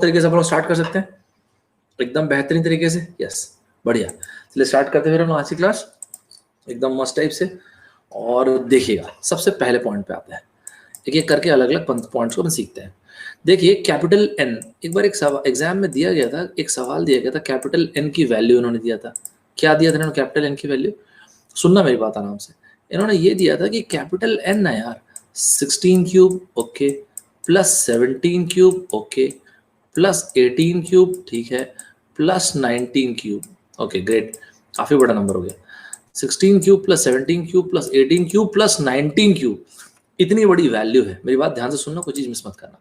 तरीके से हम लोग स्टार्ट कर सकते हैं एकदम बेहतरीन तरीके से। यस, बढ़िया। चलिए स्टार्ट करते हैं फिर हम आज की क्लास एकदम मस्त टाइप से। और देखिएगा सबसे पहले पॉइंट पे आते हैं, एक एक करके अलग अलग पॉइंट्स को हम सीखते हैं। देखिए कैपिटल एन, एक बार एक एग्जाम में दिया गया था, एक सवाल दिया गया था, कैपिटल एन की वैल्यू इन्होंने दिया था। क्या दिया था इन्होंने कैपिटल एन की वैल्यू? सुनना मेरी बात आराम से। इन्होंने ये दिया था कि कैपिटल एन ना यार 16 cube okay, plus 17 cube okay, plus 18 cube ठीक है, प्लस 19 क्यूब ओके ग्रेट, काफी बड़ा नंबर हो गया। 16 cube plus 17 cube plus 18 cube plus 19 cube, इतनी बड़ी वैल्यू है। मेरी बात ध्यान से सुनना, कोई चीज मिस मत करना।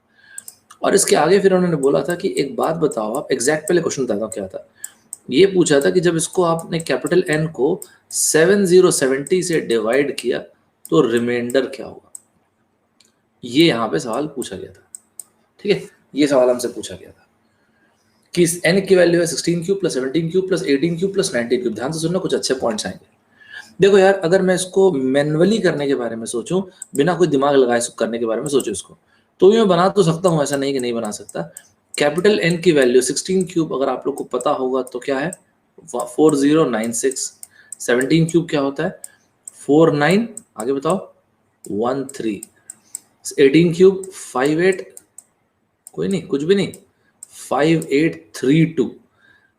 और इसके आगे फिर उन्होंने बोला था कि एक बात बताओ आप, एग्जैक्ट पहले क्वेश्चन बताता हूँ क्या था। ये पूछा था कि जब इसको आपने कैपिटल एन को 7070 से डिवाइड किया तो रिमाइंडर क्या होगा। ये यहाँ पे सवाल पूछा गया था, ठीक है, ये सवाल हमसे पूछा गया था कि इस n की वैल्यू है 16 cube plus 17 cube plus 18 cube plus 19 cube. ध्यान से सुनना, कुछ अच्छे पॉइंट्स आएंगे। देखो यार, अगर मैं इसको मैन्युअली करने के बारे में सोचूं, बिना कोई दिमाग लगाए करने के बारे में सोचूं इसको, तो भी मैं बना तो सकता हूं, ऐसा नहीं कि नहीं बना सकता। कैपिटल एन की वैल्यू 16 क्यूब अगर आप लोग को पता होगा तो क्या है 4096। 17 क्यूब क्या होता है 49, आगे बताओ 13। 18 क्यूब 58, कोई नहीं कुछ भी नहीं 5832।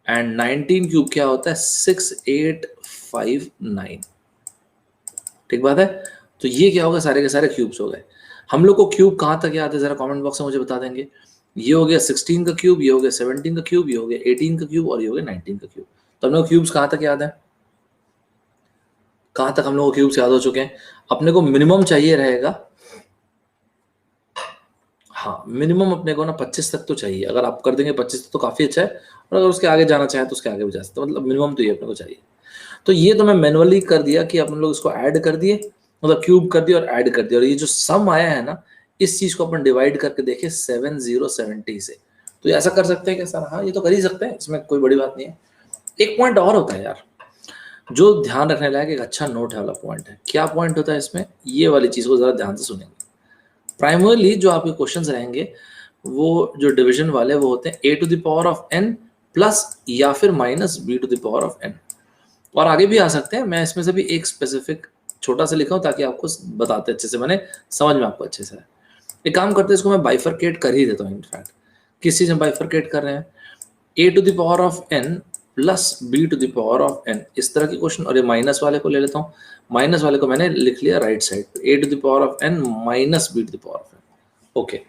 एंड 19 क्यूब क्या होता है 6859। ठीक बात है। तो ये क्या होगा, सारे के सारे क्यूब्स हो गए। हम लोग को क्यूब कहां तक याद है, जरा कमेंट बॉक्स में मुझे बता देंगे। ये हो गया 16 का क्यूब, ये हो गया 17 का क्यूब, ये हो गया 18 का क्यूब और ये हो गया 19 का क्यूब। तो हम लोग क्यूब्स कहां तक याद है, कहां तक हम लोग को क्यूब्स याद हो चुके हैं। अपने को मिनिमम चाहिए रहेगा, हाँ मिनिमम अपने को ना 25 तक तो चाहिए। अगर आप कर देंगे 25 तो काफी अच्छा है, और अगर उसके आगे जाना चाहे तो उसके आगे भी जा सकते, मतलब मिनिमम तो ये अपने को चाहिए। तो ये तो मैं मैनुअली कर दिया कि अपन लोग इसको ऐड कर दिए, मतलब क्यूब कर दिया और ऐड कर दिया। और ये जो सम आया है ना, इस चीज को अपन डिवाइड करके देखे 7070 से, तो ये ऐसा कर सकते हैं क्या सर? हाँ ये तो कर ही सकते हैं, इसमें कोई बड़ी बात नहीं है। एक पॉइंट और होता है यार जो ध्यान रखने लायक, एक अच्छा नोट है वाला पॉइंट है। क्या पॉइंट होता है इसमें, ये वाली चीज को जरा ध्यान से सुनेंगे। प्राइमरली जो आपके क्वेश्चंस रहेंगे वो जो डिवीजन वाले वो होते हैं a to the power of n plus या फिर minus b to the power of n, और आगे भी आ सकते हैं। मैं इसमें से भी एक स्पेसिफिक छोटा सा लिखा हूं ताकि आपको बताते अच्छे से, मैंने समझ में आपको अच्छे से है। एक काम करते हैं, इसको मैं बाइफरकेट कर ही देता हूँ। इनफैक्ट किस चीज में बाइफरकेट कर रहे हैं, a to the power of n plus b to the power of n, इस तरह के क्वेश्चन। और ये माइनस वाले को ले लेता हूँ, माइनस वाले को मैंने लिख लिया राइट साइड पे, a to the power of n minus b to the power of n। Okay,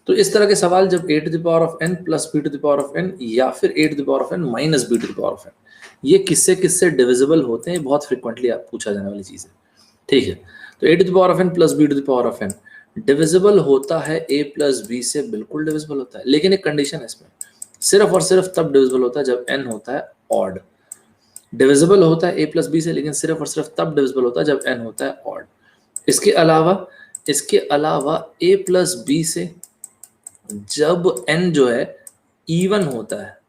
तो इस तरह के सवाल जब a to the power of n plus b to the power of n या फिर a to the power of n minus b to the power of n, ये किससे किससे डिविजिबल होते हैं, बहुत फ्रिक्वेंटली आप पूछा जाने वाली चीज है। ठीक है, तो a to the power of n plus b to the power of n divisible होता है a प्लस b से, बिल्कुल डिविजिबल होता है। लेकिन एक कंडीशन है इसमें, सिर्फ और सिर्फ तब डिविजिबल होता है जब n होता है ऑड। डिविजिबल होता है a प्लस b से, लेकिन सिर्फ और सिर्फ तब डिविजिबल होता है जब n होता है ऑड। इसके अलावा a प्लस b से जब n जो है इवन होता है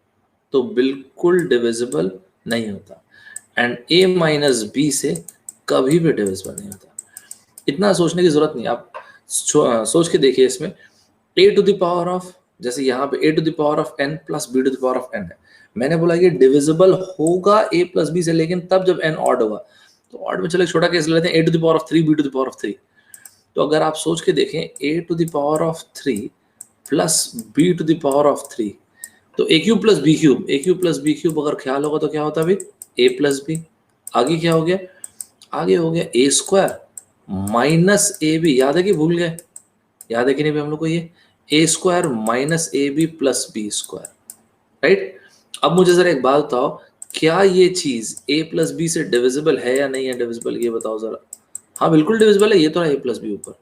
तो बिल्कुल डिविजिबल नहीं होता। एंड a माइनस बी से कभी भी डिविजिबल नहीं होता। इतना सोचने की जरूरत नहीं, आप सोच के देखिए। इसमें a to the power of, जैसे यहाँ पे a to the power of n plus b to the power of n है, मैंने बोला ये डिविजिबल होगा a प्लस b से, लेकिन तब जब n ऑड होगा। तो ऑड में चलो छोटा केस लेते हैं, a to the power of 3 b to the power of 3। तो अगर आप सोच के देखें a to the power of 3 plus b to the power of 3, तो a cube plus b cube, a cube plus b cube अगर ख्याल होगा तो क्या होता है भाई a प्लस b। आगे क्या हो गया, आगे हो गया a square minus a b. याद है कि भूल गए, याद है कि नहीं हम लोग को, ये a square minus a b plus b square, right. अब मुझे जरा एक बात बताओ, क्या ये चीज a प्लस बी से डिविजिबल है या नहीं है डिविजिबल, ये बताओ जरा। हाँ बिल्कुल डिविजिबल है, ये तो है a प्लस बी ऊपर,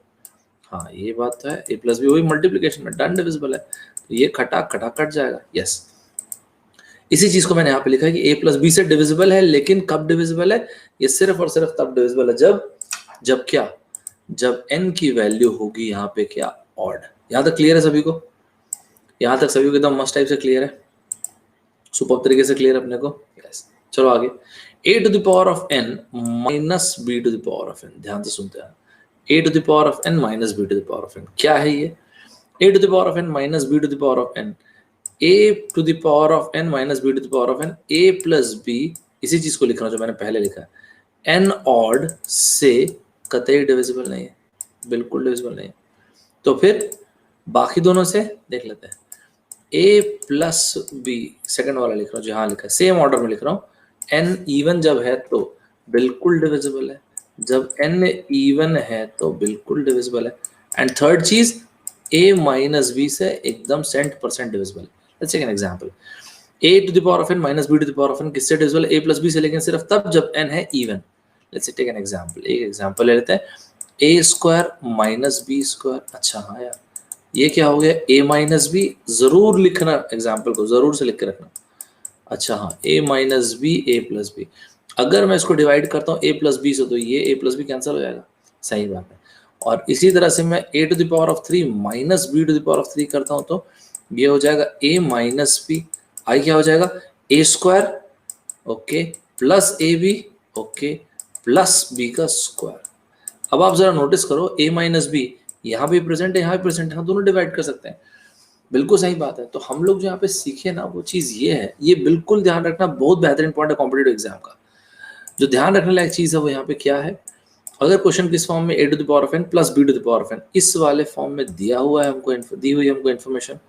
हाँ ये बात तो है, a प्लस बी वही मल्टीप्लीकेशन में डन डिविजिबल है, तो ये खटा खटा कट जाएगा। यस, इसी चीज को मैंने यहाँ पे लिखा है कि a प्लस बी से डिविजिबल है, लेकिन कब डिविजिबल है, ये सिर्फ और सिर्फ तब डिविजिबल है जब क्या, जब n की वैल्यू होगी यहाँ पे क्या ऑड। यहाँ तक क्लियर है सभी को, यहाँ तक सभी को एकदम मस्त टाइप से क्लियर है, सुपर तरीके से क्लियर अपने को। यस, चलो आगे। a to the power of n minus b to the power of n, ध्यान से सुनते हैं। a to the power of n minus b to the power of n क्या है ये, a to the power of n minus b to the power of n a to the power of n minus b to the power of n, a plus b, इसी चीज को लिख रहा हूं जो मैंने पहले लिखा है, n ऑड से कतई डिविजिबल नहीं है, बिल्कुल डिविजिबल नहीं है। तो फिर बाकी दोनों से देख लेते हैं, a प्लस b, सेकंड वाला लिख रहा हूँ जहां लिखा है, सेम ऑर्डर में लिख रहा हूँ। n इवन जब है तो बिल्कुल डिविजिबल है, जब n इवन है तो बिल्कुल डिविजिबल है। एंड थर्ड चीज, a माइनस b से एकदम 100% डिविजिबल है। Let's take an example, a to the power of n minus b to the power of n किससे डिविजिबल है? a प्लस b से, लेकिन सिर्फ तब जब n है even. Let's take an example, एक एग्जांपल ले लेते हैं, a square minus b square. अच्छा हाँ यार, ये क्या हो गया? a माइनस बी, जरूर लिखना एग्जाम्पल को, जरूर से लिख के रखना। अच्छा हाँ, a minus b, a plus b. अगर मैं इसको डिवाइड करता हूँ a प्लस बी से, तो ये a प्लस बी कैंसिल हो जाएगा, सही बात है। और इसी तरह से मैं a to the power of 3 minus b to the power of 3 करता हूँ, तो ये हो जाएगा a माइनस बी, आई क्या हो जाएगा? a square, okay, plus a b, okay, plus b का स्क्वायर। अब आप जरा नोटिस करो, a माइनस बी यहाँ भी प्रेजेंट है, यहाँ भी प्रेजेंट है, हम दोनों डिवाइड कर सकते हैं, बिल्कुल सही बात है। तो हम लोग जो यहाँ पे सीखे ना, वो चीज ये है, ये बिल्कुल ध्यान रखना, बहुत बेहतरीन पॉइंट है कॉम्पिटेटिव एग्जाम का। जो ध्यान रखने लायक चीज है वो यहाँ पे क्या है, अगर क्वेश्चन किस फॉर्म में a to the power of n plus b to the power of n इस वाले फॉर्म में दिया हुआ है, हमको दी हुई है हमको इन्फॉर्मेशन,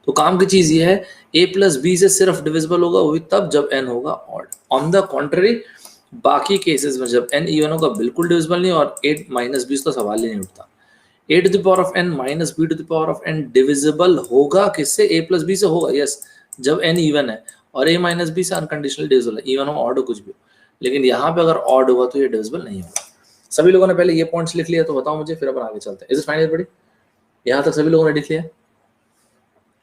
तो काम की चीज ये है, a प्लस b से सिर्फ डिविजिबल होगा वो भी तब जब n होगा ऑड। ऑन द कॉन्ट्ररी बाकी केसेस में जब n इवन होगा बिल्कुल डिविजिबल नहीं, और 8 माइनस b का सवाल ही नहीं उठता। a to the power of n minus b to the power of n divisible होगा किससे? a प्लस b से होगा, यस, जब n इवन है, और a माइनस b से अनकंडीशनल डिविजिबल है, इवन हो ऑड हो कुछ भी। लेकिन यहाँ पे अगर ऑड होगा तो ये डिविजिबल नहीं होगा। सभी लोगों ने पहले ये पॉइंट्स लिख लिया, तो बताओ मुझे, फिर अपन आगे चलते हैं। Is it fine everybody? यहाँ तक सभी लोगों ने लिख लिया,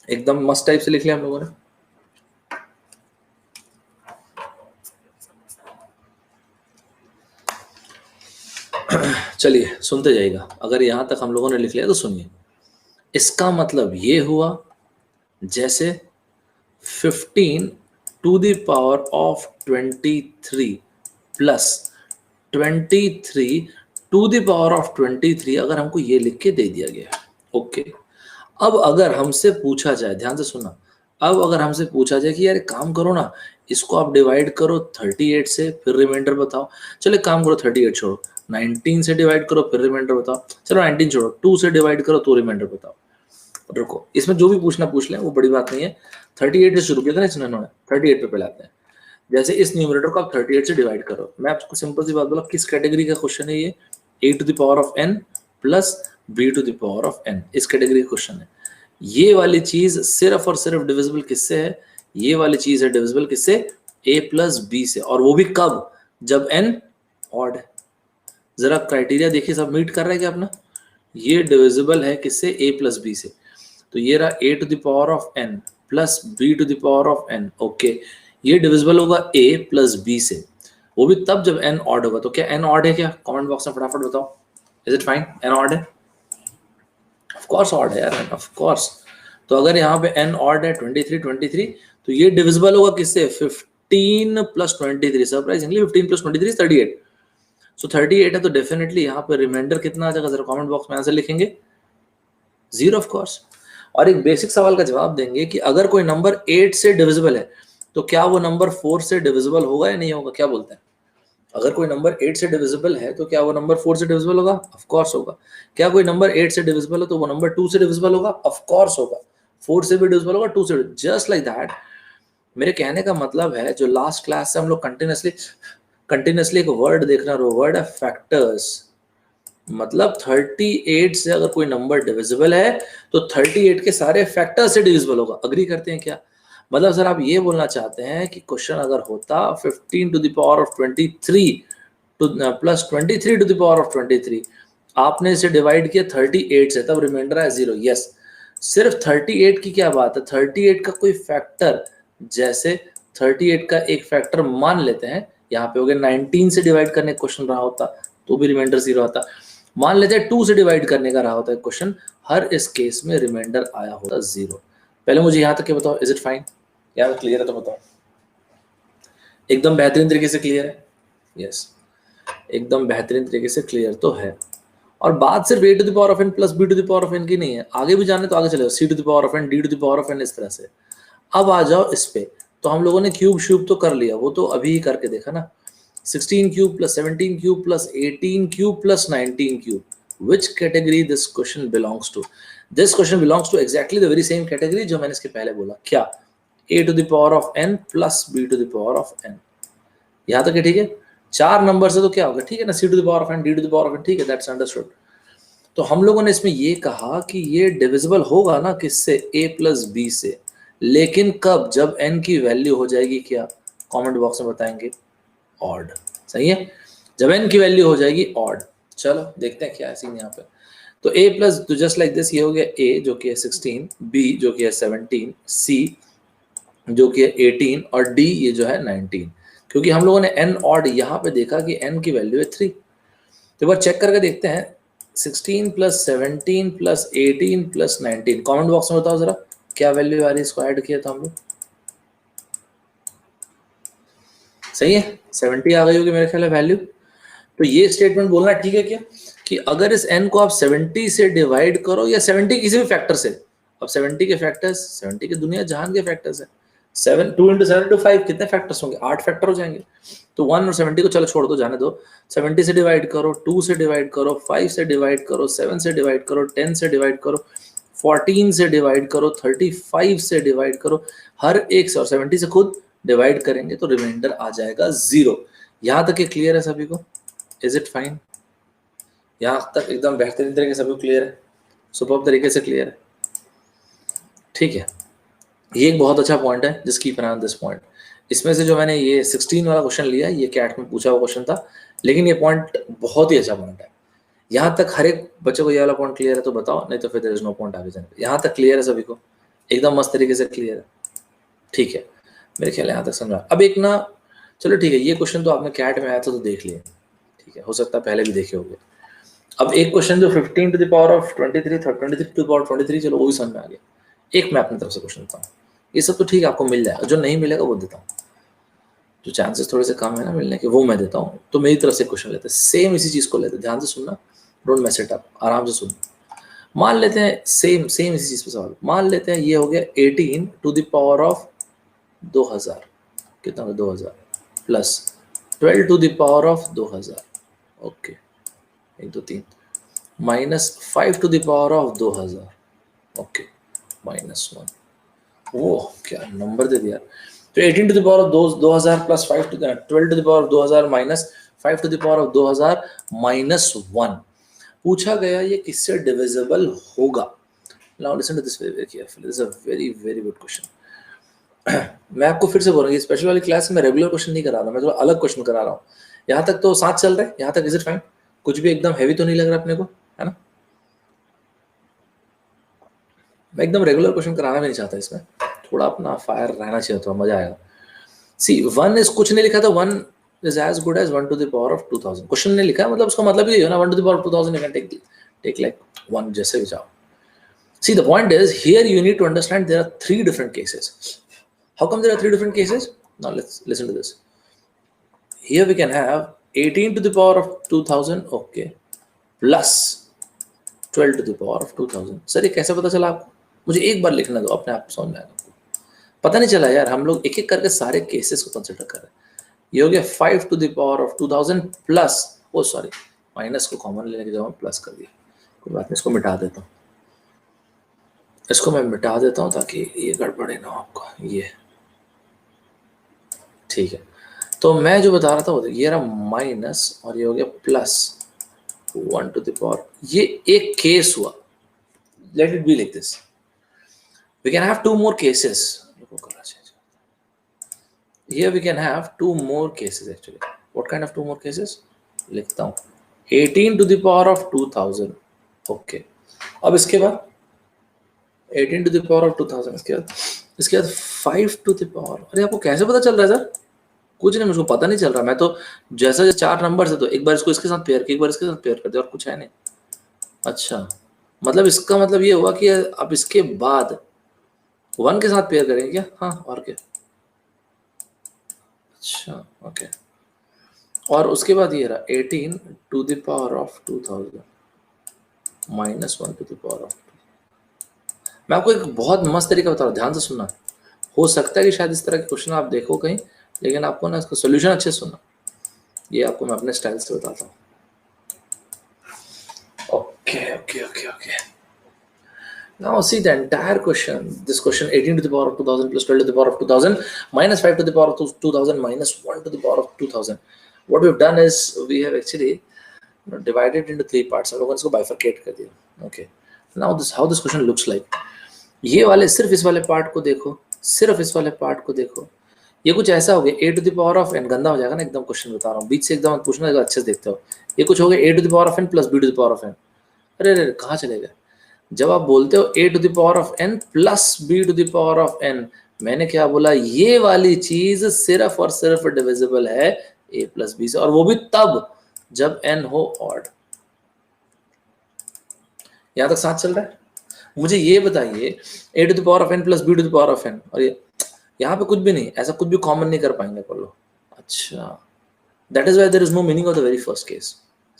एकदम मस्त टाइप से लिख लिया हम लोगों ने। चलिए सुनते जाइएगा, अगर यहां तक हम लोगों ने लिख लिया तो सुनिए। इसका मतलब ये हुआ जैसे 15 to the power of 23 plus 23 to the power of 23, अगर हमको ये लिख के दे दिया गया, ओके। अब अगर हमसे पूछा जाए, ध्यान से सुनना, अब अगर हमसे पूछा जाए कि यार काम करो ना, इसको आप डिवाइड करो 38 से, फिर रिमाइंडर बताओ। चलो काम करो, 38 छोड़ो, 19 से डिवाइड करो, फिर रिमाइंडर बताओ। चलो 19 छोड़ो, 2 से डिवाइड करो तो रिमाइंडर बताओ। रुको, इसमें जो भी पूछना पूछ लें, वो बड़ी बात नहीं है। 38 से शुरू किया था ना इसने, उन्होंने 38 पे पहले आते हैं। जैसे इस न्यूमरेटर को आप 38 से डिवाइड करो, मैं आपको सिंपल सी बात बोला, किस कैटेगरी का क्वेश्चन है ये? a to the power of n plus b to the power of n, इस कैटेगरी का क्वेश्चन है। ये वाली चीज सिर्फ और सिर्फ डिविजिबल किससे है? ये वाली चीज है डिविजिबल किससे? a प्लस b से, और वो भी कब? जब n ऑड है। जरा क्राइटेरिया देखिए, सब मीट कर रहा है क्या अपना? ये डिविजिबल है किससे? a प्लस b से। तो ये रहा a to the power of n plus b to the power of n, okay. ये डिविजिबल होगा a प्लस b से, वो भी तब जब n ऑड होगा। तो क्या n ऑड है क्या? कमेंट बॉक्स में फटाफट बताओ, is it fine? n odd है? ऑफ कोर्स ऑड है यार, ऑफ कोर्स। तो अगर यहाँ पे n ऑड है 23, तो ये डिविजिबल होगा किससे? 15 प्लस 23, सरप्राइजिंगली 15 प्लस 23 38। सो 38 है, तो डेफिनेटली यहाँ पे रिमाइंडर कितना आ जाएगा? जरा कमेंट बॉक्स में आंसर लिखेंगे, 0 ऑफ कोर्स। और एक बेसिक सवाल का जवाब देंगे कि अगर कोई नंबर 8 से डिविजिबल है, तो क्या वो नंबर 4 से डिविजिबल होगा या नहीं होगा? क्या बोलते हैं? अगर कोई नंबर 8 से डिविजिबल है, तो क्या वो नंबर 4 से डिविजिबल होगा? ऑफ कोर्स होगा। क्या कोई नंबर 8 से डिविजिबल है, तो वो नंबर 2 से डिविजिबल होगा? ऑफ कोर्स होगा। 4 से भी डिविजिबल होगा, 2 से, जस्ट लाइक दैट। मेरे कहने का मतलब है, जो लास्ट क्लास से हम लोग कंटिन्यूसली एक वर्ड देखना, वो वर्ड है फैक्टर्स। मतलब 38 से अगर कोई नंबर डिविजिबल है, तो 38 के सारे फैक्टर से डिविजिबल होगा। अग्री करते हैं क्या? मतलब सर आप ये बोलना चाहते हैं कि क्वेश्चन अगर होता 15 to the power of 23 plus 23 to the power of 23, आपने इसे डिवाइड किया 38 से, तब रिमाइंडर है 0। यस, सिर्फ 38 की क्या बात है? 38 का कोई फैक्टर, जैसे 38 का एक फैक्टर मान लेते हैं, यहाँ पे हो गया 19 से डिवाइड करने का क्वेश्चन रहा होता तो भी रिमाइंडर 0 आता। मान लेते हैं 2 से डिवाइड करने का रहा होता है क्वेश्चन, हर इस केस में रिमाइंडर आया होता 0। पहले मुझे यहाँ तक के बताओ, इज इट फाइन? यहाँ क्लियर है तो बताओ, एकदम बेहतरीन तरीके से क्लियर है? यस, एकदम बेहतरीन तरीके से क्लियर तो है। और बात सिर्फ a to the power of n plus b to the power of n की नहीं है, आगे भी जाने तो आगे चले, c to the power of n, d to the power of n, इस तरह से। अब आ जाओ इस पे, तो हम लोगों ने क्यूब श्यूब तो कर लिया, वो तो अभी ही करके देखा ना। 16 cube plus 17 cube plus 18 cube plus 19 cube, which category this question belongs to? This question belongs to exactly the very same category जो मैंने इसके पहले बोला, क्या? a to the power of n plus b to the power of n। यहाँ तक है ठीक है, 4 नंबर से तो क्या होगा, ठीक है ना, c to the power of n, d to the power of n, ठीक है, that's understood। तो हम लोगों ने इसमें ये कहा कि ये डिविजिबल होगा ना किससे, a प्लस बी से, लेकिन कब, जब n की वैल्यू हो जाएगी क्या, कमेंट बॉक्स में बताएंगे, ऑड। सही है, जब n की वैल्यू हो जाएगी ऑड। चलो देखते हैं क्या है सीन यहाँ पे। तो a प्लस, तो जस्ट लाइक दिस, ये हो गया a जो कि है 16, b जो कि है 17, c जो कि है 18 और d ये जो है 19, क्योंकि हम लोगों ने n ऑड यहाँ पे देखा कि n की वैल्यू है 3। तो एक बार चेक करके देखते हैं, 16 plus 17 plus 18 plus 19, comment box में बताओ जरा क्या वैल्यू आ रही है, इसको ऐड किया था हम लोग, सही है 70 आ गई होगी मेरे ख्याल है वैल्यू। तो ये स्टेटमेंट बोलना ठीक है क्या, कि अगर इस n को आप 70 से डिवाइड करो या 70 किसी भी फैक्टर से, अब 70 के फैक्टर्स, 70 के दुनिया जहान के फैक्टर्स है, 7 2 into 7 into 5 कितने फैक्टर्स होंगे, 8 फैक्टर हो जाएंगे। तो 1 और 70 को चलो छोड़ दो, जाने दो, 70 से डिवाइड करो, 2 से डिवाइड करो, 5 से डिवाइड करो, 7 से डिवाइड करो, 10 से डिवाइड करो, 14 से डिवाइड करो, 35 से डिवाइड करो, हर एक से, और 70 से खुद डिवाइड करेंगे तो रिमाइंडर आ जाएगा 0। यहाँ तक ये क्लियर है सभी को, इज इट फाइन, यहाँ तक एकदम बेहतरीन तरीके से सभी को क्लियर है, सुपर तरीके से क्लियर है, ठीक है। ये एक बहुत अच्छा पॉइंट है, just keep an I on this point. इसमें से जो मैंने ये 16 वाला क्वेश्चन लिया, ये कैट में पूछा हुआ क्वेश्चन था, लेकिन ये पॉइंट बहुत ही अच्छा पॉइंट है। यहाँ तक हर एक बच्चे को ये वाला पॉइंट क्लियर है तो बताओ, नहीं तो फिर देयर इज नो पॉइंट आगे जाने। यहाँ तक क्लियर है सभी को, एकदम मस्त तरीके से क्लियर है, ठीक है, मेरे ख्याल यहाँ तक समझा। अब एक ना, चलो ठीक है, ये क्वेश्चन तो आपने कैट में आया था तो देख लिया, ठीक है, हो सकता है पहले भी देखे होंगे। अब एक क्वेश्चन जो 15 to the power of 23 23 to the power 23, चलो वो भी समझ में आ गया। एक मैं अपनी तरफ से क्वेश्चन देता हूँ, ये सब तो ठीक है आपको मिल जाएगा, जो नहीं मिलेगा वो देता हूँ, जो चांसेस थोड़े से कम है ना मिलने के वो मैं देता हूँ। तो मेरी तरफ से क्वेश्चन लेते हैं, सेम इसी चीज को लेते हैं, ध्यान से सुनना, डोंट मेस इट अप, आराम से सुनना। मान लेते हैं सेम सेम इसी चीज पे सवाल, मान लेते हैं ये हो गया 18 टू द पावर ऑफ 2000, कितना होगा 2000 plus 12 to the power of 2000, okay 1 2 3, minus 5 to the power of 2000, okay -1, वो क्या नंबर दे दिया। तो 18 to the power of 2000 plus 5 to 12 to the power of 2000 minus 5 to the power of 2000 -1 पूछा गया, ये किससे डिविजिबल होगा। Now listen to this very carefully, this is a very very good question. मैं आपको फिर से बोल रहा हूँ, स्पेशल वाली क्लास में रेगुलर क्वेश्चन नहीं करा रहा, मैं थोड़ा अलग क्वेश्चन करा रहा हूँ। यहाँ तक तो साथ चल रहे हैं, यहाँ तक इज इट फाइन, कुछ भी एकदम हैवी तो नहीं लग रहा अपने को, है ना। मैं एकदम रेगुलर क्वेश्चन कराना भी नहीं चाहता, इसमें थोड़ा अपना फायर रहना चाहिए, तो मजा आएगा। सी 1 इज कुछ नहीं लिखा था, 1 is as good as 1 to the power of 2000, question नहीं लिखा मतलब उसका मतलब ये है ना, 1 to the power of 2000 you can take like 1 जैसे भी चाहो। See the point is here you need to understand there are 3 different cases. How come there are 3 different cases? Now let's listen to this. Here we can have 18 to the power of 2000, okay, plus 12 to the power of 2000। Sir ये कैसे पता चला आपको, मुझे एक बार लिखना दो, अपने आप समझ में आएगा। पता नहीं चला यार, हम लोग एक एक करके सारे केसेस को कंसिडर कर रहे हैं। ये हो गया 5 to the power of 2000 plus, oh sorry minus को कॉमन लेने के जगह प्लस कर दिया, कोई बात नहीं, इसको मिटा देता हूँ, इसको मैं मिटा देता हूँ ताकि ये गड़बड़े ना आपको, ये ठीक है। तो मैं जो बता रहा था वो ये रहा माइनस, और ये हो गया प्लस 1 टू द पावर, ये एक केस हुआ, let it be like this. We can have 2 more cases, here we can have 2 more cases actually। what kind of 2 more cases लिखता हूँ, 18 to the power of 2000, okay, अब इसके बाद 18 to the power of 2000, इसके बाद 5 to the power, अरे आपको कैसे पता चल रहा है सर, कुछ नहीं, मुझको पता नहीं चल रहा, मैं तो जैसा 4 नंबर है तो एक बार इसको इसके साथ पेयर किया, एक बार इसके साथ पेयर कर दिया, और कुछ है नहीं। अच्छा, मतलब इसका मतलब ये हुआ कि अब इसके बाद 1 के साथ पेयर करेंगे क्या, हाँ और क्या, अच्छा ओके, और उसके बाद ये रहा 18 to the power of 2000 -1 to the power of. मैं आपको एक बहुत मस्त तरीका बता रहा हूँ, ध्यान से सुनना, हो सकता है कि शायद इस तरह के क्वेश्चन आप देखो कहीं, लेकिन आपको ना इसका सोल्यूशन अच्छे से सुनना, ये आपको मैं अपने स्टाइल से बताता हूँ। Okay okay okay okay, now see the entire question, this question 18 to the power of 2000 plus 12 to the power of 2000 minus 5 to the power of 2000 minus 1 to the power of 2000. What we've done is we have actually divided into three parts. हम लोगों ने इसको bifurcate कर दिया. Okay, now this how this question looks like. ये वाले सिर्फ इस वाले पार्ट को देखो, सिर्फ इस वाले पार्ट को देखो, ये कुछ ऐसा हो गया a to the power of n, गंदा हो जाएगा ना एकदम क्वेश्चन बता रहा हूँ, बीच से एकदम पूछना अच्छे से देखते हो, ये कुछ हो गया a to the power of n plus b to the power of n. अरे अरे कहाँ चले गए, जब आप बोलते हो a to the power of n plus b to the power of n, मैंने क्या बोला, ये वाली चीज सिर्फ और सिर्फ डिविजिबल है a plus b से, और वो भी तब जब n हो ऑड. यहां तक साथ चल रहा है? मुझे ये बताइए a to the power of n plus b to the power of n, और ये यहाँ पे कुछ भी नहीं, ऐसा कुछ भी कॉमन नहीं कर पाएंगे कर लो. अच्छा, that is why there is no meaning of the very first case.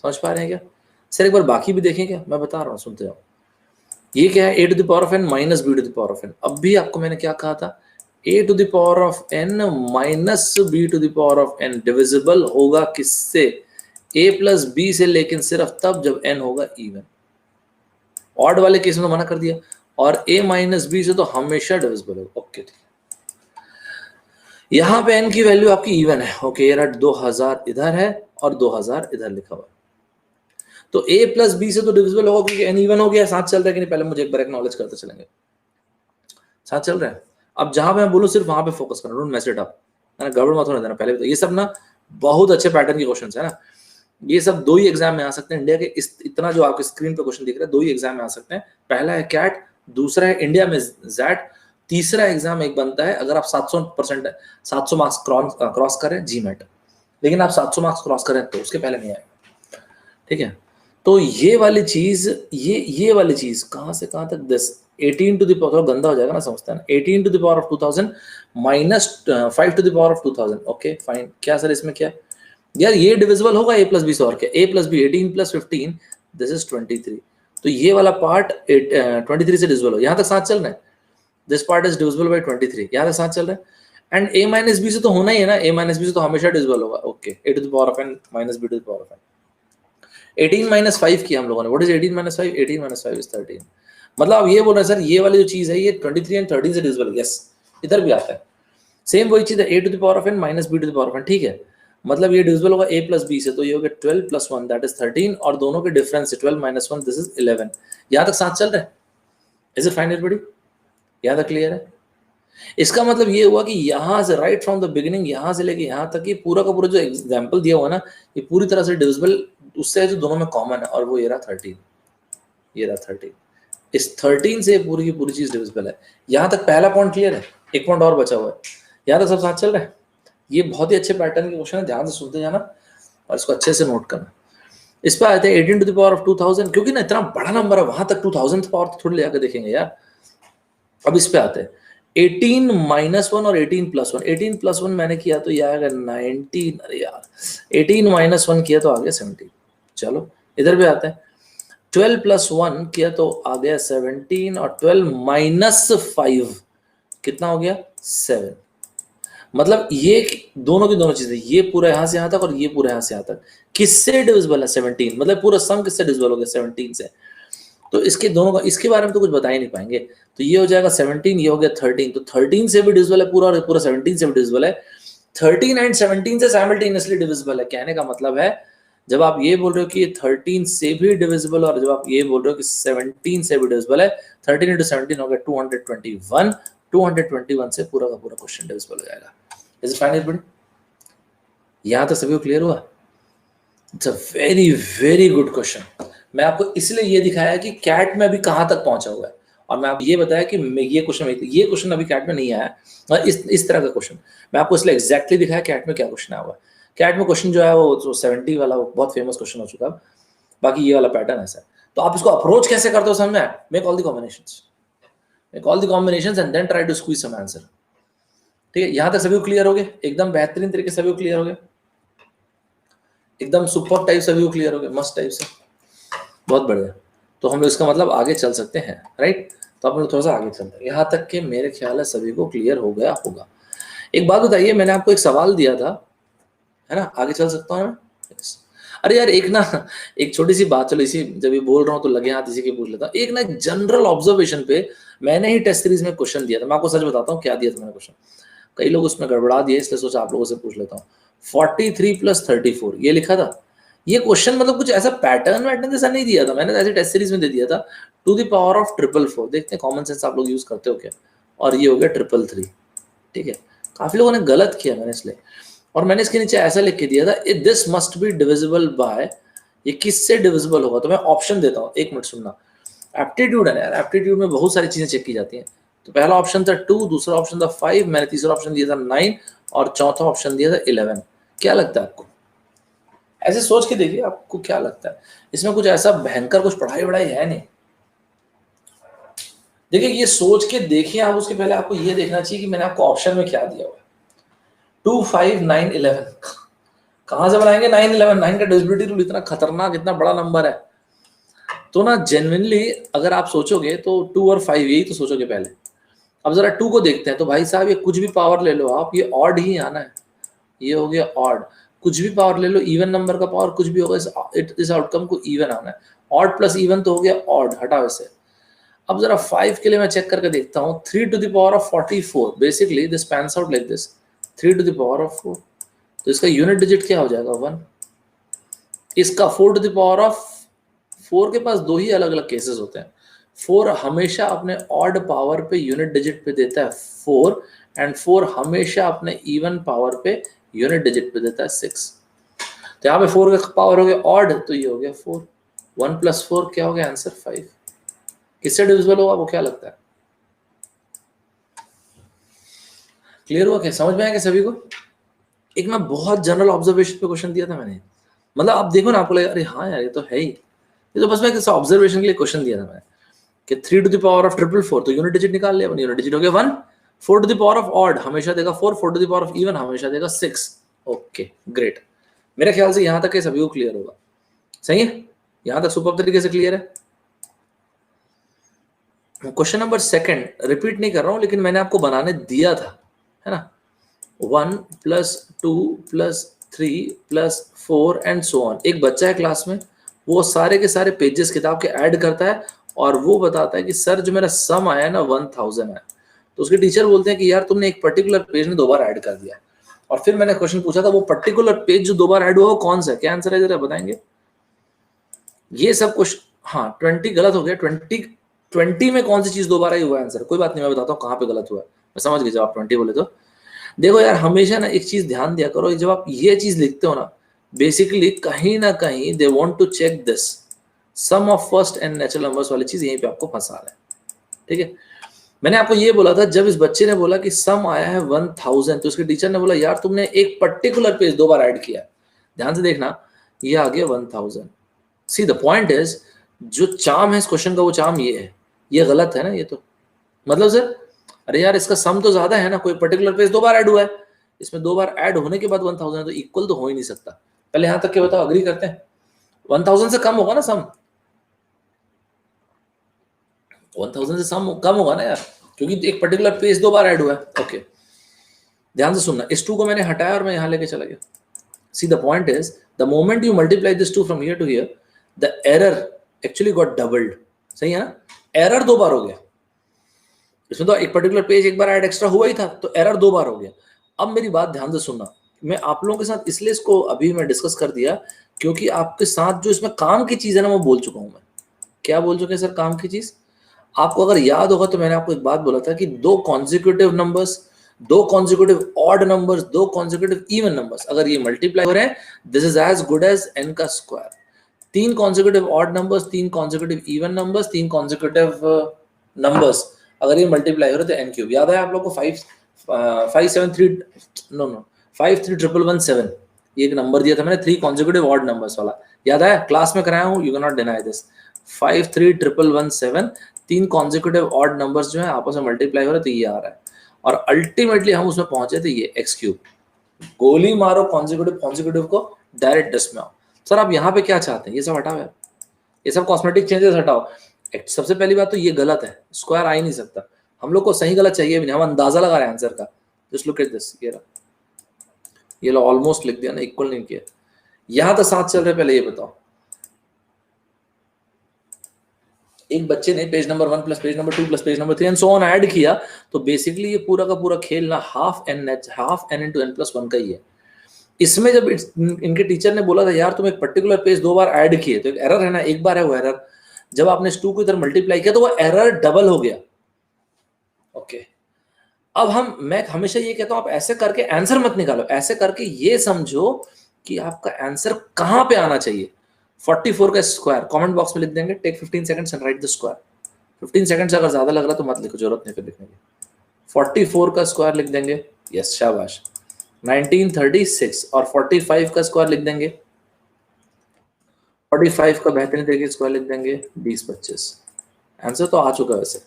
समझ पा रहे हैं क्या? सर एक बार बाकी भी देखें क्या, मैं बता रहा हूँ, सुनते जाओ. ये क्या है, a to the power of n minus b to the power of n. अब भी आपको मैंने क्या कहा था, a to the power of n minus b to the power of n divisible होगा किससे, a plus b से, लेकिन सिर्फ तब जब n होगा इवन. ऑड वाले केस में तो मना कर दिया, और a minus b से तो हमेशा डिविजिबल होगा. ओके ठीक, यहां पे n की वैल्यू आपकी इवन है. ओके, ये 2000 इधर है और 2000 इधर लिखा हुआ है, तो a प्लस b से तो डिविजिबल होगा क्योंकि n इवन हो गया. साथ चल रहा है कि नहीं, पहले मुझे एक बार एक्नॉलेज करते चलेंगे. साथ चल रहा है? अब जहां पे मैं बोलूं सिर्फ वहां पे फोकस करना, डोंट मेस इट अप, है ना, गड़बड़ मत होने देना. पहले तो ये सब ना बहुत अच्छे पैटर्न के क्वेश्चंस है ना, ये सब दो ही एग्जाम में आ सकते हैं इंडिया के. इतना जो आपके स्क्रीन पे क्वेश्चन दिख रहा है, दो ही एग्जाम में आ सकते हैं. पहला है कैट, दूसरा है इंडिया में जैट, तीसरा एग्जाम एक बनता है अगर आप 700 मार्क्स क्रॉस करें जीमेट, लेकिन आप 700 मार्क्स क्रॉस करें तो उसके पहले नहीं आएगा. ठीक है, तो ये वाली चीज, ये वाली चीज कहां से कहां तक, 18 टू द पावर, गंदा हो जाएगा ना, समझते हैं ना, 18 to the power of 2000 minus 5 to the power of 2000. Okay fine, क्या सर इसमें क्या यार, ये डिविजिबल होगा a प्लस बी से, और क्या a plus B, 18 plus 15 this is 23, तो ये वाला पार्ट 23 से डिविजिबल हो. यहां तक साथ चल रहा है, this part is divisible by 23, यहां तक साथ चल रहा है. एंड a माइनस बी से तो होना ही है ना, a माइनस बी से तो हमेशा डिविजिबल होगा. Okay, a to the power of n minus b to the power of n. 18 minus 5 किया हम लोगों ने, what is 18 minus 5, 18 minus 5 is 13. मतलब आप ये बोल रहे हैं सर ये वाली जो चीज है ये 23 एंड 13 से डिविजिबल है. यस, इधर भी आता है सेम वही चीज है, a to the power of n minus b to the power of n. ठीक है, मतलब ये डिविजिबल होगा a प्लस b से, तो ये हो गया 12 प्लस 1 दैट इज 13, और दोनों के डिफरेंस है 12 माइनस 1 दिस इज 11. यहां तक साथ चल रहा है? Is it fine everybody? यहां तक क्लियर है? इसका मतलब ये हुआ कि यहां से राइट फ्रॉम द बिगिनिंग, यहां से लेके यहां तक ये पूरा का पूरा जो एग्जांपल दिया हुआ ना, ये पूरी तरह से डिविजिबल उससे जो दोनों में कॉमन है, और वो ये रहा 13, ये रहा 13. इस 13 से पूरी की पूरी चीज डिविजिबल है. यहां तक पहला पॉइंट क्लियर है, एक पॉइंट और बचा हुआ है. यहां तक सब साथ चल रहा है? ये बहुत ही अच्छे पैटर्न के क्वेश्चन है, ध्यान से सुनते जाना और इसको अच्छे से नोट करना. इस पर आते हैं 18 टू द पावर ऑफ 2000, क्योंकि ना इतना बड़ा नंबर है, वहां तक 2000 पावर थोड़ी ले आकर देखेंगे यार. अब इस पे आते हैं 18 माइनस 1 और 18 प्लस 1. 18 प्लस 1 मैंने किया तो ये आएगा 19. अरे यार 18 माइनस 1 किया तो आ गया 17. चलो इधर भी आते हैं, 12 प्लस 1 किया तो आ गया 17, और 12 माइनस 5 कितना हो गया 7. मतलब ये दोनों की दोनों चीजें, ये पूरा यहां से यहां तक और ये पूरा यहां से यहां तक किससे डिविजिबल है 17, मतलब पूरा सम किससे डिविजिबल हो गया 17 से. तो इसके दोनों का, इसके बारे में तो कुछ बता ही नहीं पाएंगे. तो ये हो जाएगा 17, ये हो गया 13, तो 13 से भी डिविजिबल है पूरा, और पूरा 17 से भी डिविजिबल है. 13 एंड 17 से साइमल्टेनियसली डिविजिबल है. कहने का मतलब है जब आप ये बोल रहे हो कि 13 से भी डिविजिबल, और जब आप ये बोल रहे हो कि 17 से भी डिविजिबल है, 13 इंटू 17 हो गया 221. 221 से पूरा का पूरा क्वेश्चन डिविजिबल हो जाएगा. Is it fine everybody? यहां तक सभी को क्लियर हुआ? It's a very very good question. मैं आपको इसलिए ये दिखाया कि कैट में अभी कहां तक पहुंचा हुआ है, और मैं आपको ये बताया कि ये क्वेश्चन अभी कैट में नहीं आया, और इस तरह का क्वेश्चन मैं आपको इसलिए एग्जैक्टली दिखाया कैट में क्या क्वेश्चन आया हुआ है. कैट में क्वेश्चन जो है वो 70 वाला, वो बहुत फेमस क्वेश्चन हो चुका है. बाकी ये वाला पैटर्न ऐसा है. तो आप इसको अप्रोच कैसे करते हो समझ में? Make all the combinations and then try to squeeze some answer. ठीक है, यहां तक सभी को क्लियर हो गए? एकदम बेहतरीन तरीके से सभी को क्लियर हो गए, एकदम सुपर टाइप सभी को क्लियर हो गए, मस्त टाइप से, बहुत बढ़िया. तो हम लोग इसका मतलब आगे चल सकते हैं, राइट. तो आप लोग थोड़ा सा आगे चलते हैं। यहाँ तक के मेरे ख्याल है सभी को क्लियर हो गया होगा। एक बात बताइए, मैंने आपको एक सवाल दिया था, है ना, आगे चल सकता हूँ मैं? Yes. अरे यार एक ना, एक छोटी सी बात, चलो इसी जब ये बोल रहा हूँ तो लगे हाथ इसी के पूछ लेता हूँ। एक ना जनरल ऑब्जर्वेशन पे मैंने ही टेस्ट सीरीज में क्वेश्चन दिया था, मैं आपको सच बताता हूँ क्या दिया था मैंने क्वेश्चन। कई लोग उसमें गड़बड़ा दिए, इसलिए सोचा आप लोगों से पूछ लेता हूँ। 43 + 34 ये लिखा था। ये क्वेश्चन मतलब कुछ ऐसा पैटर्न वैटर्न जैसा नहीं दिया था, मैंने ऐसे टेस्ट सीरीज में दे दिया था। टू द पावर ऑफ 444, देखते हैं कॉमन सेंस आप लोग यूज करते हो क्या। और ये हो गया 333, ठीक है। काफी लोगों ने गलत किया मैंने इसलिए, और मैंने इसके नीचे ऐसा लिख के दिया था, this must be divisible by, ये किससे डिविजिबल होगा। तो मैं ऑप्शन देता हूँ, एक मिनट सुनना। एप्टीट्यूड है ना यार, एप्टीट्यूड में बहुत सारी चीजें चेक की जाती हैं। तो पहला ऑप्शन था 2, दूसरा ऑप्शन था 5, मैंने तीसरा ऑप्शन दिया था 9 और चौथा ऑप्शन दिया था 11। क्या लगता है आपको? ऐसे सोच के देखिए आपको क्या लगता है। इसमें कुछ ऐसा भयंकर कुछ पढ़ाई वढ़ाई है नहीं। देखिए ये सोच के देखिए आप, उसके पहले आपको ये देखना चाहिए कि मैंने आपको ऑप्शन में क्या दिया हुआ है। 2, 5, 9, 11 कहां से बनाएंगे 9, 11? 9 का डिविजिबिलिटी रूल इतना खतरनाक, इतना बड़ा नंबर है। तो ना जेन्युइनली अगर आप सोचोगे तो 2 और 5 यही तो सोचोगे पहले। अब जरा 2 को देखते हैं। तो भाई साहब ये कुछ भी पावर ले लो आप, ये ऑड ही आना है। ये हो गया ऑड। कुछ भी पावर ले लो, इवन नंबर का पावर कुछ भी होगा, इस आउटकम को इवन आना है। ऑड प्लस इवन तो हो गया ऑड, हटाओ इसे। अब जरा 5 के लिए मैं चेक करके देखता हूँ। 3 to the power of 44, basically this pans out like this, 3 to the power of 4। तो इसका यूनिट डिजिट क्या हो जाएगा 1। इसका 4 to the power of 4 के पास दो ही अलग अलग केसेस होते हैं। 4 हमेशा अपने ऑड पावर पे यूनिट डिजिट पे देता है 4, एंड 4 हमेशा अपने इवन पावर पे यूनिट डिजिट पे देता है 6। तो यहाँ पे 4 का पावर हो गया ऑड, तो ये हो गया 4। 1 + 4 क्या हो गया आंसर 5। किससे डिविजिबल होगा वो क्या लगता है? क्लियर हुआ क्या? समझ में आया क्या सभी को? एक मैं बहुत जनरल ऑब्जर्वेशन पे क्वेश्चन दिया था मैंने, मतलब आप देखो ना आपको लगे अरे हाँ यार ये तो है ही, ये तो बस मैं किसी ऑब्जर्वेशन के लिए क्वेश्चन दिया था मैंने कि 3 to the power of 444, तो यूनिट डिजिट निकाल लिया, यूनिट डिजिट हो गया 1। 4 to the power of odd हमेशा देगा 4, 4 to the power of even हमेशा देगा 6। ओके ग्रेट, मेरे ख्याल से यहां तक सभी को क्लियर होगा। सही है, यहां तक सुपर तरीके से क्लियर है। क्वेश्चन नंबर 2 रिपीट नहीं कर रहा हूं, लेकिन मैंने आपको बनाने दिया था, है ना। 1 + 2 + 3 + 4 एंड सो ऑन। एक बच्चा है क्लास में, वो सारे के सारे पेजेस किताब के ऐड करता है और वो बताता है कि सर जो मेरा सम आया ना 1000 है। तो उसके टीचर बोलते हैं कि यार तुमने एक पर्टिकुलर पेज में 2 बार ऐड कर दिया। और फिर मैंने क्वेश्चन पूछा था वो पर्टिकुलर पेज जो 2 बार ऐड हुआ वो कौन सा है, क्या आंसर है जरा बताएंगे? ये सब कुछ, हाँ 20 गलत हो गया। 20 में कौन सी चीज 2 बार आई हुआ आंसर? कोई बात नहीं, मैं बताता हूँ कहाँ पे गलत हुआ है। मैं समझ गया जब आप 20 बोले तो। देखो यार हमेशा ना एक चीज ध्यान दिया करो, जब आप ये चीज लिखते हो ना, बेसिकली कहीं ना कहीं they want to check this sum of first and natural numbers वाली चीज यहीं पे आपको फंसा रहा है, ठीक है। मैंने आपको ये बोला था, जब इस बच्चे ने बोला कि सम आया है 1000, तो उसके टीचर ने बोला यार तुमने एक पर्टिकुलर पेज 2 बार ऐड किया। ध्यान से देखना, ये आ गया 1000। सी द पॉइंट इज, जो चार्म है इस क्वेश्चन का वो चार्म ये है। ये गलत है ना, ये तो मतलब सर अरे यार इसका सम तो ज्यादा है ना, कोई पर्टिकुलर पेज 2 बार ऐड हुआ है, इसमें 2 बार ऐड होने के बाद 1000 है, तो इक्वल तो हो ही नहीं सकता। पहले यहां तक के बताओ, अग्री करते हैं? 1000 से कम होगा ना सम, 1000 से सम कम होगा ना यार, क्योंकि एक पर्टिकुलर पेज 2 बार ऐड हुआ है। ओके ध्यान से सुनना, इस 2 को मैंने हटाया और मैं यहां लेके चला गया। See the point is, the moment you multiply this 2 from here to here, the error actually got doubled. सही है ना, एरर 2 बार हो गया। इसमें तो एक पर्टिकुलर पेज एक बार ऐड एक्स्ट्रा हुआ ही था, तो एरर 2 बार हो गया। अब मेरी बात ध्यान से सुनना, मैं आप लोगों के साथ इसलिए इसको अभी मैं डिस्कस कर दिया क्योंकि आपके साथ जो इसमें काम की चीज है ना वो बोल चुका हूं मैं। क्या बोल चुके हैं सर काम की चीज? आपको अगर याद होगा तो मैंने आपको एक बात बोला था कि 2 consecutive numbers, 2 consecutive odd numbers, 2 consecutive even numbers अगर ये मल्टीप्लाई हो रहे हैं, this is as good as n का square. 3 consecutive odd numbers, 3 consecutive even numbers, 3 consecutive numbers अगर ये मल्टीप्लाई हो रहे थे n क्यूब। याद है आप लोग को 53117 ये एक नंबर दिया था मैंने 3 कॉन्जिक्यूटिव ऑड नंबर्स वाला, याद है? क्लास में कराया हूँ, you can not deny this. 53117 3 consecutive odd numbers जो है आपस में मल्टीप्लाई हो रहे, तो ये आ रहा है। और अल्टीमेटली हम उसमें पहुंचे थे ये x क्यूब। गोली मारो कॉन्जिक्यूटिव को, डायरेक्ट डिस्क में आओ। सर आप यहाँ पे क्या चाहते हैं? ये सब हटाओ यार, ये सब कॉस्मेटिक चेंजेस हटाओ। सबसे पहली बात तो ये गलत है, स्क्वायर आ ही नहीं सकता। हम लोग को सही गलत चाहिए भी नहीं, हम अंदाजा लगा रहे हैं आंसर का। जस्ट लुक एट दिस, ये लो ऑलमोस्ट लिख दिया ना, इक्वल नहीं किया। यहां तो 7 चल रहे, पहले ये बताओ। एक बच्चे ने page number 1 plus page number 2 plus page number 3 and so on add किया, तो बेसिकली ये पूरा का पूरा खेल ना half n into n plus 1 का ही है। इसमें जब इनके टीचर ने बोला था यार तुम एक पर्टिकुलर पेज 2 बार ऐड किए, तो एक एरर है ना, एक बार है वो एरर। जब आपने इस 2 को इधर मल्टीप्लाई किया तो वो एरर डबल हो गया। ओके, अब मैं हमेशा ये कहता हूं आप ऐसे करके आंसर मत निकालो, ऐसे करके ये समझो कि आपका आंसर कहां पे आना चाहिए। 44 का स्क्वायर कमेंट बॉक्स में लिख देंगे, take 15 seconds and write the square. 15 second से अगर ज्यादा लग रहा तो मत लिखो, जरूरत नहीं फिर लिखने की। 44 का स्क्वायर लिख देंगे, यस शाबाश। 1936 और 45 का स्क्वायर लिख देंगे, 45 का बेहतरीन तरीके से स्क्वायर लिख देंगे, 20-25। आंसर तो आ चुका है वैसे।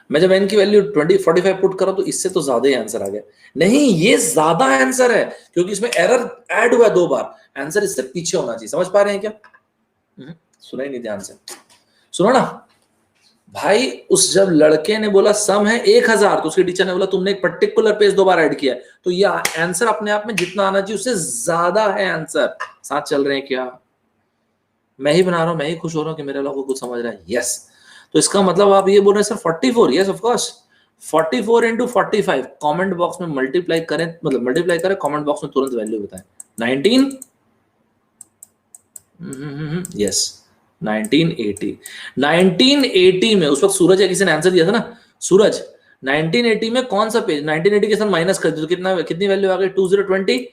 मैं जब n की वैल्यू 45 पुट करा तो इससे तो ज्यादा ही आंसर आ गया। नहीं, ये ज्यादा आंसर है क्योंकि इसमें एरर ऐड हुआ 2 बार, आंसर इससे पीछे होना चाहिए। समझ पा रहे हैं क्या? सुना ही नहीं ध्यान से, सुनो ना भाई। उस जब लड़के ने बोला सम है 1000, तो उसके टीचर ने बोला तुमने एक पर्टिकुलर पेज 2 बार ऐड किया है, तो ये आंसर अपने आप में जितना आना चाहिए उससे ज्यादा है आंसर। साथ चल रहे हैं क्या? मैं ही बना रहा हूं, मैं ही खुश हो रहा हूं कि मेरे लोगों को कुछ समझ रहा है। यस, तो इसका मतलब आप ये बोल रहे हैं sir 44, yes of course 44 into 45। Comment box में मल्टीप्लाई करें, मतलब मल्टीप्लाई करें, कमेंट बॉक्स में तुरंत वैल्यू बताएं। 19 यस 1980। 1980 में उस वक्त सूरज या किसी ने आंसर दिया था ना, सूरज 1980 में कौन सा पेज 1980 के साथ माइनस कर दिया तो कितनी वैल्यू आ गई? 2020।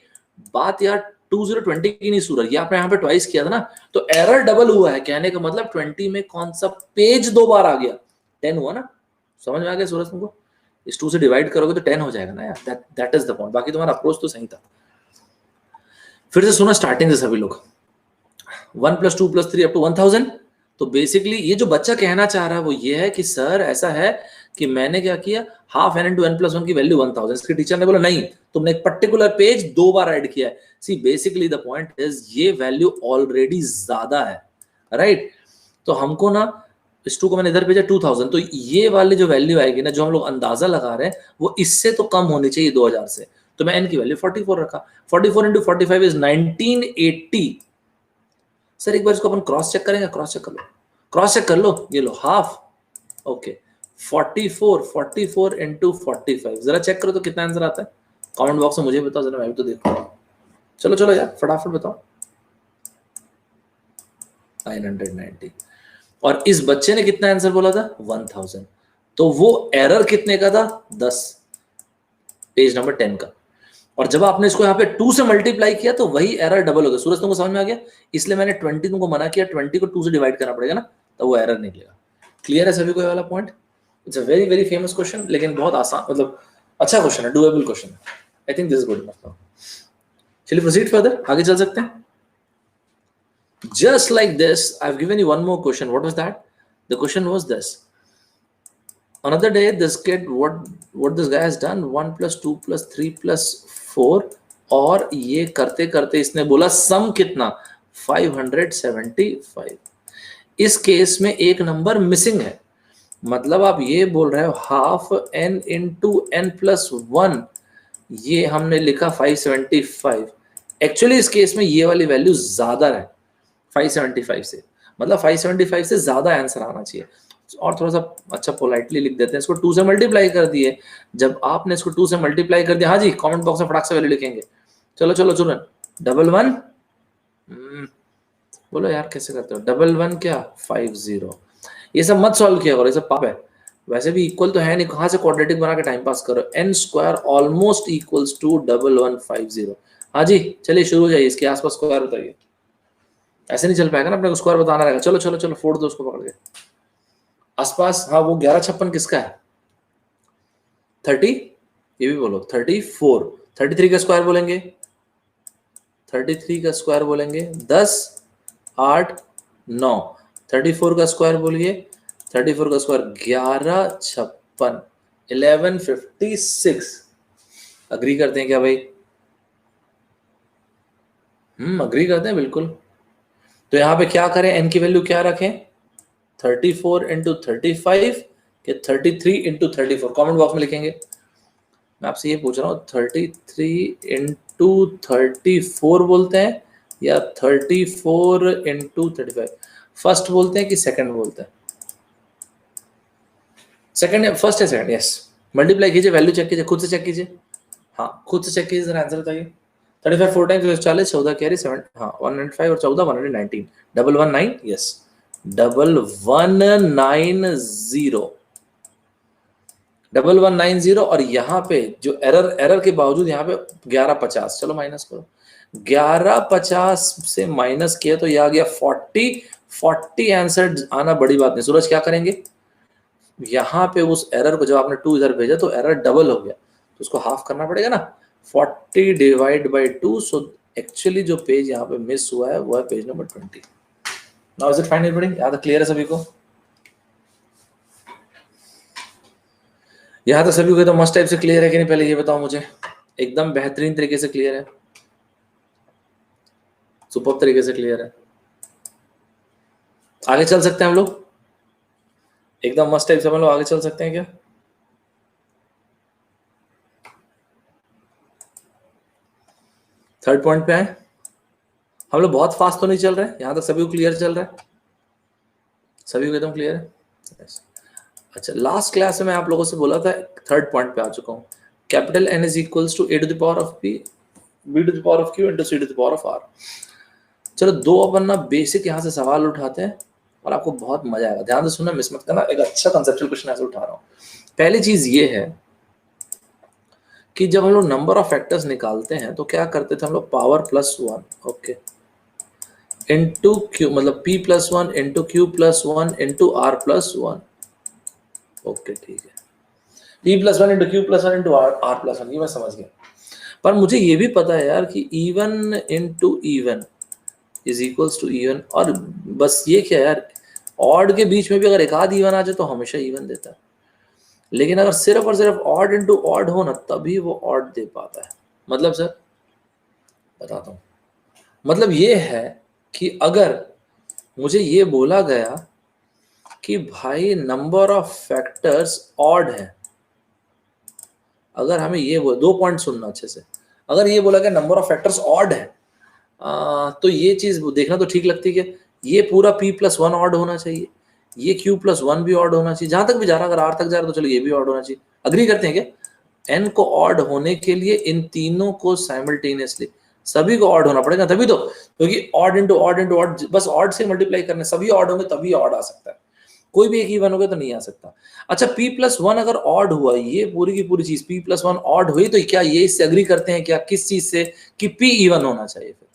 बात यार 2020 की नहीं सूरज, ये आपने यहाँ पे ट्वाइस किया था ना, तो एरर डबल हुआ है। कहने का मतलब 20 में कौन सा पेज 2 बार आ गया? 10 हुआ ना। समझ में आ गया सूरज तुमको? इस 2 से डिवाइड करोगे तो 10 हो जाएगा ना यार। That is the point. बाकी तुम्हारा अप्रोच तो सही था। फिर से सुना स्टार्टिंग से सभी लोग। 1 + 2 + 3 up to 1000। तो बेसिकली ये जो बच्चा कहना चाह रहा है वो ये है कि सर ऐसा है कि मैंने क्या किया, हाफ n into n + 1 की वैल्यू 1000। इसके टीचर ने बोला नहीं, तुमने एक पर्टिकुलर पेज 2 बार ऐड किया है। See basically the point is ये वैल्यू ऑलरेडी ज्यादा है, राइट? तो हमको ना इस 2 को मैंने इधर भेजा 2000, तो ये वाली जो वैल्यू आएगी ना, जो हम लोग अंदाजा लगा रहे हैं, वो इससे तो कम होनी चाहिए 2000 से। तो मैं n की वैल्यू 44 रखा। 44 into 45 इज 1980। सर एक बार इसको अपन क्रॉस चेक करेंगे, क्रॉस चेक कर लो, क्रॉस चेक कर लो। ये लो हाफ, ओके 44 into 45 जरा चेक करो तो कितना आंसर आता है। कमेंट बॉक्स में मुझे बताओ जरा, मैं भी तो देखूं। चलो चलो यार फटाफट बताओ। 990। और इस बच्चे ने कितना आंसर बोला था? 1000। तो वो एरर कितने का था? 10, पेज नंबर 10 का। और जब आपने इसको यहाँ पे 2 से मल्टीप्लाई किया तो वही एरर डबल हो गया। सूरज तुमको समझ में आ गया? इसलिए मैंने 20 तुमको मना किया, 20 को 2 से डिवाइड करना पड़ेगा ना, तो वो एरर निकलेगा। क्लियर है सभी को ये वाला point? It's a very very famous question, लेकिन बहुत आसान, मतलब अच्छा क्वेश्चन है, डूएबल क्वेश्चन है। आई think this is good enough. चलिए प्रोसीड फर्दर, आगे चल सकते हैं। Just like this, I've given you one more question. What was that? The question was this. Another day, this kid, what this guy has done, 1 + 2 + 3 + 4, और ये करते करते इसने बोला सम कितना? 575। इस केस में एक नंबर मिसिंग है, मतलब आप ये बोल रहे हो हाफ n into n + 1, ये हमने लिखा 575। एक्चुअली इस केस में ये वाली वैल्यू ज्यादा है 575 से, मतलब 575 से ज्यादा आंसर आना चाहिए। और थोड़ा सा अच्छा पोलाइटली लिख देते हैं, इसको 2 से मल्टीप्लाई कर दिए। जब आपने इसको 2 से मल्टीप्लाई कर दिया, हाँ जी कमेंट बॉक्स में फटाक से वैल्यू लिखेंगे। चलो चलो चलो 11 बोलो यार कैसे करते हो? 11 क्या 50। ये सब मत सॉल्व किया करो, ये सब पाप है। वैसे भी इक्वल तो है नहीं, कहाँ से क्वाड्रेटिक बना के टाइम पास करो। n² almost equals to 1150। हाँ जी चलिए शुरू हो जाइए, इसके आसपास स्क्वायर बताइए। ऐसे नहीं चल पाएगा ना, अपने को स्क्वायर बताना रहेगा। चलो चलो चलो फोड़ दो उसको पकड़ के आसपास। हाँ वो 1156 किसका है? 30, ये भी बोलो 34। 33 का स्क्वायर बोलेंगे, 33 का स्क्वायर बोलेंगे 10, 8, 9। 34 का स्क्वायर बोलिए, 34 का स्क्वायर 1156, 1156। अग्री करते हैं क्या भाई? अग्री करते हैं बिल्कुल। तो यहाँ पे क्या करें, n की वैल्यू क्या रखें? 34 इंटू 35 के 33 इंटू 34? कॉमेंट बॉक्स में लिखेंगे। मैं आपसे ये पूछ रहा हूँ 33 इंटू 34 बोलते हैं या 34 इंटू 35? फर्स्ट बोलते हैं कि सेकंड बोलते हैं? सेकंड, फर्स्ट है सेकंड? यस। मल्टीप्लाई कीजिए, वैल्यू चेक कीजिए, खुद से चेक कीजिए। हाँ, खुद से चेक कीजिए, आंसर बताइए। 35 4 टाइम्स 40, 14 कैरी 7, हाँ 105 और 14 119, 119, यस 1190, 1190। और यहाँ पे जो एरर के बावजूद यहाँ पे 1150, चलो माइनस करो। 1150 से माइनस किया तो ये आ गया 40 आंसर आना बड़ी बात नहीं। सूरज क्या करेंगे, यहाँ पे उस एरर को जब आपने 2 इधर भेजा तो एरर डबल हो गया, तो उसको हाफ करना पड़ेगा ना, 40 डिवाइड बाई 2। सो एक्चुअली जो पेज यहाँ पे मिस हुआ है वो है page number 20। Now is it fine everybody? यहाँ तक क्लियर है सभी को? यहाँ तक सभी को तो मस्ट टाइप से क्लियर है कि नहीं, पहले ये बताओ मुझे। एकदम बेहतरीन तरीके से क्लियर है, सुपर तरीके से क्लियर है। आगे चल सकते हैं हम लोग? एकदम मस्ट टाइप से हम लोग आगे चल सकते हैं क्या? थर्ड पॉइंट पे आए हम लोग। बहुत फास्ट तो नहीं चल रहे, यहां तक सभी को क्लियर चल रहा है? सभी को एकदम क्लियर है? yes. अच्छा, लास्ट क्लास में मैं आप लोगों से बोला था, थर्ड पॉइंट पे आ चुका हूँ। Capital N is equals to a to the power of p b to the power of q into c to the power of r। चलो दो अपन ना बेसिक यहाँ से सवाल उठाते हैं और आपको बहुत मजा आएगा। ध्यान से सुनना, मिस मत करना। एक अच्छा कंसेप्चुअल क्वेश्चन ऐसे उठा रहा हूँ। पहली चीज ये है कि जब हम लोग नंबर ऑफ फैक्टर्स निकालते हैं तो क्या करते थे हम लोग, power plus 1, okay, into Q, मतलब p plus 1 into Q plus 1 into R plus 1, okay ठीक है। p plus 1 into Q plus 1 into R plus 1, ये मैं समझ गया। पर मुझे ये भी पता है यार कि even into even is equals to even. और बस ये क्या यार, ऑड के बीच में भी अगर एक आध इवन आ जाए तो हमेशा इवन देता है, लेकिन अगर सिर्फ और सिर्फ ऑड इंटू ऑड हो ना तभी वो ऑड दे पाता है। मतलब सर बताता हूँ, मतलब ये है कि अगर मुझे ये बोला गया कि भाई नंबर ऑफ फैक्टर्स ऑड है, अगर हमें ये दो पॉइंट सुनना अच्छे से, अगर ये बोला गया नंबर ऑफ फैक्टर्स ऑड है, तो ये चीज देखना तो ठीक लगती है कि ये पूरा p प्लस 1 ऑड होना चाहिए, ये q प्लस 1 भी ऑड होना चाहिए। जहां तक भी जा रहा, अगर r तक जा रहा तो चलो ये भी ऑड होना चाहिए। अग्री करते हैं क्या? n को ऑड होने के लिए इन तीनों को साइमल्टेनियसली सभी को ऑड होना पड़ेगा, तभी तो, क्योंकि odd into odd into odd, बस ऑड से मल्टीप्लाई करने, सभी ऑड होंगे तभी ऑड आ सकता है, कोई भी एक इवन होगा तो नहीं आ सकता। अच्छा, p प्लस 1 अगर ऑड हुआ, ये पूरी की पूरी चीज p प्लस 1 ऑड हुई, तो क्या ये इससे अग्री करते हैं क्या, किस चीज से, कि p इवन होना चाहिए? फिर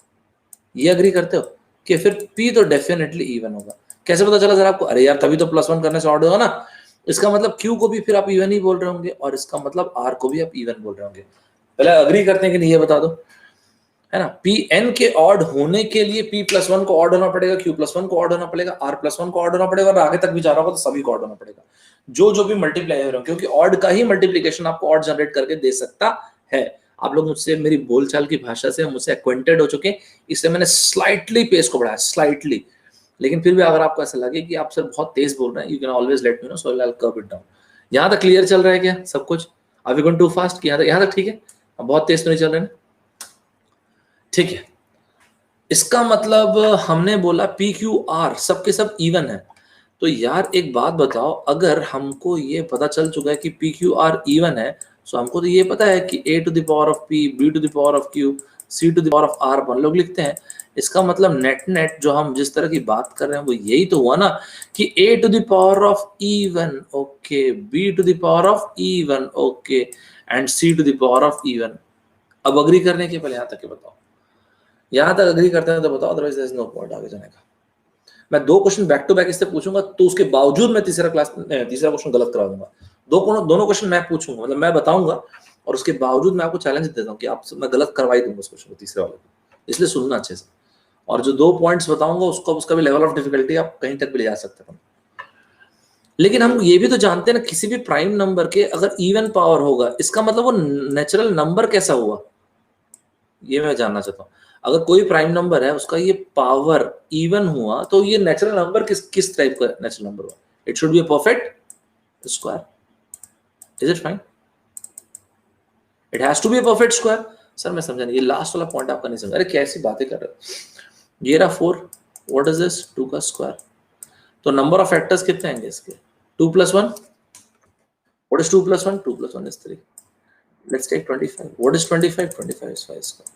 ये अग्री करते हो कि फिर p तो डेफिनेटली इवन होगा। कैसे पता चला सर आपको? अरे यार तभी तो प्लस 1 करने से ऑड होगा ना, इसका मतलब q को भी फिर आप इवन ही बोल रहे होंगे और इसका मतलब r को भी आप इवन बोल रहे होंगे। पहले अग्री करते हैं कि नहीं ये बता दो, है ना? p n के ऑड होने के लिए p प्लस 1 को ऑड होना पड़ेगा, q प्लस 1 को ऑड होना पड़ेगा, r प्लस 1 को ऑड होना पड़ेगा, और आगे तक भी जा रहा होगा तो सभी को ऑड होना पड़ेगा, जो भी मल्टीप्लाई हो रहे हो, क्योंकि ऑड का ही मल्टीप्लीकेशन आपको ऑड जनरेट करके दे सकता है। आप लोग मुझसे, मेरी बोलचाल की भाषा से मुझसे एक्वेंटेड हो चुके हैं, इसलिए मैंने स्लाइटली पेस को बढ़ाया, स्लाइटली। लेकिन फिर भी अगर आपको ऐसा लगे कि आप सर बहुत तेज बोल रहे हैं, you can always let me know, so I will curve it down. यहाँ तक क्लियर चल रहा है क्या सब कुछ? Are we going too fast? यहाँ तक ठीक है? अब बहुत तेज तो नहीं चल रहे हैं? ठीक है। इसका मतलब हमने बोला पी क्यू आर सबके सब इवन है। तो यार एक बात बताओ, अगर हमको ये पता चल चुका है कि पी क्यू आर इवन है, तो हमको तो ये पता है कि a to the power of p, b to the power of q, c to the power of r अपन लोग लिखते हैं। इसका मतलब नेट जो हम जिस तरह की बात कर रहे हैं वो यही तो हुआ ना, कि a to the power of even, okay, b to the power of even, okay, and c to the power of even. अब अग्री करने के पहले यहाँ तक के बताओ, यहाँ तक अग्री करते हैं तो बताओ, otherwise there is no point आगे जाने का। मैं दो क्वेश्चन बैक टू बैक इससे पूछूंगा, तो उसके बावजूद मैं तीसरा क्वेश्चन गलत करा दूंगा। दोनों क्वेश्चन मैं पूछूंगा, मतलब मैं बताऊंगा, और उसके बावजूद मैं आपको चैलेंज देता हूँ कि आप मैं गलत करवाई दूंगा उस क्वेश्चन को, तीसरे वाले को। इसलिए सुनना अच्छे से, और जो 2 पॉइंट्स बताऊंगा उसका भी लेवल ऑफ डिफिकल्टी आप कहीं तक भी ले जा सकते हैं। लेकिन हम ये भी तो जानते हैं ना, किसी भी प्राइम नंबर के अगर इवन पावर होगा, इसका मतलब वो नेचुरल नंबर कैसा हुआ, ये मैं जानना चाहता हूँ। अगर कोई प्राइम नंबर है उसका ये पावर इवन हुआ तो ये नेचुरल नंबर किस टाइप का नेचुरल नंबर हुआ? It should be a perfect square. Is it fine? It has to be a perfect square. Sir मैं समझा नहीं, ये लास्ट वाला पॉइंट आपका नहीं समझा. अरे कैसी बातें कर रहे हो? ये रहा 4. What is this? 2 का स्क्वायर. तो नंबर ऑफ फैक्टर्स कितने आएंगे इसके? 2 + 1. What is 2 + 1? 2 + 1 is 3. Let's take 25. What is 25? 25 is 5 square.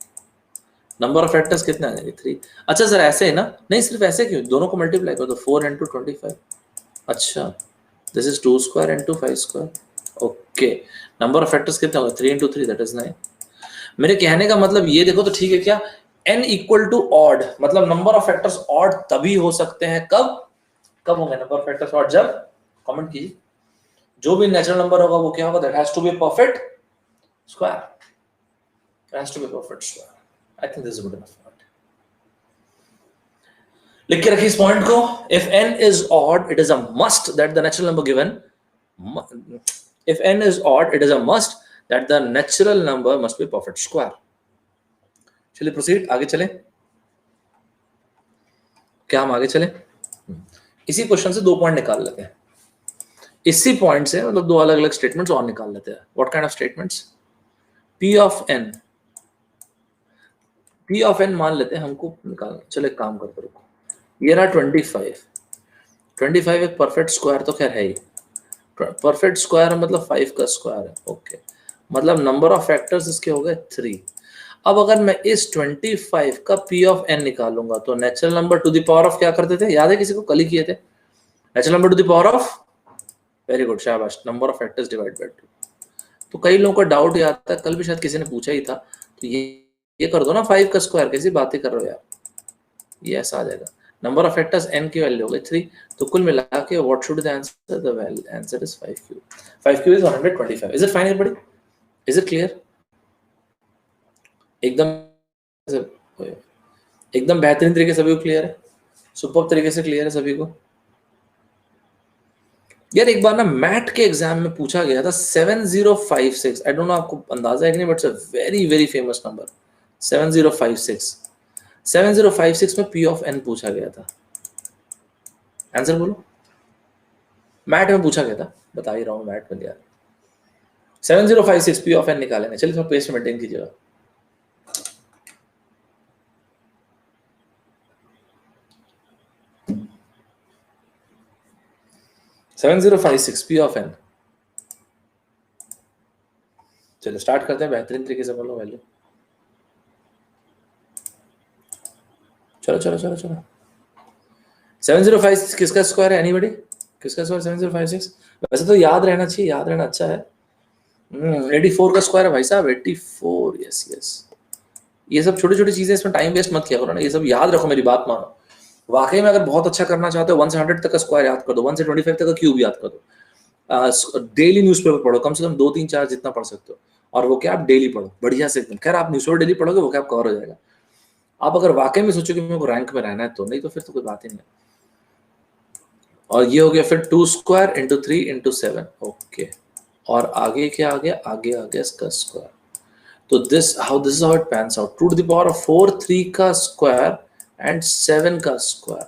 Number of factors कितने आ जाएंगे? 3. अच्छा सर ऐसे है ना? नहीं सिर्फ ऐसे क्यों, दोनों को मल्टीप्लाई करो तो 4 × 25. अच्छा this is 2 square × 5 square. Okay. Number of factors कितने होंगे? 3 × 3 दैट इज 9. मेरे कहने का मतलब ये देखो तो ठीक है क्या, n = ऑड, मतलब नंबर ऑफ फैक्टर्स ऑड तभी हो सकते हैं. कब होंगे नंबर ऑफ फैक्टर्स ऑड? जब, कमेंट कीजिए, जो भी नेचुरल नंबर होगा वो क्या होगा? That has to be perfect square. Has to be perfect square. I think this is good enough. लिख के रखिए इस पॉइंट को. If n is odd it is a must that the natural number given, if n is odd it is a must that the natural number must be perfect square. चलिए proceed, आगे चले. क्या हम आगे चले? इसी question से 2 point निकाल लेते हैं. इसी पॉइंट से मतलब 2 अलग अलग स्टेटमेंट्स और निकाल लेते हैं. What kind of statements? p of n मान लेते हैं हमको निकालना. चलो एक काम करते रुको. ये रहा 25. 25 एक परफेक्ट स्क्वायर तो खैर है ही. परफेक्ट स्क्वायर मतलब 5 का स्क्वायर है. ओके. मतलब नंबर ऑफ फैक्टर्स इसके हो गए 3. अब अगर मैं इस 25 का p ऑफ n निकालूंगा तो natural number to the power of क्या करते थे? याद है किसी को? कल ही किए थे. Natural number to the power of, very good, शाबाश, number of factors divide by 2. तो कई लोगों का डाउट ये आता है, कल भी शायद किसी ने पूछा ही था, तो ये कर दो ना 5 का स्क्वायर. कैसी बातें कर रहे हो यार? ये ऐसा आ जाएगा. नंबर ऑफ फैक्टर्स n की वैल्यू हो गई 3. तो कुल मिला के what should the answer? The value answer is 5 cube. 5 cube is 125. Is it fine everybody? Is it clear? एकदम बेहतरीन तरीके से सभी को क्लियर है. सुपर तरीके से क्लियर है सभी को. यार एक बार ना मैट के एग्जाम में पूछा गया था 7056. आई डोंट नो आपको अंदाजा है कि नहीं, but it's a very very famous number. 7056. 7056 में p ऑफ n पूछा गया था. आंसर बोलो. मैट में पूछा गया था, बता ही रहा हूँ मैट में दिया. 7056 p ऑफ n निकालेंगे. चलिए थोड़ा पेज मेंटेन कीजिएगा. p of n. चलो स्टार्ट करते हैं. बेहतरीन तरीके से बोलो वैल्यू. चलो चलो चलो चलो. 705 किसका स्क्वायर है? एनीबॉडी? किसका स्क्वायर 756? वैसे तो याद रहना चाहिए, याद रहना अच्छा है. 84 का स्क्वायर है भाई साहब. 84. Yes yes. ये सब छोटी छोटी चीजें, इसमें टाइम वेस्ट मत किया करो ना. ये सब याद रखो, मेरी बात मानो. वाकई में अगर बहुत अच्छा करना चाहते हो 1 से 100 तक का स्क्वायर याद कर दो. 1 से 25 तक का क्यूब याद कर दो. डेली न्यूज़पेपर पढ़ो, कम से कम 2 3 4 जितना पढ़ सकते हो. और वो क्या आप डेली पढ़ो बढ़िया से एकदम. खैर आप न्यूज़पेपर डेली पढ़ोगे वो क्या आप कवर हो जाएगा. आप अगर वाकई में सोचो कि मेरे को रैंक में रहना है तो, नहीं तो फिर तो कोई बात ही नहीं. और ये हो गया फिर 2 स्क्वायर × 3 × 7. ओके. और आगे क्या आ गया? आगे आ गया इसका स्क्वायर. तो this is how it pans out. 2 to the power of 4 3 का स्क्वायर एंड 7 का स्क्वायर.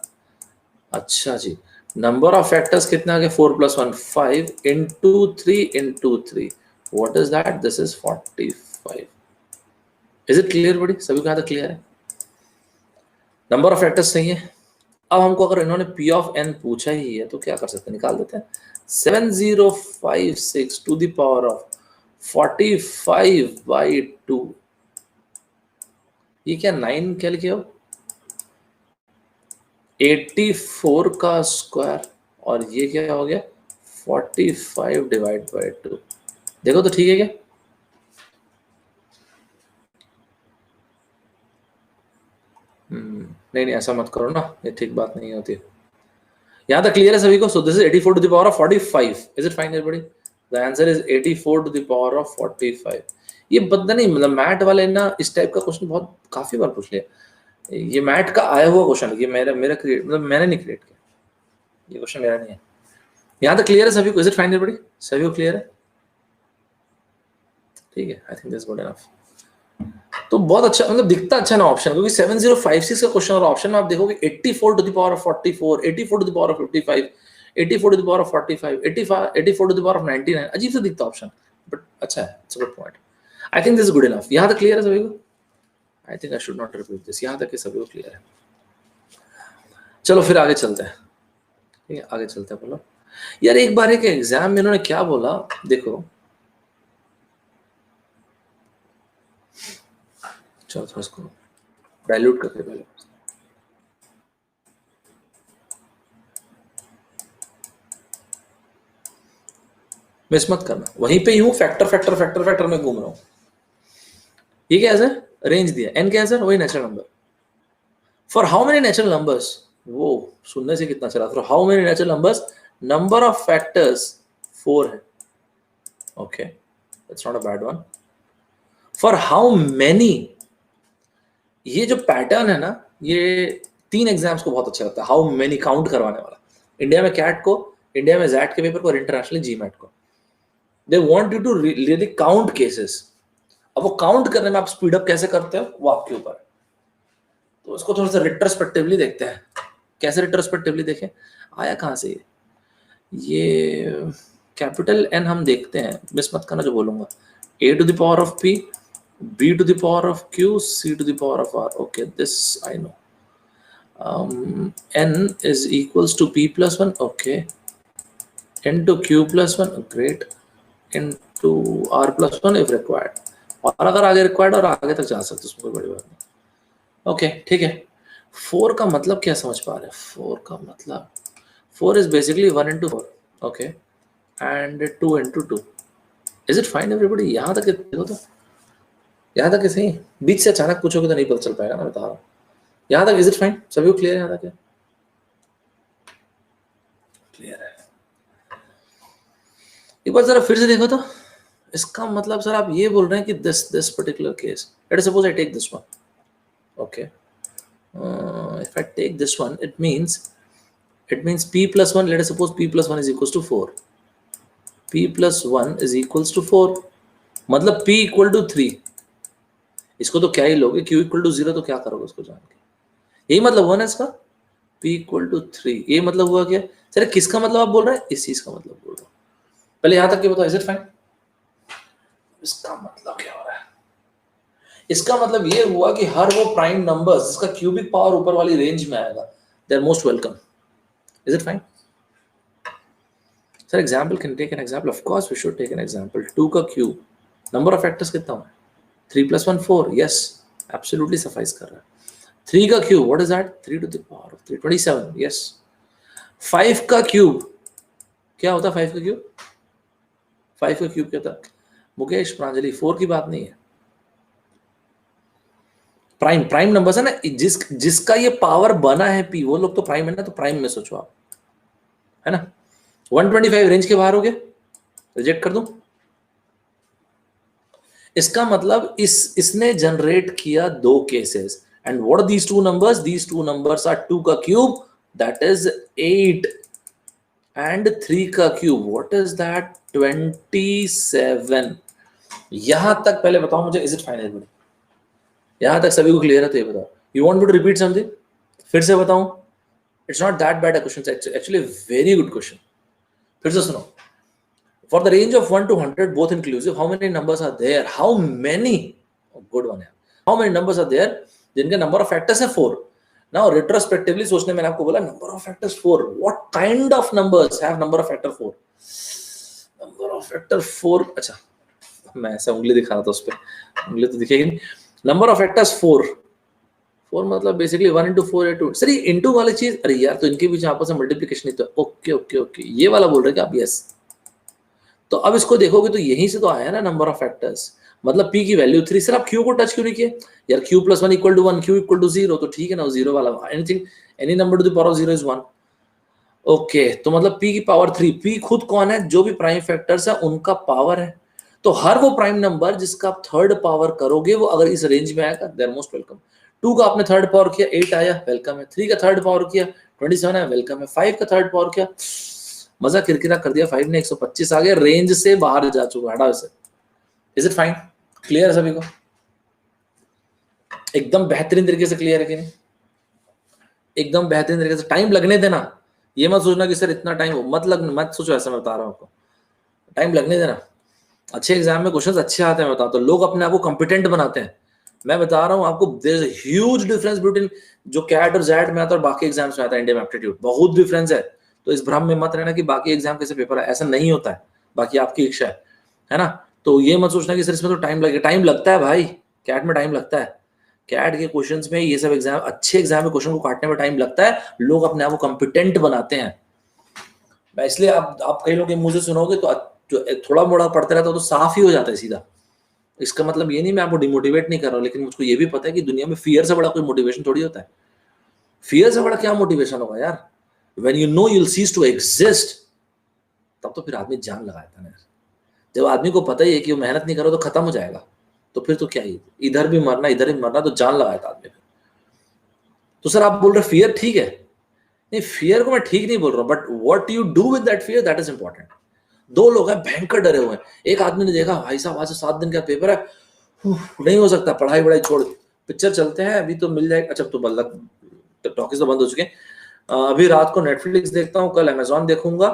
अच्छा जी. नंबर ऑफ फैक्टर्स कितना आ गया? 4 + 1 5 × 3 × 3. What is that? This is 45. Is it clear बड़ी? सभी को यहाँ तक क्लियर है? नंबर ऑफ फैक्टर्स सही है. अब हमको अगर इन्होंने p ऑफ n पूछा ही है तो क्या कर सकते हैं? निकाल देते हैं. 7056 टू द पावर ऑफ 45/2. ये क्या 9 क्या लिखे हो? 84 का स्क्वायर. और ये क्या हो गया? 45/2. देखो तो ठीक है क्या? नहीं ऐसा मत करो ना, ये ठीक बात नहीं होती. यहाँ तक क्लियर है सभी को? So this is 84 to the power of 45. Is it fine everybody? The answer is 84 to the power of 45. ये बंदा नहीं, मतलब मैट वाले ना इस टाइप का क्वेश्चन बहुत काफी बार पूछ लिया. ये मैट का आया हुआ क्वेश्चन है. ये मेरा क्रिएट, मतलब मैंने नहीं क्रिएट किया. ये क्वेश्चन मेरा नहीं है. यहाँ तक क्लियर है सभी को? Is it fine everybody? सभी को क्लियर है? ठीक है. आई थिंक दिस गुड इनफ. तो बहुत अच्छा, मतलब दिखता अच्छा ना ऑप्शन, क्योंकि 7056 का क्वेश्चन और ऑप्शन में आप देखोगे 84 to the power of 44, 84 to the power of 55, 84 to the power of 45, 84 to the power of 99, अजीब सा दिखता ऑप्शन, बट अच्छा है, it's a good point. I think this is good enough. यहाँ तक क्लियर है सभी को? I think I should not repeat this. यहाँ तक के सभी को क्लियर है? चलो फिर आगे चलते हैं। ठीक है, आगे चलते हैं। बोलो यार, एक बार एक एग्जाम में इन्होंने क्या बोला, देखो। चलो थोड़ा इसको डाइल्यूट करके पहले, मिस मत करना, वहीं पे यूं फैक्टर फैक्टर फैक्टर फैक्टर में घूम रहा हूं। ये क्या है सर? रेंज दिया, एन क्या है सर? वही natural number. For how many natural numbers, वो सुनने से कितना चला, for how many natural numbers number of factors 4 है। Okay, that's not a bad one. For how many, ये जो पैटर्न है ना, ये 3 एग्जाम्स को बहुत अच्छा लगता है, हाउ मेनी काउंट करवाने वाला। इंडिया में कैट को, इंडिया में जैट के पेपर को, और इंटरनेशनली जीमैट को। They want you to really count cases. अब वो काउंट करने में आप स्पीड अप कैसे करते हो वो आपके ऊपर है। तो इसको थोड़ा सा रिट्रोस्पेक्टिवली देखते हैं। कैसे रिट्रोस्पेक्टिवली देखें? आया कहाँ से ये कैपिटल एन हम देखते हैं, मिस मत करना जो बोलूंगा। a to the power of p, b to the power of q, c to the power of r. Okay, this I know. N is equals to p plus 1. Okay, n to q plus 1. Great. n to r plus 1 if required. और अगर आगे required और आगे तक जा सकते उसमें कोई बड़ी बात नहीं। ओके, ठीक है। 4 का मतलब क्या समझ पा रहे हैं? 4 का मतलब 4 is basically 1 into 4. Okay, and 2 into 2. Is it fine everybody? यहाँ तक देखो तो, यहाँ तक सही। बीच से अचानक पूछोगे तो नहीं पता चल पाएगा ना, बता रहा हूँ। यहाँ तक इज इट फाइन? सभी को क्लियर है? यहाँ तक क्लियर है? एक बार जरा फिर से देखो तो, इसका मतलब सर आप ये बोल रहे हैं कि this particular case, let us suppose I take this one. Okay, if I take this one, it means p plus 1, let us suppose p plus 1 is equals to 4. p plus 1 is equals to 4, मतलब p equal to 3। इसको तो क्या ही लोगे, q equal to 0 तो क्या करोगे उसको जान के? यही मतलब हुआ ना इसका, p equal to 3। ये मतलब हुआ क्या सर? किसका मतलब आप बोल रहे हैं? इस चीज का मतलब बोल रहा हूँ। पहले यहां तक के बताओ, इज इट फाइन? इसका मतलब क्या हो रहा है? इसका मतलब ये हुआ कि हर वो प्राइम नंबर्स जिसका क्यूबिक पावर ऊपर वाली रेंज में आएगा, they are most welcome. Is it fine sir? Example, can take an example? Of course we should take an example. 2 का क्यूब, नंबर ऑफ फैक्टर्स कितना हुआ? 3 plus 1 4। यस, एब्सोल्युटली सफाइस कर रहा है। 3 का cube, what is that? 3 to the power of 3, 27। Yes. 5 का cube क्या होता है? 5 का क्यूब, 5 का क्यूब क्या होता है? मुकेश, प्रांजलि, 4 की बात नहीं है। प्राइम नंबर्स है ना, जिसका ये पावर बना है p, वो लोग तो प्राइम है ना, तो प्राइम में सोचो आप, है ना। 125 रेंज के बाहर हो गया, रिजेक्ट कर दूं। इसका मतलब इसने जनरेट किया 2 cases, and what are these 2 numbers? These 2 numbers are 2 का क्यूब, दैट इज 8, एंड 3 का क्यूब, व्हाट इज दैट? 27। यहां तक पहले बताओ मुझे, इज इट फाइन एवरीबॉडी? यहां तक सभी को क्लियर है? तो ये बताओ, you want me to repeat something? फिर से बताऊं? It's not that bad a question, actually very good question. फिर से सुनो। For the range of 1 to 100, both inclusive, how many numbers are there? How many? Oh, good one. How many numbers are there? जिनके number of factors है 4. Now retrospectively सोचने मैंने आपको बोला number of factors 4. What kind of numbers have number of factor 4? Number of factor 4. अच्छा, मैं ऐसा उंगली दिखा रहा था उस पर, उंगली तो दिखेगी नहीं। Number of factors 4. 4 मतलब बेसिकली 1 into 4 है 2। सर ये इंटू वाली चीज, अरे यार तो इनके बीच आपस में मल्टीप्लीकेशन ही तो। ओके ओके ओके, ये वाला बोल रहे हैं आप? यस। तो अब इसको देखोगे तो यहीं से तो आया ना नंबर ऑफ फैक्टर्स, मतलब p की वैल्यू 3। सर आप q को टच क्यों नहीं किए यार? q plus 1 equal to 1, q equal to 0, तो ठीक है ना, 0 वाला anything, any number to the power of 0 is 1। Okay, तो मतलब p की पावर 3, p खुद कौन है? जो भी प्राइम फैक्टर्स है उनका पावर है। तो हर वो प्राइम नंबर जिसका आप थर्ड पावर करोगे, वो अगर इस रेंज में आएगा, दे आर मोस्ट वेलकम। 2 का आपने थर्ड पावर किया, 8 आया, वेलकम है। 3 का थर्ड पावर किया, 27 आया, वेलकम है। 5 का थर्ड पावर किया, मजा किरकिरा कर दिया, 5 ने 125 आ गया, रेंज से बाहर जा चुका, हटा इसे। Is it fine? क्लियर है सभी को? एकदम बेहतरीन तरीके से क्लियर है कि नहीं? एकदम बेहतरीन तरीके से। टाइम लगने देना, ये मत सोचना कि सर इतना टाइम मत सोचो ऐसा, मैं बता रहा हूँ आपको, टाइम लगने देना। अच्छे एग्जाम में क्वेश्चंस अच्छे आते हैं, बता तो लोग अपने आप को कॉम्पिटेंट बनाते हैं। मैं बता रहा हूँ आपको, there is a huge difference between जो कैट और जैट में आता है और बाकी एग्जाम्स में आता है, इंडियन एप्टीट्यूड, बहुत डिफरेंस है। तो इस भ्रम में मत रहना कि बाकी एग्जाम कैसे पेपर है, ऐसा नहीं होता है, बाकी आपकी इच्छा है ना। तो ये मत सोचना कि सर इसमें तो टाइम लगेगा, टाइम लगता है भाई, कैट में टाइम लगता है। कैट के क्वेश्चंस में, ये सब एग्जाम, अच्छे एग्जाम में क्वेश्चन को काटने में टाइम लगता है, लोग अपने आप को कॉम्पिटेंट बनाते हैं। मैं इसलिए आप कई लोग के मुंह से सुनोगे तो थोड़ा मोड़ा पढ़ते रहता हो तो साफ ही हो जाता है सीधा। इसका मतलब ये नहीं मैं आपको डिमोटिवेट नहीं कर रहा हूँ, लेकिन मुझको ये भी पता है कि दुनिया में फियर से बड़ा कोई मोटिवेशन थोड़ी होता है। फियर से बड़ा क्या मोटिवेशन होगा यार? When you know you'll cease to exist, तब तो फिर आदमी जान लगाता है। जब आदमी को पता ही है कि वो मेहनत नहीं करो तो खत्म हो जाएगा, तो फिर तो क्या ही, इधर भी मरना इधर भी मरना, तो जान लगाता आदमी। तो सर आप बोल रहे फियर ठीक है, नहीं फियर को मैं ठीक नहीं बोल रहा हूं, but what you do with that fear, that is important. दो लोग हैं भयंकर डरे हुए हैं, एक आदमी ने देखा भाई साहब आज से 7 दिन का पेपर है, नहीं हो सकता, पढ़ाई वढ़ाई छोड़, पिक्चर चलते हैं अभी तो मिल जाएगा। अच्छा तो मतलब टॉकीज तो बंद हो चुके हैं, अभी रात को नेटफ्लिक्स देखता हूँ, कल अमेजॉन देखूंगा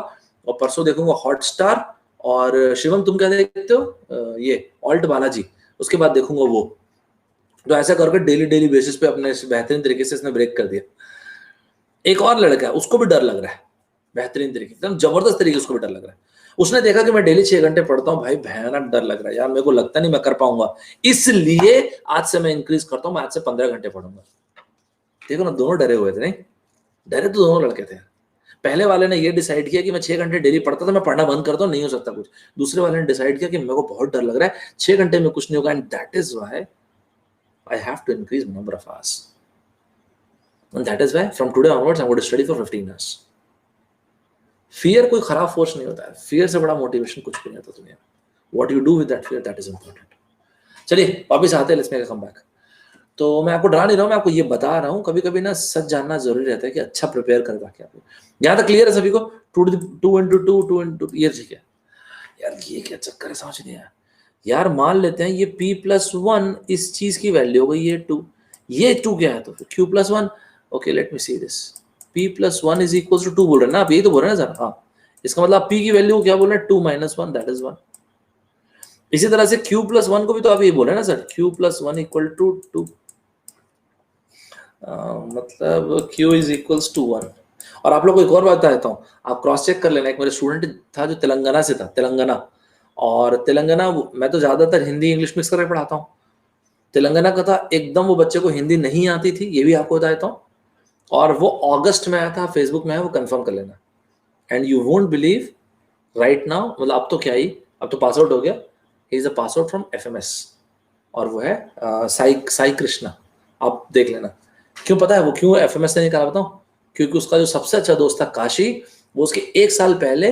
और परसों देखूंगा हॉटस्टार, और शिवम तुम क्या देखते हो? ये ऑल्ट बालाजी, उसके बाद देखूंगा वो। तो ऐसा करके डेली डेली बेसिस पे अपने बेहतरीन तरीके से इसने ब्रेक कर दिया। एक और लड़का है, उसको भी डर लग रहा है, बेहतरीन तरीके एकदम जबरदस्त तरीके से उसको भी डर लग रहा है। उसने देखा कि मैं डेली 6 घंटे पढ़ता हूँ, भाई भयानक डर लग रहा है यार, मेरे को लगता नहीं मैं कर पाऊंगा, इसलिए आज से मैं इंक्रीज करता हूँ, मैं आज से 15 घंटे पढ़ूंगा। देखो ना, दोनों डरे हुए थे, नहीं डरे तो दोनों लड़के थे। पहले वाले ने ये डिसाइड किया कि मैं 6 घंटे डेली पढ़ता था, मैं पढ़ना बंद करता हूँ, नहीं हो सकता कुछ। दूसरे वाले ने डिसाइड किया कि मेरे को बहुत डर लग रहा है, 6 घंटे में कुछ नहीं होगा, and that is why I have to increase number of hours, and that is why from today onwards I am going to study for 15 hours. Fear कोई खराब फोर्स नहीं होता है, फियर से बड़ा मोटिवेशन कुछ भी नहीं होता दुनिया में। What you do with that fear, that is important. चलिए वापस आते हैं, लेट्स मेक अ कमबैक। तो मैं आपको डरा नहीं रहा हूँ, मैं आपको ये बता रहा हूँ, कभी कभी ना सच जानना जरूरी रहता है कि अच्छा प्रिपेयर कर ताकि आपको। यहाँ तक क्लियर है सभी को? 2 into 2 ये ठीक है यार, ये क्या चक्कर है समझ नहीं आया यार। मान लेते हैं ये p+1 इस चीज की वैल्यू हो गई, ये 2 क्या है, तो फिर q+1, okay let me see this, p+1 is equal to 2 बोल रहे हैं ना आप, यही तो बोल रहे हैं सर। हाँ, इसका मतलब p की वैल्यू क्या बोल रहे हैं, 2 - 1 दैट इज 1। इसी तरह से q+1 को भी तो आप ये बोल रहे हैं ना सर, q+1 इक्वल टू 2, मतलब q इज इक्वल्स टू 1। और आप लोग को एक और बात बता देता हूँ, आप क्रॉस चेक कर लेना। एक मेरे स्टूडेंट था जो तेलंगाना से था, तेलंगाना, और तेलंगाना, मैं तो ज्यादातर हिंदी इंग्लिश मिक्स करके पढ़ाता हूँ, तेलंगाना का था एकदम, वो बच्चे को हिंदी नहीं आती थी, ये भी आपको बता देता हूँ, और वो अगस्त में आया था, फेसबुक में है, वो कंफर्म कर लेना। And you won't believe, right now, मतलब अब तो क्या ही, अब तो पास आउट हो गया, he is a pass out from FMS, और वो है साई कृष्णा, आप देख लेना। क्यों पता है वो क्यों FMS से निकाला बताऊं? क्योंकि उसका जो सबसे अच्छा दोस्त था काशी, वो उसके 1 साल पहले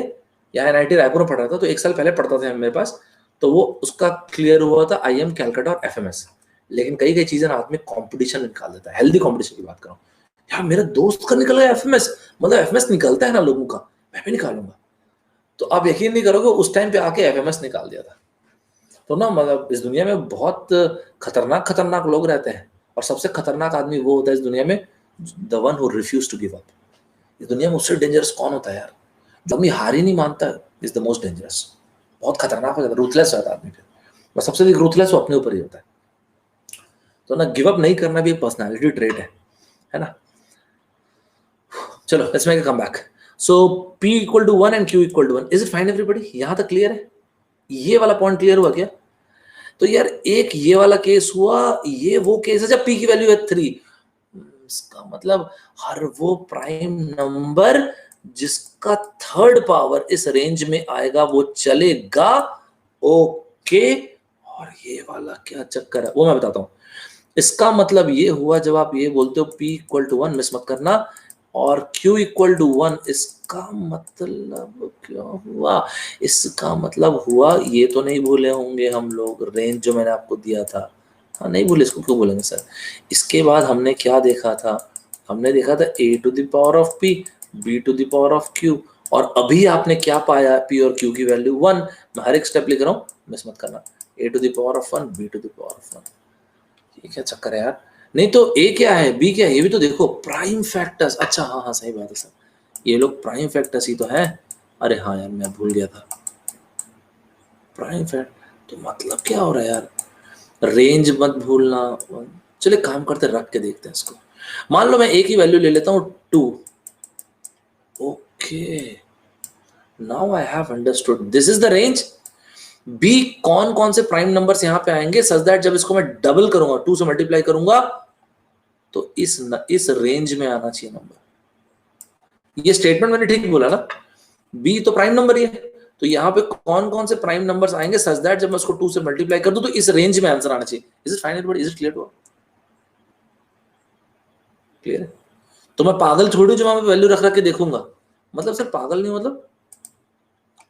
यहाँ NIT रायपुर में पढ़ रहा था, तो 1 साल पहले पढ़ता था मेरे पास, तो वो उसका क्लियर हुआ था IIM कैलकाटा और FMS। लेकिन कई कई चीजें आदमी कंपटीशन निकाल देता है, हेल्दी कंपटीशन की बात कर रहा हूँ यार, मेरे दोस्त का निकल गया FMS, मतलब FMS निकलता है ना लोगों का, मैं भी निकालूंगा। तो आप यकीन नहीं करोगे, उस टाइम पे आके FMS निकाल दिया था। तो ना मतलब इस दुनिया में बहुत खतरनाक खतरनाक लोग रहते हैं, और सबसे खतरनाक आदमी वो होता है इस दुनिया में, the one who refuse to give up. इस दुनिया में उससे डेंजरस कौन होता है यार? जो आदमी हार ही नहीं मानता इज द मोस्ट डेंजरस, बहुत खतरनाक हो जाता है, रूथलेस होता है आदमी फिर, बस सबसे अधिक रूथलेस वो अपने ऊपर ही होता है। तो ना गिव अप नहीं करना भी एक पर्सनैलिटी ट्रेट है ना। चलो let's make a comeback. So p equal to 1 and q equal to 1, is it fine everybody? यहां तक क्लियर है? ये वाला पॉइंट क्लियर हुआ क्या? तो यार एक ये वाला केस हुआ, ये वो केस है जब p की वैल्यू है 3, इसका मतलब हर वो प्राइम नंबर जिसका थर्ड पावर इस रेंज में आएगा वो चलेगा, ओके। और ये वाला क्या चक्कर है वो मैं बताता हूं। इसका मतलब ये हुआ जब आप ये बोलते हो p इक्वल टू 1, मिस मत करना, और q इक्वल टू 1, इसका मतलब क्या हुआ? इसका मतलब हुआ, ये तो नहीं भूले होंगे हम लोग रेंज जो मैंने आपको दिया था, हाँ नहीं भूले, इसको क्यों बोलेंगे सर। इसके बाद हमने क्या देखा था? हमने देखा था a to the power of p, b to the power of q, और अभी आपने क्या पाया? p और q की वैल्यू 1। मैं हर एक स्टेप लिख रहा हूँ, मिस मत करना, a to the power of 1, b to the power of 1। ये क्या चक्कर है यार? नहीं तो ए क्या है, बी क्या है, ये भी तो देखो, प्राइम फैक्टर्स। अच्छा हाँ हाँ सही बात है सर, ये लोग प्राइम फैक्टर्स ही तो है। अरे हाँ यार मैं भूल गया था, प्राइम फैक्ट तो मतलब क्या हो रहा है यार, रेंज मत भूलना। चलिए काम करते, रख के देखते हैं इसको। मान लो मैं एक ही वैल्यू ले लेता हूँ 2। Okay, now I have understood, this is the range. बी कौन कौन से प्राइम नंबर्स यहां पे आएंगे सच दैट जब इसको मैं डबल करूंगा, 2 से मल्टीप्लाई करूंगा, तो इस रेंज में आना चाहिए नंबर। ये स्टेटमेंट मैंने ठीक बोला ना, बी तो प्राइम नंबर ही है, तो यहाँ पे कौन कौन से प्राइम नंबर्स आएंगे सच दैट जब मैं उसको 2 से मल्टीप्लाई कर दूं तो इस रेंज में आंसर आना चाहिए। Is it fine everybody, is it clear? Clear है? तो मैं पागल थोड़ी जो वहां पे वैल्यू रख रख के देखूंगा, मतलब सर पागल नहीं, मतलब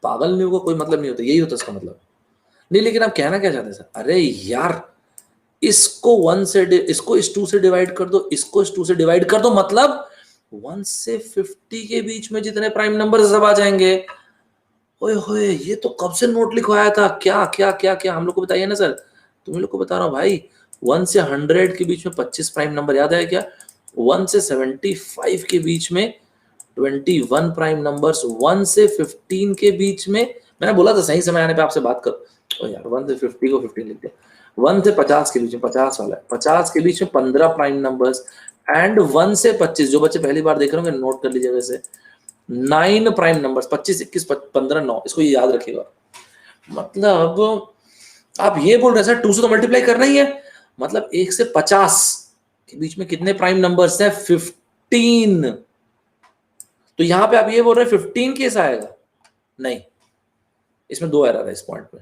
पागल नहीं होगा कोई मतलब नहीं होता, यही होता इसका मतलब। नहीं लेकिन आप कहना क्या चाहते हैं सर? अरे यार इसको 1 से इसको इस 2 से डिवाइड कर दो, इसको इस 2 से डिवाइड कर दो, मतलब 1 से 50 के बीच में जितने प्राइम नंबर सब आ जाएंगे। ओए होए, ये तो कब से नोट लिखवाया था, क्या क्या क्या क्या हम लोग को बताइए ना सर, तुम्हें लोग को बता रहा हूँ भाई। 1 से 100 के बीच में 25 प्राइम नंबर याद है क्या? 1 से 75 के बीच में 21 प्राइम नंबर्स, 1 से 15 के बीच में, मैंने बोला था सही समय आने पे आपसे बात कर। ओ यार 1 से 50 को 15 लिख दिया। 1 से 50 के बीच में, 50 वाला है, 50 के बीच में 15 प्राइम नंबर्स, एंड 1 से 25, जो बच्चे पहली बार देख रहे होंगे नोट कर लीजिए वैसे, 9 प्राइम नंबर्स, 25 21 15 9, इसको ये याद रखिएगा। मतलब आप ये बोल रहे हैं सर 2 से तो मल्टीप्लाई करना ही है, मतलब 1 से 50 के बीच में कितने प्राइम नंबर्स हैं? 15। तो यहां पे आप ये बोल रहे हैं 15 केस आएगा? नहीं, इसमें 2 एरर है इस पॉइंट पे।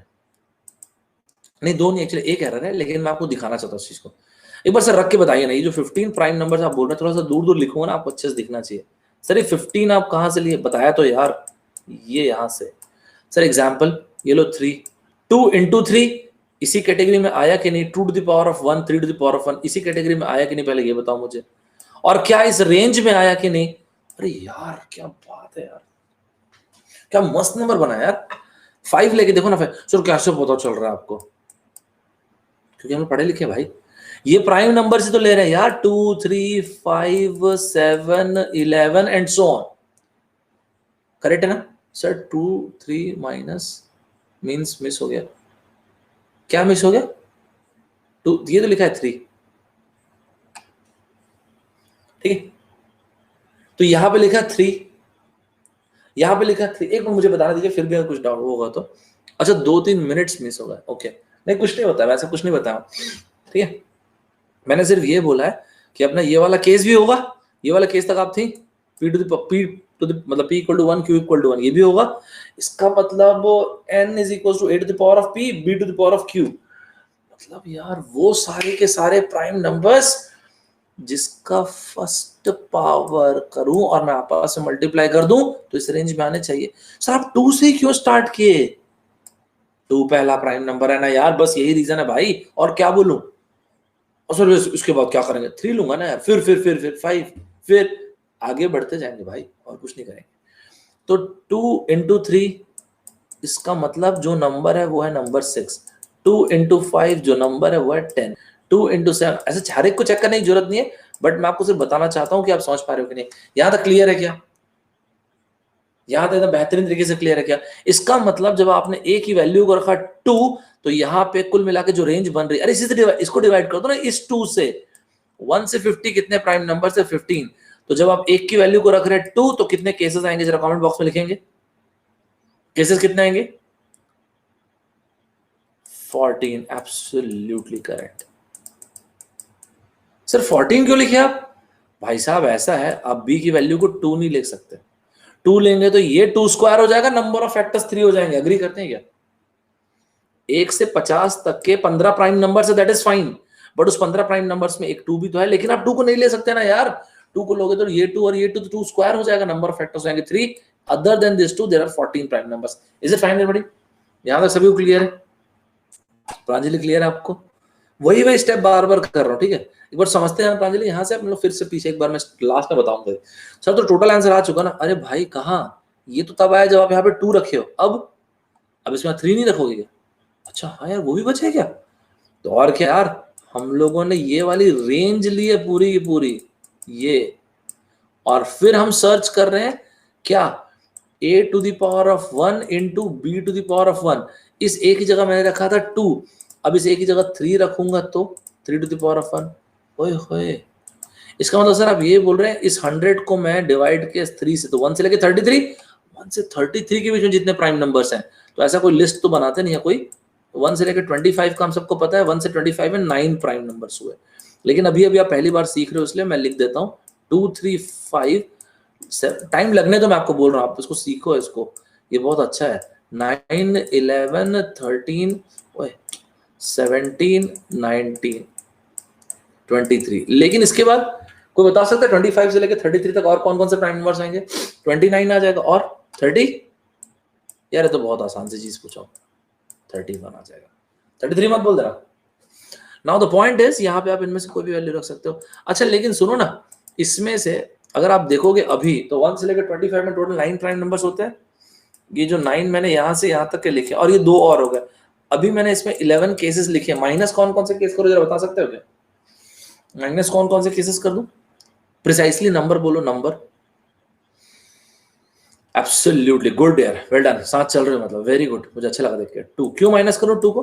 नहीं 2 नहीं, एक्चुअली 1 एरर है, लेकिन मैं आपको दिखाना चाहता हूँ इस चीज को। एक बार सर रख के बताइए ना, ये जो 15 प्राइम नंबर्स आप बोल रहे हैं, थोड़ा सा दूर दूर लिखो ना, आपको अच्छे से दिखना चाहिए। सर ये 15 आप कहां से लिए, बताया तो यार, ये यहां से। सर एग्जाम्पल ये लो 3, 2 इंटू 3 इसी कैटेगरी में आया कि नहीं? 2 to the power of 1, 3 to the power of 1 इसी कैटेगरी में आया कि नहीं, पहले ये बताओ मुझे। और क्या इस रेंज में आया कि नहीं? अरे यार क्या बात है यार, क्या मस्त नंबर बनाया यार। 5 लेके देखो ना फिर सर, कैसे पता चल रहा है आपको? क्योंकि हम पढ़े लिखे भाई, ये प्राइम नंबर से तो ले रहे हैं यार, 2 3 5 7 11 एंड सो ऑन। करेक्ट है ना सर? 2 3 माइनस मींस मिस हो गया, क्या मिस हो गया? 2, ये तो लिखा है 3, ठीक है, तो यहां पे लिखा 3, यहां पे लिखा 3। एक मिनट मुझे बताना दीजिए, फिर भी अगर कुछ डाउट होगा तो। अच्छा 2-3 मिनट्स मिस हो गए, ओके, नहीं कुछ नहीं होता, वैसा कुछ नहीं बताया, ठीक है। मैंने सिर्फ ये बोला है कि अपना ये वाला केस भी होगा, ये वाला केस तक आप थी, p मतलब p equal to 1 q equal to 1, ये भी होगा। इसका मतलब n is equal to a to the power of p b to the power of q, मतलब यार वो सारे के सारे प्राइम नंबर्स जिसका फर्स्ट पावर करूं और मैं आपस में मल्टीप्लाई कर दूं तो इस रेंज में आने चाहिए। सर आप 2 से क्यों स्टार्ट किए? 2 पहला प्राइम नंबर है ना यार, बस यही रीजन है भाई, और क्या बोलूं? और सर उसके बाद क्या करेंगे? 3 लूंगा ना यार, फिर 5, फिर आगे बढ़ते जाएंगे भाई, और कुछ नहीं करेंगे। तो 2 इंटू 3, इसका मतलब जो नंबर है वो है नंबर 6। 2 इंटू 5 जो नंबर है वो है 10। 2 इंटू 7, ऐसे हर एक को चेक करने की जरूरत नहीं है, बट मैं आपको सिर्फ बताना चाहता हूं कि आप समझ पा रहे हो कि नहीं। यहां तक क्लियर है क्या? यहां तक एकदम बेहतरीन तरीके से क्लियर है क्या? इसका मतलब जब आपने एक ही वैल्यू को रखा 2, तो यहाँ पे कुल मिला के जो रेंज बन रही है, अरे इसी से इसको डिवाइड कर दो ना इस 2 से। 1 से 50 कितने प्राइम नंबर से? 15। तो जब आप एक की वैल्यू को रख रहे हैं 2, तो कितने केसेस आएंगे जरा कमेंट बॉक्स में लिखेंगे, केसेस कितने आएंगे? 14, एब्सोल्युटली करेक्ट। सर 14 क्यों लिखे आप? भाई साहब ऐसा है, आप b की वैल्यू को 2 नहीं लिख सकते, 2 लेंगे तो ये 2 स्क्वायर हो जाएगा, नंबर ऑफ फैक्टर्स 3 हो जाएंगे। अग्री करते हैं क्या? 1 से 50 तक के 15 प्राइम नंबर से, दैट इज फाइन, बट उस 15 प्राइम नंबर्स में एक 2 भी तो है, लेकिन आप 2 को नहीं ले सकते ना यार। 2 को लोगे तो ये 2 और ये 2 तो 2 स्क्वायर हो जाएगा, नंबर ऑफ फैक्टर्स हो जाएंगे 3। Other than this 2 there are 14 prime numbers. Is it fine everybody? यहां तक सभी को क्लियर है? प्रांजलि क्लियर है आपको? वही स्टेप बार बार कर रहा हूँ, ठीक है। एक बार समझते हैं प्रांजलि, यहाँ से आप लोग फिर से पीछे एक बार मैं लास्ट में बताऊंगा। सर तो टोटल आंसर आ चुका ना? अरे भाई कहाँ, ये तो तब आया जब आप यहाँ पे 2 रखे हो। अब इसमें 3 नहीं रखोगे क्या? अच्छा हाँ यार, वो भी बचे क्या? तो और क्या यार, हम लोगों ने ये वाली रेंज ली है पूरी की पूरी ये, और फिर हम सर्च कर रहे हैं क्या, a to the power of 1 into B to the power of 1। इस a की जगह मैंने रखा था 2, अब इस a की जगह 3 रखूंगा तो 3 टू द पावर ऑफ 1। ओए होए, इसका मतलब सर आप ये बोल रहे हैं इस 100 को मैं डिवाइड किया 3 से, तो 1 से लेके 33, 1 से 33 के बीच में जितने प्राइम नंबर्स हैं, तो ऐसा कोई लिस्ट तो बनाते नहीं है कोई। 1 से लेके 25 का हम सबको पता है, 1 से 25 में 9 प्राइम नंबर्स हुए। लेकिन अभी अभी आप पहली बार सीख रहे हो इसलिए मैं लिख देता हूँ 2 3 5, टाइम लगने तो मैं आपको बोल रहा हूँ, आप इसको सीखो, इसको ये बहुत अच्छा है। 9 11 13 17 19 23। लेकिन इसके बाद कोई बता सकता है 25 से लेकर 33 तक और कौन कौन से प्राइम नंबर्स आएंगे? 29 आ जाएगा और 30, यार ये तो बहुत आसान सी चीज पूछा, 31 आ जाएगा, 33 मत बोल देना। नाउ द पॉइंट इज यहाँ पे आप इनमें से कोई भी वैल्यू रख सकते हो। अच्छा लेकिन सुनो ना, इसमें से अगर आप देखोगे अभी तो 1 से लेकर 25 में टोटल 9 प्राइम नंबर्स होते हैं। ये जो 9 मैंने यहाँ से यहाँ तक के लिखे और ये 2 और हो गए। अभी मैंने इसमें 11 केसेस लिखे, माइनस कौन कौन से केस करो जरा बता सकते हो क्या? माइनस कौन कौन से केसेस कर दूं? प्रिसाइसली नंबर बोलो, नंबर। एब्सोल्युटली गुड यार, वेल डन, साथ चल रहे हो मतलब, वेरी गुड, मुझे अच्छा लगा देख के। 2 क्यों माइनस करूं 2 को?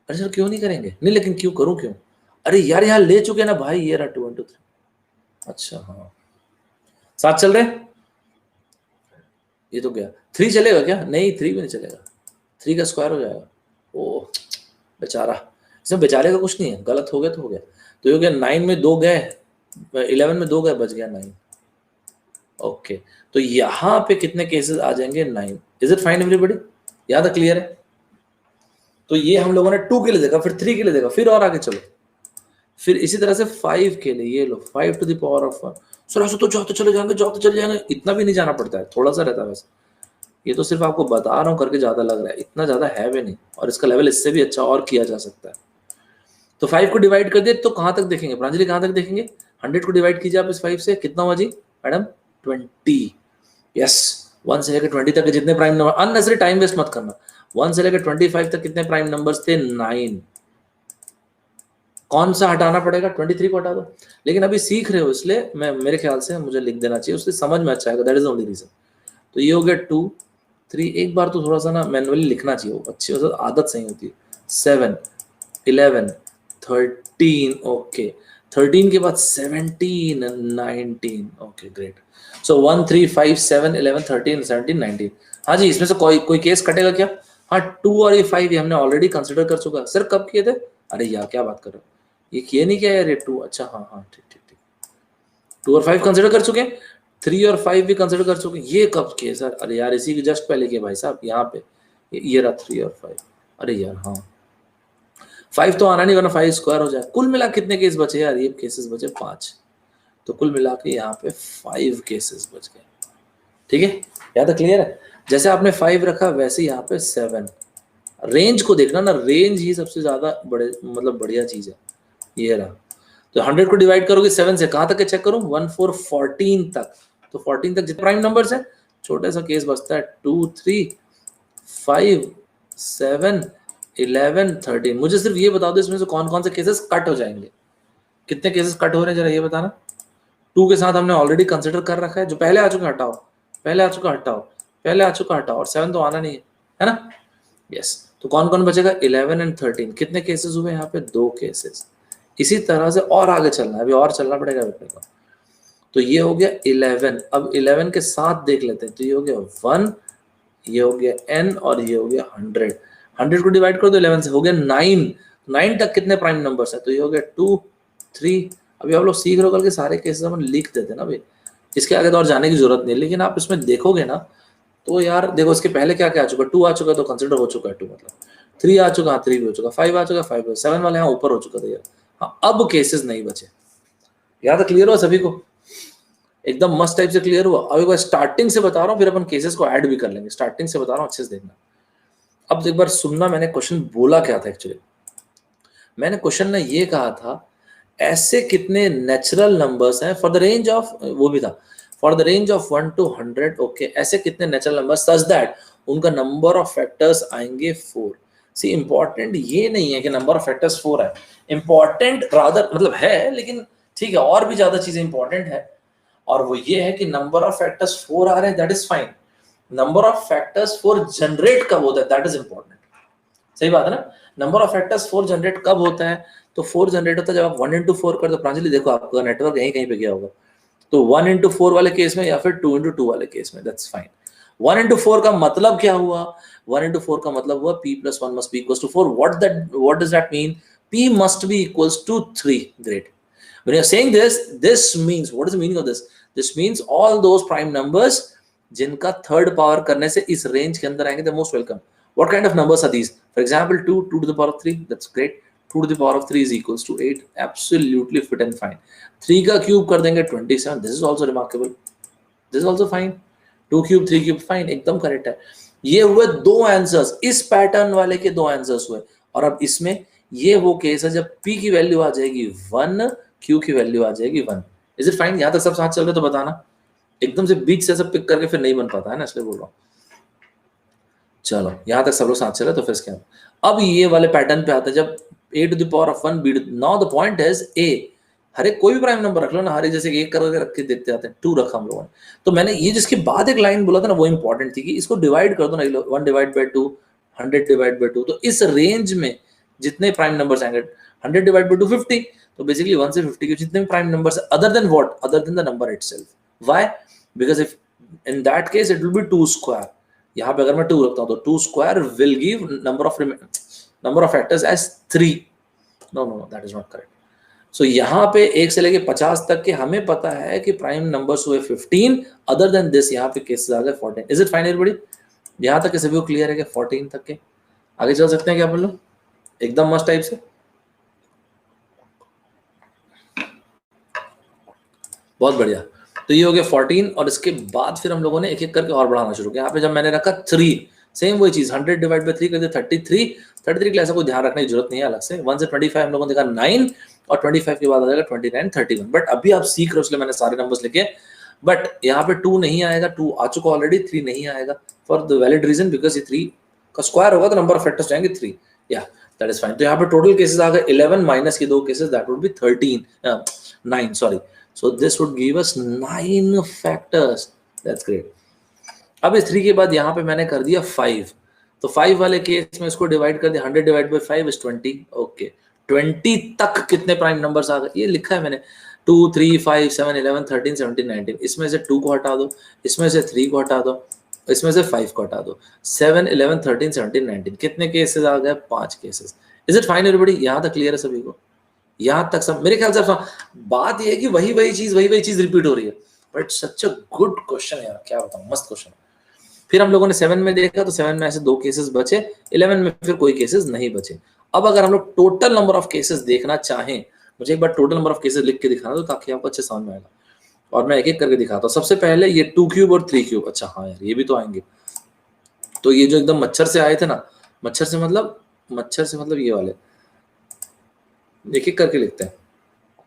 अरे सर क्यों नहीं करेंगे? नहीं लेकिन क्यों करूं, क्यों? अरे यार यहाँ ले चुके ना भाई, ये रहा 2 1 2 3। अच्छा हाँ, साथ चल रहे, ये तो गया। 3 चलेगा क्या? नहीं 3 भी नहीं चलेगा, 3 का स्क्वायर हो जाएगा। ओ बेचारा, इसमें बेचारे का कुछ नहीं है, गलत हो गया तो हो गया। तो ये हो गया 9 में 2 गए, 11 में 2 गए, बच गया 9। ओके तो यहाँ पे कितने केसेस आ जाएंगे? 9। Is it fine everybody? यहाँ तक क्लियर है? तो ये हम लोगों ने 2 के लिए देखा, फिर 3 के लिए देखा, फिर और आगे चलो, फिर इसी तरह से 5 के लिए, ये लो 5 to the power of 1। Sir ऐसा तो जाते चले जाएंगे, जाते चले जाएंगे, इतना भी नहीं जाना पड़ता है, थोड़ा सा रहता है बस। ये तो सिर्फ आपको बता रहा हूँ करके ज्यादा लग रहा है, इतना ज्यादा है भी नहीं, और इसका लेवल इससे भी अच्छा और किया जा सकता है। तो 5 को डिवाइड कर दिए तो कहाँ तक देखेंगे प्रांजलि, कहाँ तक देखेंगे? 100 को डिवाइड कीजिए आप इस 5 से, कितना हुआ जी मैडम? 20। यस, 1 से लेकर 20 तक के जितने prime number, unnecessary time waste मत करना, 1 से लेकर 25 तक कितने प्राइम नंबर्स थे? 9। कौन सा हटाना पड़ेगा? 23 को हटा दो। लेकिन अभी सीख रहे हो इसलिए मैं, मेरे ख्याल से मुझे लिख देना चाहिए, उससे समझ में अच्छा आएगा, दैट इज ओनली रीजन। तो ये हो गया 2 3, एक बार तो थोड़ा सा ना मैनुअली लिखना चाहिए, अच्छी आदत सही होती है। 7 11 13, ओके 13 के बाद 17 19, ओके ग्रेट। सो 1 3 5 7 11 13 17 19। हाँ जी, इसमें से कोई केस कटेगा क्या? हाँ 2 और ये 5 ये हमने ऑलरेडी कंसिडर कर चुका। सर कब किए थे? अरे यार क्या बात कर रहे हो, ये किए नहीं क्या यार? ये 2, अच्छा हाँ हाँ ठीक ठीक ठीक, 2 और 5 कंसिडर कर चुके हैं, 3 और 5 भी कंसिडर कर चुके हैं। ये कब किए सर? अरे यार इसी के जस्ट पहले किए भाई साहब, यहाँ पे ये रहा 3 और 5। अरे यार हाँ 5 तो आना नहीं वरना 5 स्क्वायर हो जाए। कुल मिला कितने केस बचे यार? ये केसेस बचे 5, तो कुल मिला के यहाँ पे 5 केसेस बच गए। ठीक है, यहाँ तक क्लियर है? जैसे आपने 5 रखा वैसे यहाँ पे 7। रेंज को देखना ना, रेंज ही सबसे ज्यादा बड़े मतलब बढ़िया चीज है। ये रहा, तो 100 को डिवाइड करोगे 7 से, कहाँ तक चेक करूं? 1 4 14 तक, तो 14 तक जितने प्राइम नंबर्स है, छोटा सा केस बचता है 2 3 5 7 11 13। मुझे सिर्फ ये बता दो इसमें से कौन कौन से केसेस कट हो जाएंगे? कितने केसेस कट हो रहे हैं जरा ये बताना। 2 के साथ हमने ऑलरेडी कंसिडर कर रखा है, जो पहले आ चुका हटाओ, पहले आ चुका हटाओ, पहले आ चुका हटाओ, और 7 तो आना नहीं है ना? यस, तो कौन कौन बचेगा? 11 एंड 13। कितने केसेस हुए यहाँ पे? 2 केसेस। इसी तरह से और आगे चलना है, अभी और चलना पड़ेगा अपने को। तो ये हो गया 11, अब 11 के साथ देख लेते हैं, तो ये हो गया 1, ये हो गया n, और ये हो गया 100। 100 को डिवाइड कर दो 11 से, हो गया 9। 9 तक कितने प्राइम नंबर्स है? तो ये हो गया 2 3। अभी आप लोग सीख रहे हो, कल के सारे केसेस हम लिख देते ना भाई, इसके आगे तो और जाने की जरूरत नहीं। लेकिन आप इसमें देखोगे ना तो यार देखो, इसके पहले क्या क्या आ चुका? 2 आ चुका तो कंसिडर हो चुका है 2, मतलब 3 आ चुका, 3 भी हो चुका, 5 आ चुका, 5 7 वाले यहाँ ऊपर हो चुका था यार। हाँ अब केसेस नहीं बचे। यहाँ तक क्लियर हुआ सभी को? एकदम मस्त टाइप से क्लियर हुआ? अब एक बार स्टार्टिंग से बता रहा हूँ, फिर अपन केसेस को ऐड भी कर लेंगे। स्टार्टिंग से बता रहा हूँ, अच्छे से देखना। अब एक बार सुनना, मैंने क्वेश्चन बोला क्या था एक्चुअली। मैंने क्वेश्चन में ये कहा था, ऐसे कितने नेचुरल नंबर्स हैं फॉर द रेंज ऑफ, वो भी था for the range of 1 to 100, okay, ऐसे कितने नेचुरल नंबर्स सच दैट उनका नंबर ऑफ फैक्टर्स आएंगे 4। सी इंपॉर्टेंट ये नहीं है कि नंबर ऑफ फैक्टर्स 4 है, इंपॉर्टेंट रादर मतलब है, लेकिन ठीक है और भी ज्यादा चीजें इंपॉर्टेंट है, और वो ये है कि नंबर ऑफ फैक्टर्स 4 आ रहे हैं, that is fine, number of factors 4 generate कब होता है दैट इज इंपॉर्टेंट। सही बात है ना, नंबर ऑफ फैक्टर्स 4 जनरेट कब होता है, तो 4 जनरेट होता है जब आप 1 into 4 कर दो। प्रांजलि देखो आपका नेटवर्क यहीं कहीं पे गया होगा, तो 1 into 4 वाले केस में या फिर 2 into 2 वाले केस में, दैट्स फाइन। 1 into 4 का मतलब क्या हुआ, 1 into 4 का मतलब हुआ p plus 1 must be equals to 4. What does that mean? p must be equals to 3. Great. When you're saying this means, what is the meaning of this? This means all those prime numbers जिनका third power करने से इस range के अंदर आएंगे, the most welcome. What kind of numbers are these? For example, 2 to the power of 3, that's great. 2 to the power of 3 is equals to 8, absolutely fit and fine. 3 का cube कर देंगे 27, this is also remarkable, this is also fine. 2 cube 3 cube fine, एकदम correct है। ये हुए दो answers, इस pattern वाले के दो आंसर्स हुए, और अब इसमें ये वो केस है जब p की वैल्यू आ जाएगी 1, q की वैल्यू आ जाएगी 1। Is it fine? यहां तक सब साथ चल रहे तो बताना, एकदम से बीच से सब पिक करके फिर नहीं बन पाता है ना, इसलिए बोल रहा हूँ। चलो यहां तक सब लोग साथ चले तो फिर क्या, अब ये वाले पैटर्न पे आता है जब a to the power of 1 b to, now the point is a, हर एक कोई भी प्राइम नंबर रख लो ना, हर एक जैसे एक करके रख के देखते आते हैं, 2 रखा हम लोगों ने, तो मैंने ये जिसके बाद एक लाइन बोला था ना वो इंपॉर्टेंट थी कि इसको डिवाइड कर दो ना, 1 डिवाइड बाय 2, 100 डिवाइड बाय 2, तो इस रेंज में जितने प्राइम नंबर्स आएंगे 100 डिवाइड बाय 2 50, तो बेसिकली 1 से 50 के जितने भी prime numbers other than what, other than the number itself. Why? Because if in that case it will be 2 square, यहाँ पे अगर मैं 2 रखता हूँ तो 2 square will give number of factors as 3। No no that is not correct. So यहाँ पे 1 से लेके 50 तक के हमें पता है कि प्राइम नंबर्स हुए 15, अदर देन दिस यहाँ पे केसेस आ गए 14। Is it fine everybody? यहाँ तक के सभी को क्लियर है कि 14 तक के आगे चल सकते हैं क्या अपन लोग एकदम मस्त टाइप से? बहुत बढ़िया। तो ये हो गया 14, और इसके बाद फिर हम लोगों ने एक एक करके और बढ़ाना शुरू किया। यहाँ पे जब मैंने रखा 3, सेम वही चीज 100 डिवाइड बाय 3 कर दिया 33। 33 के लिए ऐसा कोई ध्यान रखने की जरूरत नहीं है अलग से। 1 से 25 हम लोगों ने देखा 9, और 25 के बाद आ जाएगा 29, 31। बट अभी आप सीख रहे हो इसलिए मैंने सारे नंबर्स लिखे, बट यहाँ पे 2 नहीं आएगा, 2 आ चुका ऑलरेडी, 3 नहीं आएगा for the valid reason, because ये 3 का स्क्वायर होगा तो नंबर ऑफ फैक्टर्स जाएंगे 3। या दैट इज फाइन। तो यहाँ पे टोटल केसेस आ गए 11 माइनस के 2 cases, that would be 9 sorry. So this would give us 9 factors. That's great. अब इस 3 के बाद यहाँ पे मैंने कर दिया 5, तो 5 वाले केस में इसको डिवाइड कर दिया, 100 डिवाइड बाय 5 इज 20। ओके 20 तक कितने प्राइम नंबर्स आ गए ये लिखा है मैंने, 2 3 5 7 11 13 17 19। इसमें से 2 को हटा दो, इसमें से 3 को हटा दो, इसमें से 5 को हटा दो, 7 11 13 17 19 कितने केसेस आ गए? 5 cases. Is it fine everybody? यहाँ तक क्लियर है सभी को? यहाँ तक सब मेरे ख्याल से बात ये है कि वही चीज रिपीट हो रही है, but such a good question यार, क्या बताऊं, मस्त क्वेश्चन। फिर हम लोगों ने 7 में देखा तो 7 में ऐसे 2 केसेस बचे, 11 में फिर कोई केसेस नहीं बचे। अब अगर हम लोग टोटल नंबर ऑफ केसेस देखना चाहें, मुझे एक बार टोटल नंबर ऑफ केसेस लिख के दिखाना दो ताकि आपको अच्छे समझ में आएगा, और मैं एक एक करके दिखाता हूँ। सबसे पहले ये 2 क्यूब और 3 क्यूब, अच्छा हाँ यार ये भी तो आएंगे। तो ये जो एकदम मच्छर से आए थे ना, मच्छर से मतलब ये वाले, एक एक करके लिखते हैं।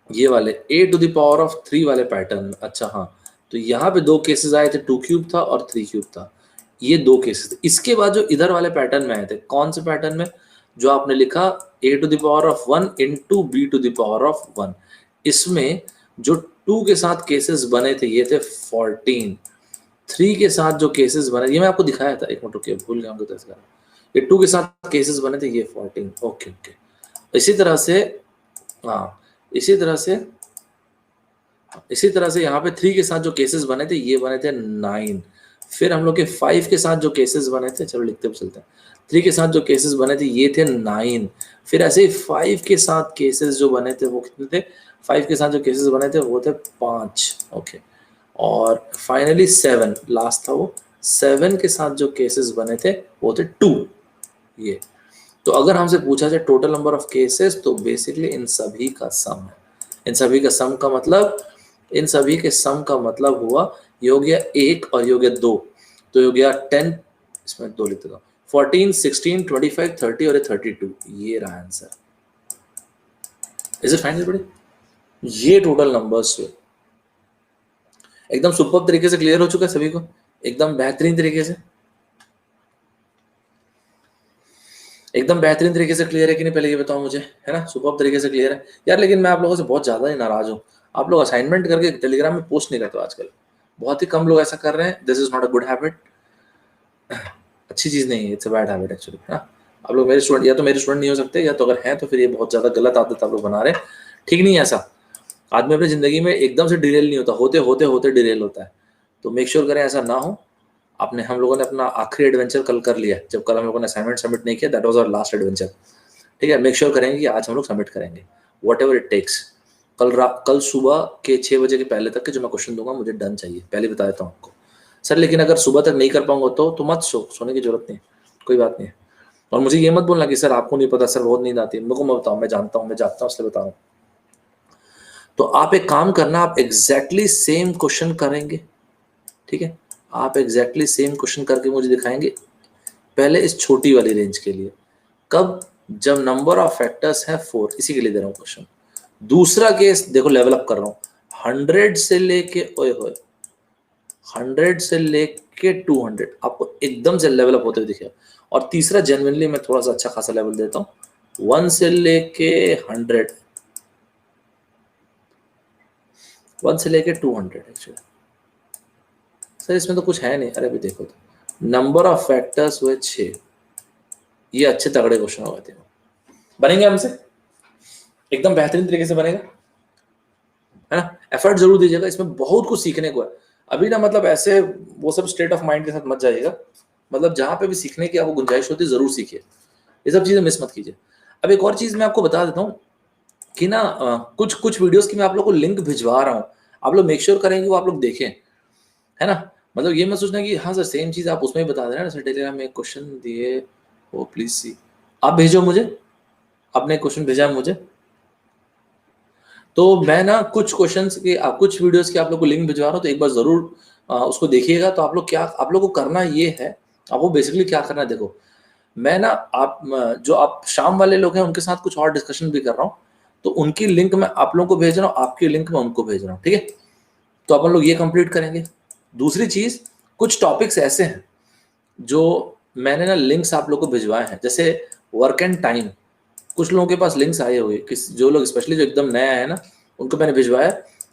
ये वाले a to the power of 3 वाले पैटर्न। अच्छा हाँ, तो यहाँ पे 2 केसेस आए थे, 2 क्यूब था और 3 क्यूब था, ये 2 केसेस थे। इसके बाद जो इधर वाले पैटर्न में आए थे, कौन से पैटर्न में? जो आपने लिखा a to the power of 1 into b to the power of 1, इसमें जो 2 के साथ केसेस बने थे ये थे 14, 3 के साथ जो केसेस बने, ये मैं आपको दिखाया था, एक मिनट रुकिए भूल गया, तो ये 2 के साथ केसेस बने थे ये 14। ओके ओके, इसी तरह से हाँ, इसी तरह से यहाँ पे 3 के साथ जो केसेस बने थे ये बने थे 9। फिर हम लोग के 5 के साथ जो केसेस बने थे, चलो लिखते हुए चलते हैं, 3 के साथ जो केसेस बने थे ये थे 9। फिर ऐसे ही 5 के साथ केसेस जो बने थे वो कितने थे? 5 के साथ जो केसेस बने थे वो थे 5। ओके, और फाइनली 7 लास्ट था, वो 7 के साथ जो केसेस बने थे वो थे 2। ये तो अगर हमसे पूछा जाए टोटल नंबर ऑफ केसेस, तो बेसिकली इन सभी का सम है। इन सभी का सम का मतलब, इन सभी के सम का मतलब हुआ ये हो गया 1 और ये हो गया 2, तो ये हो गया 10, इसमें 2 लिख देता हूँ, 14 16 25 30 और 32। ये रहा answer. Is it fine everybody? ये टोटल नंबर्स एकदम सुपर तरीके से क्लियर हो चुका है सभी को, एकदम बेहतरीन तरीके से। एकदम बेहतरीन तरीके से क्लियर है कि नहीं, पहले ये बताओ मुझे, है ना? सुपर तरीके से क्लियर है यार। लेकिन मैं आप लोगों से बहुत ज़्यादा ही नाराज़ हूँ। आप लोग असाइनमेंट करके टेलीग्राम में पोस्ट नहीं करते हो आजकल, बहुत ही कम लोग ऐसा कर रहे हैं। This is not a good habit, अच्छी चीज़ नहीं है, it's a bad habit actually, है ना? आप लोग मेरे स्टूडेंट, या तो मेरे स्टूडेंट नहीं हो सकते, या तो अगर हैं तो फिर ये बहुत ज़्यादा गलत आदत आप लोग बना रहे हैं। ठीक नहीं है ऐसा। आदमी अपनी ज़िंदगी में एकदम से डिरेल नहीं होता, होते होते होते डिरेल होता है। तो मेक श्योर करें ऐसा ना हो। आपने, हम लोगों ने अपना आखिरी एडवेंचर कल कर लिया, जब कल हम लोगों ने असाइनमेंट सबमिट नहीं किया, that was our last adventure. ठीक है, मेक श्योर करेंगे कि आज हम लोग सबमिट करेंगे, वॉट एवर इट टेक्स। कल सुबह के 6 बजे के पहले तक के जो मैं क्वेश्चन दूंगा मुझे डन चाहिए, पहले बता देता हूँ आपको सर। लेकिन अगर सुबह तक नहीं कर पाऊंगा तो मत सोने की जरूरत नहीं, कोई बात नहीं है। और मुझे ये मत बोलना कि सर आपको नहीं पता, सर बहुत नींद आती है। मेरे को मैं बताऊँ, मैं जानता हूँ, मैं जागता हूँ इसलिए बता रहा हूँ। तो आप एक काम करना, आप एग्जैक्टली सेम क्वेश्चन करेंगे, ठीक है? आप एग्जैक्टली सेम क्वेश्चन करके मुझे दिखाएंगे, पहले इस छोटी वाली रेंज के लिए। कब? जब नंबर ऑफ फैक्टर्स है 4, इसी के लिए दे रहा हूँ क्वेश्चन। दूसरा केस देखो, लेवल अप कर रहा हूँ, 100 से लेके, ओए होए, 100 से लेके 200 आपको एकदम से लेवल अप होते हुए दिखेगा। और तीसरा जेन्युइनली मैं थोड़ा सा अच्छा खासा लेवल देता हूँ, 1 से लेके 100, 1 से लेके 200 एक्चुअली। सर इसमें तो कुछ है नहीं, अरे भी देखो तो नंबर ऑफ फैक्टर्स हुए 6, ये अच्छे तगड़े क्वेश्चन हो गए थे, बनेंगे हमसे एकदम बेहतरीन तरीके से बनेगा, है ना? एफर्ट जरूर दीजिएगा, इसमें बहुत कुछ सीखने को है अभी ना। मतलब ऐसे वो सब स्टेट ऑफ माइंड के साथ मत जाइएगा, मतलब जहां पे भी सीखने की आपको गुंजाइश होती है जरूर सीखिए, ये सब चीजें मिस मत कीजिए। अब एक और चीज मैं आपको बता देता हूँ कि ना कुछ कुछ वीडियोस की मैं आप लोग को लिंक भिजवा रहा हूँ, आप लोग मेक श्योर करेंगे वो आप लोग देखें, है ना? मतलब ये मत सोचना कि हाँ सर सेम चीज आप उसमें ही बता दे रहे हैं सर, टेलीग्राम में एक क्वेश्चन दिए वो प्लीज सी, आप भेजो मुझे, आपने क्वेश्चन भेजा है मुझे, तो मैं ना कुछ क्वेश्चंस के कुछ वीडियोस के आप लोग को लिंक भिजवा रहा हूँ, तो एक बार जरूर उसको देखिएगा। तो आप लोग क्या, आप लोग को करना ये है, आपको बेसिकली क्या करना है, देखो मैं ना जो आप शाम वाले लोग हैं उनके साथ कुछ और डिस्कशन भी कर रहा हूँ, तो उनकी लिंक मैं आप लोगों को भेज रहा हूँ, आपकी लिंक मैं उनको भेज रहा हूँ, ठीक है? तो अपन लोग ये कंप्लीट करेंगे। दूसरी चीज, कुछ टॉपिक्स ऐसे हैं जो मैंने ना लिंक्स आप लोग को भिजवाए हैं, जैसे वर्क एंड टाइम, कुछ लोगों के पास लिंक्स आए हुए, किस जो लोग स्पेशली जो एकदम नया है ना उनको मैंने भिजवाया,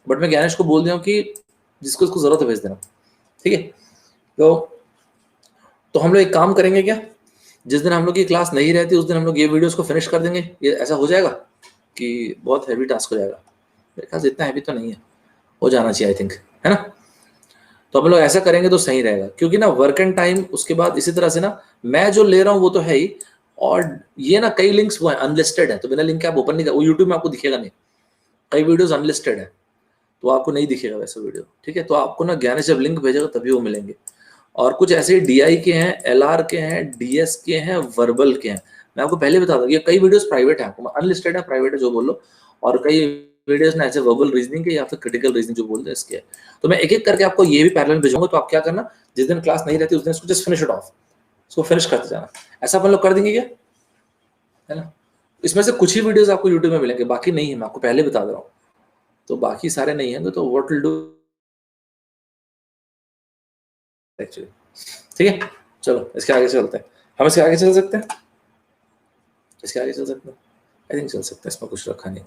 बट मैं ज्ञानेश को बोल दिया हूँ कि जिसको उसको जरूरत है भेज देना, ठीक है? तो हम लोग एक काम करेंगे क्या, जिस दिन हम लोग की क्लास नहीं रहती उस दिन हम लोग ये वीडियोस को फिनिश कर देंगे। ये ऐसा हो जाएगा कि बहुत हैवी टास्क हो जाएगा? मेरे ख्याल से इतना हैवी तो नहीं है, हो जाना चाहिए आई थिंक, है ना? तो हम लोग ऐसा करेंगे तो सही रहेगा, क्योंकि ना वर्क एंड टाइम उसके बाद इसी तरह से ना मैं जो ले रहा हूँ वो तो है ही, और ये ना कई लिंक्स वो है अनलिस्टेड है, तो बिना लिंक के आप ओपन नहीं कर, वो यूट्यूब में आपको दिखेगा नहीं, कई वीडियोस अनलिस्टेड है तो आपको नहीं दिखेगा वैसे वीडियो, ठीक है? तो आपको ना ज्ञानेश जब लिंक भेजेगा तभी वो मिलेंगे। और कुछ ऐसे डीआई के हैं, एलआर के हैं, डीएस के हैं, वर्बल के हैं। मैं आपको पहले बता दूं ये कई वीडियोस प्राइवेट है, अनलिस्टेड है, प्राइवेट है जो बोल लो, और कई वीडियोस ना ऐसे वर्बल रीजनिंग के या फिर क्रिटिकल रीजनिंग जो बोलते हैं इसके है। तो मैं एक एक करके आपको ये भी पैरेलल भेजूंगा, तो आप क्या करना, जिस दिन क्लास नहीं रहती उस दिन इसको जस्ट फिनिश इट ऑफ, इसको फिनिश करते जाना। ऐसा अपन लोग कर देंगे क्या, है ना? इसमें से कुछ ही वीडियोस आपको यूट्यूब में मिलेंगे, बाकी नहीं है, मैं आपको पहले बता दे रहा हूँ। तो बाकी सारे नहीं है तो व्हाट विल डू एक्चुअली, ठीक है? चलो इसके आगे चलते हैं, हम इसके आगे चल सकते हैं, इसके आगे चल सकते हैं, आई थिंक चल सकते हैं, इसमें कुछ रखा नहीं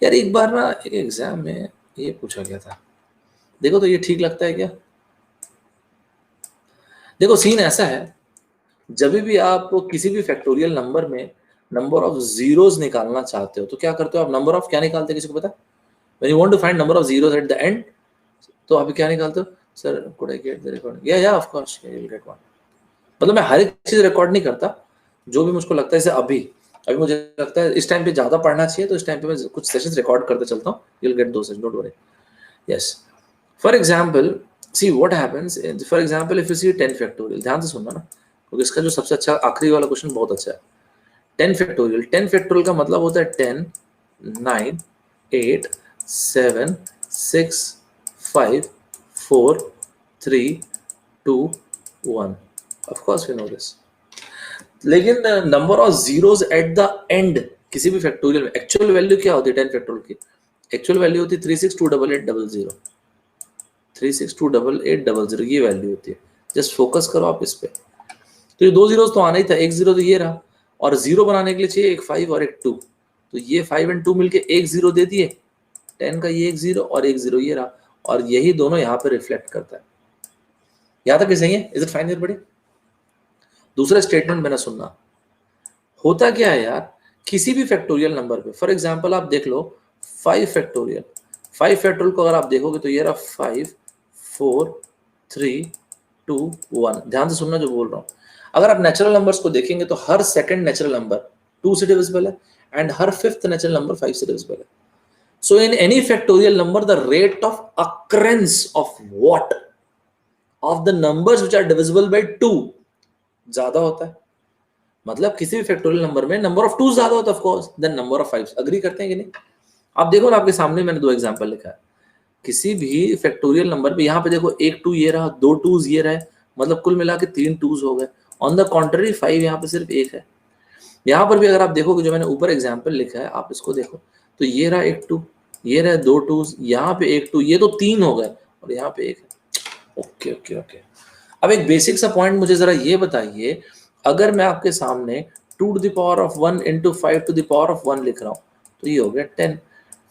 यार। एक बार ना एक एग्जाम में ये पूछा गया था, देखो तो ये ठीक लगता है क्या? देखो सीन ऐसा है, जब भी आप किसी भी फैक्टोरियल नंबर में नंबर ऑफ जीरोस निकालना चाहते हो तो क्या करते हो आप, नंबर ऑफ क्या निकालते हैं, किसी को पता है? When you want to find number of zeros at the end, तो आप क्या निकालते हो? Sir could I get the record, या of course you will get one. मतलब मैं हर एक चीज रिकॉर्ड नहीं करता, जो भी मुझको लगता है, जैसे अभी अभी मुझे लगता है इस टाइम पे ज्यादा पढ़ना चाहिए, तो इस टाइम पे मैं कुछ सेशंस रिकॉर्ड करते चलता हूँ, यू विल गेट दो sessions, don't worry. Yes, for example see what happens, for example if you see 10 factorial, ध्यान से सुनना ना, क्योंकि इसका जो सबसे अच्छा आखिरी वाला क्वेश्चन बहुत अच्छा है। 10 फैक्टोरियल, 10 फैक्टोरियल का मतलब होता है 10 9 8 7 6 5 4 3 2 1, of course we know this. लेकिन number of zeros at the end किसी भी फैक्टोरियल में, एक्चुअल वैल्यू क्या होती है 10 फैक्टोरियल की? एक्चुअल वैल्यू होती है 3628800, 3628800, ये वैल्यू होती है। जस्ट फोकस करो आप इस पे। तो ये दो जीरोस तो आना ही था, एक जीरो तो ये रहा, और 0 बनाने के लिए चाहिए एक 5 और एक 2, तो ये 5 एंड 2 मिलके एक 0 दे दिए, 10 का ये एक 0 और एक 0 ये रहा, और यही दोनों यहाँ पे रिफ्लेक्ट करता है। यहाँ तक सही है? इज इट फाइन बड़ी? दूसरा स्टेटमेंट मैंने सुनना, होता क्या है यार, किसी भी फैक्टोरियल नंबर पे, फॉर एग्जांपल आप देख लो 5 फैक्टोरियल, 5 फैक्टोरियल को अगर आप देखोगे तो ये रहा 5 4 3 2 1। ध्यान से सुनना जो बोल रहा हूँ। अगर आप नेचुरल नंबर्स को देखेंगे तो हर सेकंड नेचुरल नंबर 2 से डिविजिबल है एंड हर फिफ्थ नेचुरल नंबर 5 से डिविजिबल है। So in any factorial number the rate of occurrence of what, of the numbers which are divisible by 2 ज्यादा होता है। मतलब किसी भी फैक्टोरियल नंबर में नंबर ऑफ 2 ज्यादा होता है of course than number of 5। Agree करते हैं कि नहीं? आप देखो ना, आपके सामने मैंने 2 एग्जांपल लिखा है। किसी भी फैक्टोरियल नंबर पे यहाँ पे देखो एक 2 ये रहा, 2 2s ये रहे, मतलब कुल मिला के 3 2s हो गए। ऑन द कॉन्ट्ररी 5 यहाँ पे सिर्फ एक है। यहाँ पर भी अगर आप देखोगे जो मैंने ऊपर एग्जाम्पल लिखा है, आप इसको देखो तो ये रहा एक 2, ये रहा 2 2s, यहाँ पे एक 2, ये तो 3 हो गए और यहाँ पे एक है। Okay okay okay. अब एक बेसिक सा पॉइंट मुझे जरा ये बताइए, अगर मैं आपके सामने 2 to the power of 1 into 5 to the power of 1 लिख रहा हूँ तो ये हो गया 10।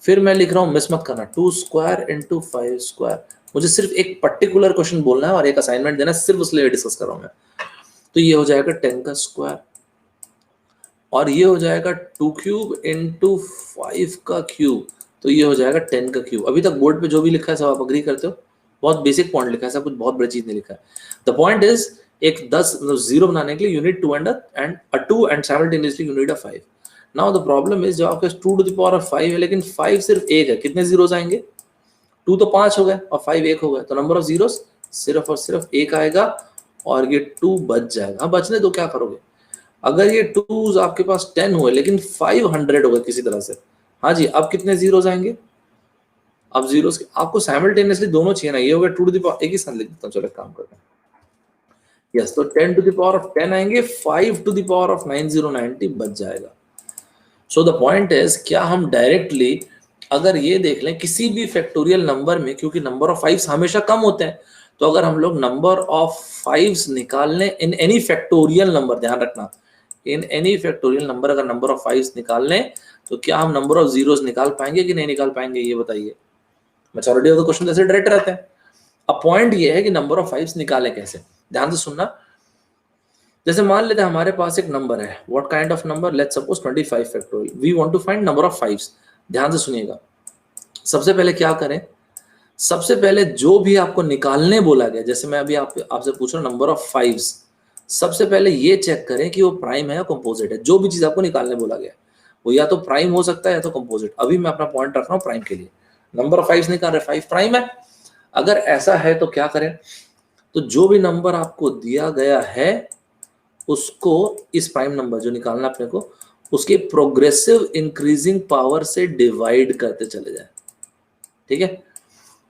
फिर मैं लिख रहा हूँ, मिस मत करना, 2 स्क्वायर इंटू 5 स्क्वायर। मुझे सिर्फ एक पर्टिकुलर क्वेश्चन बोलना है और एक असाइनमेंट देना है, सिर्फ उसके डिस्कस कर रहा हूँ मैं। तो ये हो जाएगा 10 का स्क्वायर और ये हो जाएगा 2 क्यूब इंटू 5 का क्यूब, तो ये हो जाएगा 10 का क्यूब। अभी तक बोर्ड पे जो भी लिखा है सब आप अग्री करते हो? बहुत बेसिक पॉइंट लिखा है, सब कुछ बहुत बड़ी चीज नहीं लिखा है। द पॉइंट इज, एक 10 0 बनाने के लिए unit 2 and a 2 and simultaneously unit a 5। Now the problem is, जब आपके 2 to the power of 5 है लेकिन 5 सिर्फ एक है, कितने जीरोस आएंगे? 2 तो 5 हो गए और 5 1 हो गए, तो नंबर ऑफ जीरोस सिर्फ और सिर्फ एक आएगा और ये 2 बच जाएगा। हाँ बचने दो, क्या करोगे? अगर ये 2s आपके पास 10 हुए लेकिन 500 हो गए किसी तरह से, हाँ जी, अब कितने जीरोस आएंगे? अब जीरोस आपको साइमल्टेनियसली दोनों चाहिए ना, ये हो गया 2 to the power, एक ही साथ लिख देता हूँ, चलो काम करते हैं। यस, तो 10 to the power of 10 आएंगे, 5 to the power of 9090 बच जाएगा। सो द पॉइंट इज, क्या हम डायरेक्टली अगर ये देख लें किसी भी फैक्टोरियल नंबर में, क्योंकि नंबर ऑफ 5 हमेशा कम होते हैं, तो अगर हम लोग नंबर ऑफ 5 निकालने इन एनी फैक्टोरियल नंबर, ध्यान रखना, इन एनी फैक्टोरियल नंबर अगर नंबर ऑफ 5 निकाल लें तो क्या हम नंबर ऑफ जीरोस निकाल पाएंगे कि नहीं निकाल पाएंगे, ये बताइए। मेजॉरिटी ऑफ द क्वेश्चन ऐसे डायरेक्ट रहते हैं। अब पॉइंट ये है कि नंबर ऑफ 5 निकालें कैसे, ध्यान से सुनना। जैसे मान लेते हैं हमारे पास एक नंबर है, what kind of number, let's suppose 25 factorial, we want to find number of 5। ध्यान से सुनिएगा, सबसे पहले क्या करें, सबसे पहले जो भी आपको निकालने बोला गया, जैसे मैं अभी आपसे पूछ रहा हूं नंबर ऑफ 5, सबसे पहले ये चेक करें कि वो प्राइम है या कंपोजिट है। जो भी चीज आपको निकालने बोला गया वो या तो प्राइम हो सकता है या तो कंपोजिट। अभी मैं अपना पॉइंट रख रहा हूँ प्राइम के लिए, नंबर ऑफ 5 निकाल रहे, 5 प्राइम है। अगर ऐसा है तो क्या करें, तो जो भी नंबर आपको दिया गया है उसको इस प्राइम नंबर जो निकालना अपने को, उसके प्रोग्रेसिव इंक्रीजिंग पावर से डिवाइड करते चले जाए। ठीक है,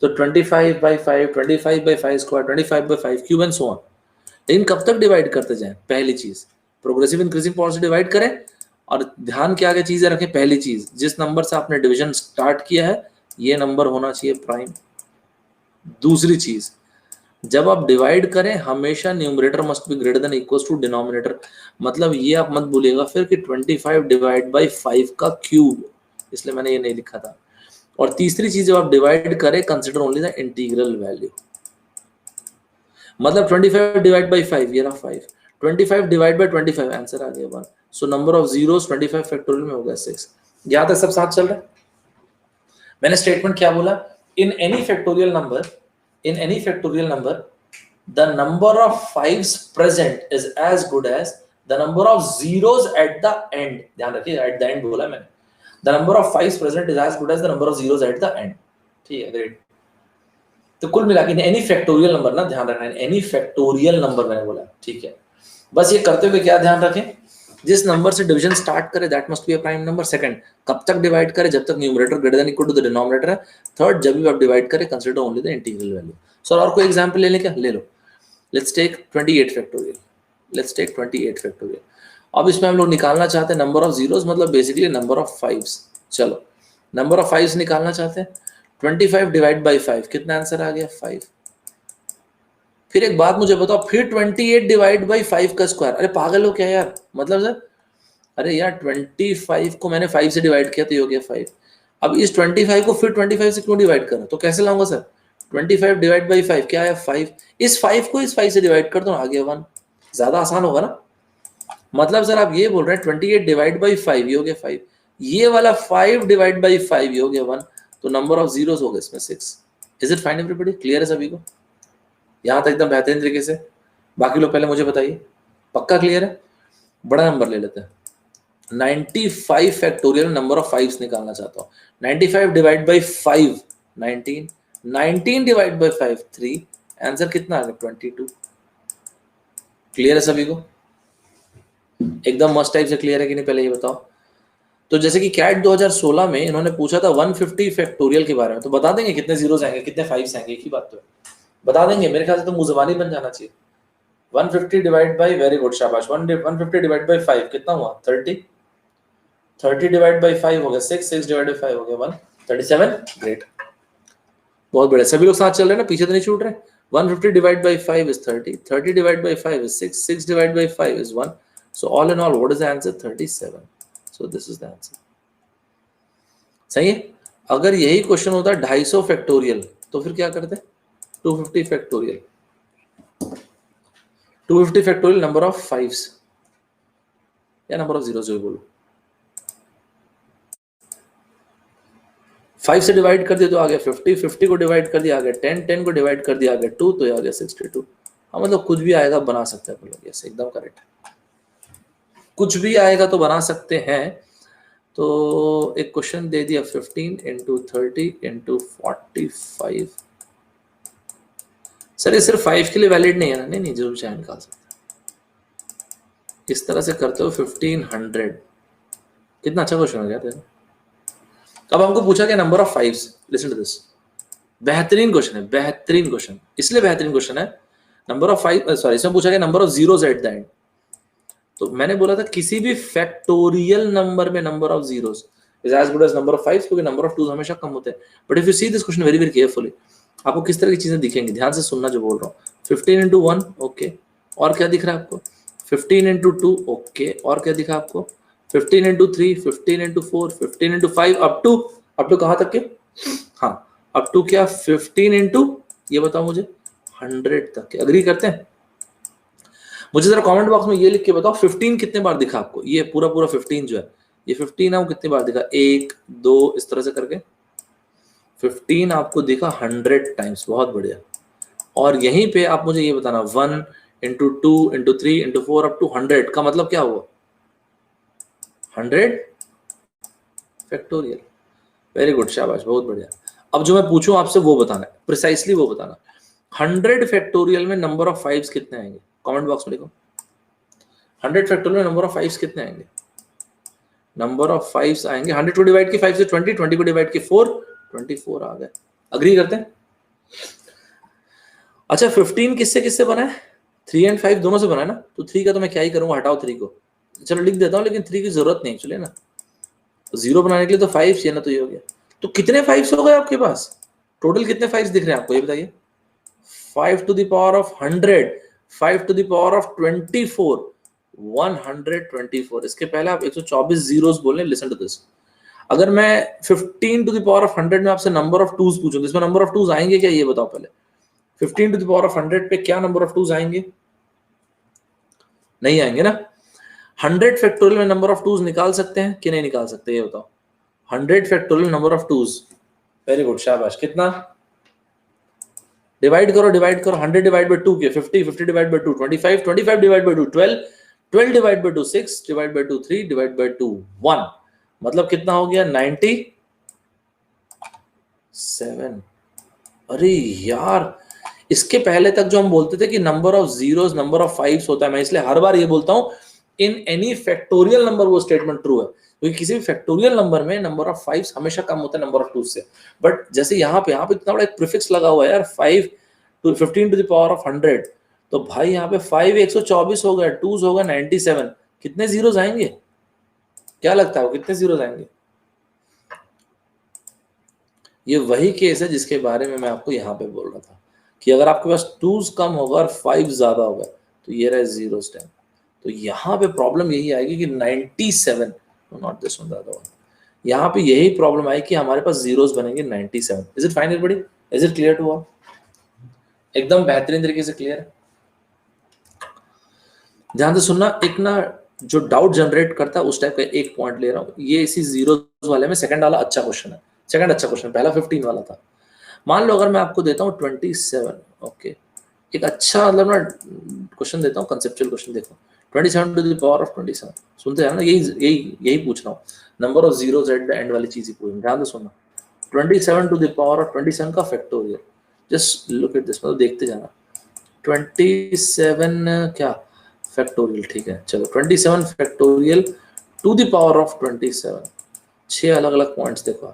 तो 25/5, 25/5 square, 25/5 cube and so on. लेकिन कब तक डिवाइड करते जाएं? पहली चीज प्रोग्रेसिव इंक्रीजिंग पावर से डिवाइड करें, और ध्यान क्या क्या चीजें रखें। पहली चीज, जिस नंबर से आपने डिवीजन स्टार्ट किया है ये नंबर होना चाहिए प्राइम। दूसरी चीज, जब आप डिवाइड करें हमेशा numerator must be greater than equal to denominator. मतलब ये आप मत भूलिएगा फिर कि 25/5 का क्यूब, इसलिए मैंने ये नहीं लिखा था। और तीसरी चीज, जब आप डिवाइड करें consider only the integral value. मतलब 25/5 ये रहा 5, 25/25 आंसर आ गया 1। So number of zeros 25 factorial में हो गया 6। यहां तक सब साथ चल रहा है? मैंने स्टेटमेंट क्या बोला, इन any factorial number the number of 5s present is as good as the number of zeros at the end। ध्यान रखिए, at the end बोला मैंने, the number of 5s present is as good as the number of zeros at the end। ठीक है, great. तो कुल मिला के एनी फैक्टोरियल नंबर ना, ध्यान रखना, एनी फैक्टोरियल नंबर मैंने बोला। ठीक है, बस ये करते हुए क्या ध्यान रखें, जिस नंबर से डिवीजन स्टार्ट करे that must be a prime number. Second, कब तक डिवाइड करे, जब तक numerator greater than equal to the denominator है। थर्ड, जब भी आप डिवाइड करें consider only the integral value. Sir और कोई एग्जांपल ले लें क्या? ले लो, let's take 28 factorial, let's take 28 factorial. अब इसमें हम लोग निकालना चाहते हैं नंबर ऑफ जीरोस, मतलब बेसिकली नंबर ऑफ 5s। चलो नंबर ऑफ 5s निकालना चाहते हैं, 25/5 कितना आंसर आ गया? 5। फिर एक बात मुझे बताओ, फिर 28/5 का स्क्वायर। अरे पागल हो क्या यार, मतलब सर अरे यार 25 को मैंने 5 से डिवाइड किया तो ये हो गया 5। अब इस 25 को फिर 25 से क्यों डिवाइड करा, तो कैसे लाऊंगा सर, 25 डिवाइड बाई 5 क्या है 5, इस 5 को इस 5 से डिवाइड कर दो, आ गया 1। ज्यादा आसान होगा ना। मतलब सर आप ये बोल रहे हैं 28 डिवाइड बाई 5 ये हो गया 5, ये वाला 5 डिवाइड बाई 5 ये हो गया 1, तो नंबर ऑफ जीरोस हो गए इसमें 6। Is it fine everybody, clear है सभी को यहाँ तक एकदम बेहतरीन तरीके से। बाकी लोग पहले मुझे बताइए, पक्का क्लियर है। बड़ा नंबर ले लेते हैं, 95 फैक्टोरियल नंबर ऑफ 5 निकालना चाहता हूँ। 95 divide by 5 19, 19 divide by 5 3, answer कितना आ गया 22। क्लियर है सभी को, एकदम मस्त टाइप से क्लियर है कि नहीं, पहले ये बताओ। तो जैसे कि कैट 2016 में इन्होंने पूछा था 150 फैक्टोरियल के बारे में, तो बता देंगे कितने जीरोस आएंगे कितने 5 आएंगे, एक ही बात तो है, बता देंगे। मेरे ख्याल से तो मुंह ज़बानी बन जाना चाहिए। 150 डिवाइड बाई, वेरी गुड शाबाश, 150 डिवाइड बाई 5 कितना हुआ 30, 30 डिवाइड बाई 5 हो गया 6, 6 डिवाइड बाई 5 हो गया 1, 37। ग्रेट, बहुत बढ़िया, सभी लोग साथ चल रहे हैं ना, पीछे तो नहीं छूट रहे। 150 divide by 5 is 30, 30 divide by 5 is 6, 6 divide by 5 is 1, so all in all what is the answer 37, so this is the answer। सही है। अगर यही क्वेश्चन होता 250 फैक्टोरियल तो फिर क्या करते, 250 factorial, 250 factorial number of 5s या नंबर ऑफ जीरोस जो बोलो, 5 से डिवाइड कर दिया तो आ गया 50, 50 को डिवाइड कर दिया आ गया 10, 10 को डिवाइड कर दिया आ गया 2 तो आ गया 62। हाँ मतलब कुछ भी आएगा बना सकते हैं लोग, यस एकदम करेक्ट है, कुछ भी आएगा तो बना सकते हैं। तो एक क्वेश्चन दे दिया 15 इंटू 30 इंटू 45, सर ये सिर्फ 5 के लिए वैलिड नहीं है ना, नहीं जरूर चाहे निकाल सकते हैं। इस तरह से करते हो 1500, कितना अच्छा क्वेश्चन हो गया। अब हमको पूछा क्या number of 5s, listen to this, बेहतरीन क्वेश्चन है, बेहतरीन क्वेश्चन, इसलिए बेहतरीन क्वेश्चन है। नंबर ऑफ 5, सॉरी इसमें पूछा गया number of zeros at the end, तो मैंने बोला था किसी भी फैक्टोरियल नंबर में number of zeros is as good as number of 5, क्योंकि नंबर ऑफ 2 हमेशा कम होते हैं। But if you see this question very very carefully, आपको किस तरह की चीजें दिखेंगी, ध्यान से सुनना जो बोल रहा हूँ। 15 इंटू 1 ओके, और क्या दिख रहा है आपको, 15 इंटू 2 ओके, और क्या दिखा आपको, 15 into 3, 15 into 4, 15 into 5 up to कहाँ तक के, हाँ अप टू क्या 15 इंटू, ये बताओ मुझे 100 तक के। अग्री करते हैं, मुझे जरा कमेंट बॉक्स में ये लिख के बताओ 15 कितने बार दिखा आपको, ये पूरा 15 जो है, ये 15 है वो कितने बार दिखा, 1 2 इस तरह से करके 15 आपको दिखा 100 टाइम्स, बहुत बढ़िया। और यहीं पे आप मुझे ये बताना 1 into 2 into 3 into 4 up to 100 का मतलब क्या हुआ, 100 फैक्टोरियल। वेरी गुड शाबाश, बहुत बढ़िया। अब जो मैं पूछूं आपसे वो बताना है, प्रिसाइसली वो बताना, 100 फैक्टोरियल में नंबर ऑफ 5s कितने आएंगे, कमेंट बॉक्स में लिखो। 100 फैक्टोरियल में नंबर ऑफ 5s कितने आएंगे, नंबर ऑफ 5s आएंगे 100 को डिवाइड की 5 से 20, 20 को डिवाइड की 4, 24 आ गए। अग्री करते हैं। अच्छा 15 किससे किससे बना है, 3 और 5 दोनों से बना है ना, तो 3 का तो मैं क्या ही करूंगा, हटाओ 3 को, चलो लिख देता हूँ, लेकिन 3 की जरूरत नहीं चले ना, तो 0 बनाने के लिए तो 5 चाहिए ना, तो ये हो गया। तो कितने 5s हो गए आपके पास, टोटल कितने 5s दिख रहे हैं आपको ये बताइए, 5 to the power of 100, 5 to the power of 24, 124। इसके पहले आप 124 जीरोस बोल रहे हैं, लिसन टू दिस। अगर मैं 15 टू द पावर ऑफ 100 में आपसे नंबर ऑफ 2s पूछूं, इसमें नंबर ऑफ 2s आएंगे क्या, ये बताओ पहले। 15 टू द पावर ऑफ 100 पे क्या नंबर ऑफ 2s आएंगे, नहीं आएंगे ना। 100 फैक्टोरियल में नंबर ऑफ 2s निकाल सकते हैं कि नहीं निकाल सकते, ये बताओ। 100 factorial number of 2s, very good शाबाश, कितना, डिवाइड करो 100 डिवाइड बाय 2 के 50, 50 divide by 2 25, 25 divide by 2 12, 12 divide by 2 6, divide by 2 3, divide by 2 1, मतलब कितना हो गया 97। अरे यार, इसके पहले तक जो हम बोलते थे कि number of zeros number of 5s होता है, मैं इसलिए हर बार ये बोलता हूं इन एनी फैक्टोरियल नंबर वो स्टेटमेंट ट्रू है, क्योंकि किसी भी फैक्टोरियल नंबर में नंबर ऑफ 5s हमेशा कम होता है नंबर ऑफ 2s से। बट जैसे यहाँ पे इतना बड़ा एक प्रीफिक्स लगा हुआ है यार, 5 to 15 to the power of 100, तो भाई यहाँ पे 5 124 हो गया, 2s होगा 97, कितने जीरोस आएंगे, क्या लगता है कितने जीरोस आएंगे। ये वही केस है जिसके बारे में मैं आपको यहाँ पे बोल रहा था कि अगर आपके पास 2s कम होगा और 5 ज्यादा होगा तो ये रहा 0 स्टेप, तो यहाँ पे प्रॉब्लम यही आएगी कि 97, not this one, the other one, यहाँ पे यही प्रॉब्लम आएगी कि हमारे पास जीरोस बनेंगे 97। Is it fine everybody? Is it clear to all? एकदम बेहतरीन तरीके से क्लियर है। ध्यान से सुनना, एक ना जो डाउट जनरेट करता है उस टाइप का एक पॉइंट ले रहा हूँ। ये इसी जीरोस वाले में सेकंड वाला अच्छा क्वेश्चन है, सेकंड अच्छा क्वेश्चन, पहला 15 वाला था। मान लो अगर मैं आपको देता हूँ 27, ओके, एक अच्छा मतलब ना क्वेश्चन देता हूँ, कंसेप्चुअल क्वेश्चन। देखो 27 टू द पावर ऑफ 27, सुनते हैं ना, यही पूछ रहा हूँ, number of zeros at the and वाली चीज ही पूछ, ध्यान से सुनना। 27 टू द पावर ऑफ 27 का factorial, just look at this, मतलब देखते जाना। 27 क्या फैक्टोरियल, ठीक है चलो, 27 factorial to the power of 27, 6 अलग अलग पॉइंट्स देखो,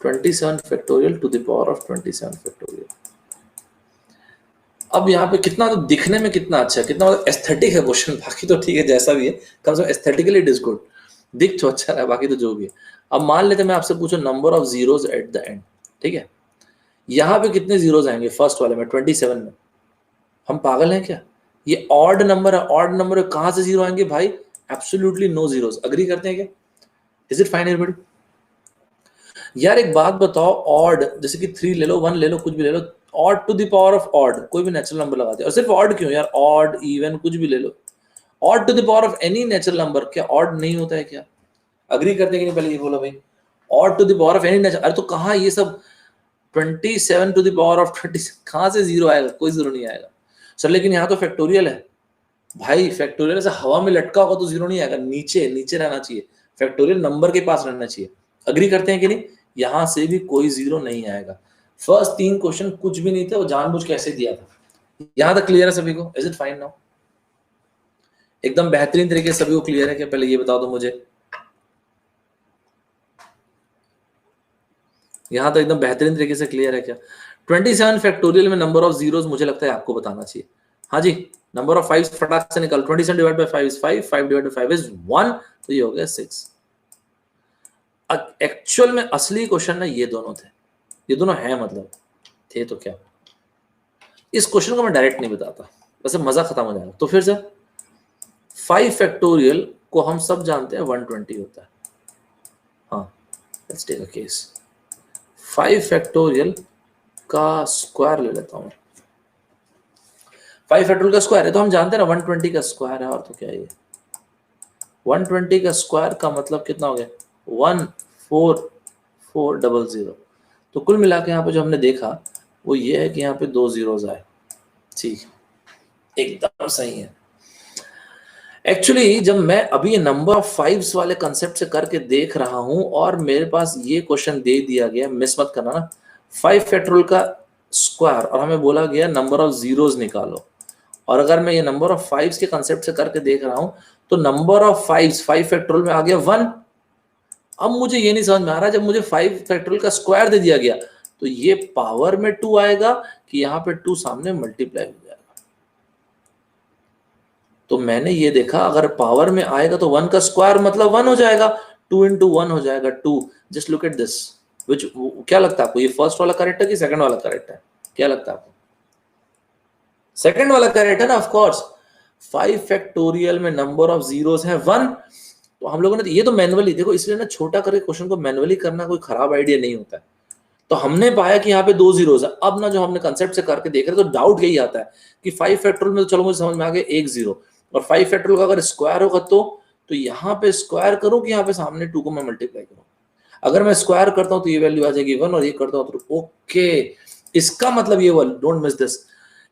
27 factorial to the power of 27 factorial. अब यहाँ पे कितना तो दिखने में कितना अच्छा है, कितना मतलब एस्थेटिक है क्वेश्चन, बाकी तो ठीक है जैसा भी है, कम से कम एस्थेटिकली इट इज गुड, दिख तो अच्छा है, बाकी तो जो भी है। अब मान लेते मैं आपसे पूछूं number of zeros at the and, ठीक है, यहाँ पे कितने जीरोस आएंगे फर्स्ट वाले में 27 में? हम पागल हैं क्या? ये ऑड नंबर है, ऑड नंबर है, कहां से जीरो आएंगे भाई? Absolutely no zeros. अग्री करते हैं क्या? Is it fine everybody? यार एक बात बताओ, ऑड जैसे कि 3 ले लो, 1 ले लो, कुछ भी ले लो, odd to the power of odd, कोई भी नेचुरल नंबर लगा दे, और सिर्फ ऑड क्यों यार, ऑड इवन कुछ भी ले लो, odd to the power of any natural number, क्या ऑड नहीं होता है क्या? अग्री करते हैं कि नहीं? पहले ये बोलो भाई, odd to the power of any natural, अरे तो कहाँ ये सब 27 टू द पावर ऑफ 20, कहां से जीरो आएगा? कोई जीरो नहीं आएगा सर। लेकिन यहाँ तो फैक्टोरियल है भाई, फैक्टोरियल से हवा में लटका होगा तो जीरो नहीं आएगा, नीचे नीचे रहना चाहिए, फैक्टोरियल नंबर के पास रहना चाहिए। अग्री करते हैं कि नहीं? यहां से भी कोई जीरो नहीं आएगा। फर्स्ट 3 क्वेश्चन कुछ भी नहीं थे, वो जानबूझ कैसे दिया था। यहां तक क्लियर है सभी को? Is it fine now? एकदम बेहतरीन तरीके से सभी को क्लियर है क्या? पहले ये बताओ तो मुझे, यहां तो एकदम बेहतरीन तरीके से क्लियर है क्या? 27 फैक्टोरियल में नंबर ऑफ जीरोस मुझे लगता है आपको बताना चाहिए। हाँ जी, नंबर ऑफ 5 फटाक से निकल, 27 divide by 5 is 5, 5 divide by 5 is 1, तो ये हो गया 6। एक्चुअल में असली क्वेश्चन ना ये दोनों थे, ये दोनों हैं, मतलब थे तो क्या। इस क्वेश्चन को मैं डायरेक्ट नहीं बताता, वैसे मजा खत्म हो जाएगा। तो फिर से 5 फैक्टोरियल को हम सब जानते हैं 120 होता है। हाँ, let's take a case, 5 factorial का स्क्वायर ले लेता हूं। 5 फैक्टोरियल का स्क्वायर है तो हम जानते हैं ना 120 का स्क्वायर है, और तो क्या है ये 120 का स्क्वायर का मतलब कितना हो गया 14400। तो कुल मिला के यहाँ पे जो हमने देखा वो ये है कि यहाँ पे 2 जीरोस आए, ठीक, एकदम सही है। एक्चुअली जब मैं अभी ये नंबर ऑफ 5s वाले कंसेप्ट से करके देख रहा हूं और मेरे पास ये क्वेश्चन दे दिया गया, मिस मत करना ना, 5 फैक्टोरियल का स्क्वायर, और हमें बोला गया नंबर ऑफ जीरोस निकालो, और अगर मैं ये नंबर ऑफ 5s के कंसेप्ट से करके देख रहा हूं तो नंबर ऑफ 5 फैक्टोरियल में आ गया 1। अब मुझे ये नहीं समझ में आ रहा, जब मुझे 5 फैक्टोरियल का स्क्वायर दे दिया गया तो ये पावर में 2 आएगा कि यहाँ पे 2 सामने मल्टीप्लाई हो जाएगा। तो मैंने ये देखा अगर पावर में आएगा तो 1 का स्क्वायर मतलब 1 हो जाएगा, 2 into 1 हो जाएगा 2। जस्ट लुक एट दिस, विच क्या लगता है आपको, ये फर्स्ट वाला करेक्ट है कि सेकंड वाला करेक्ट है? क्या लगता है आपको? सेकंड वाला करेक्ट है ना, ऑफ कोर्स। 5 फैक्टोरियल में नंबर ऑफ जीरोस है 1, तो हम लोगों ने ये तो मैनुअली देखो, इसलिए ना छोटा करके क्वेश्चन को मैनुअली करना कोई खराब आइडिया नहीं होता है। तो हमने पाया कि यहाँ पे 2 जीरोस है। अब ना जो हमने कंसेप्ट से करके देख रहे तो डाउट यही आता है कि 5 फैक्टोरियल में तो चलो मुझे समझ में आ गया 1 जीरो, और 5 फैक्टोरियल का अगर स्क्वायर होगा तो यहाँ पे स्क्वायर करूं कि यहाँ पे सामने 2 को मैं मल्टीप्लाई करूं। अगर मैं स्क्वायर करता हूं तो ये वैल्यू आ जाएगी 1, और ये करता हूं तो ओके, इसका मतलब ये हुआ, डोंट मिस दिस,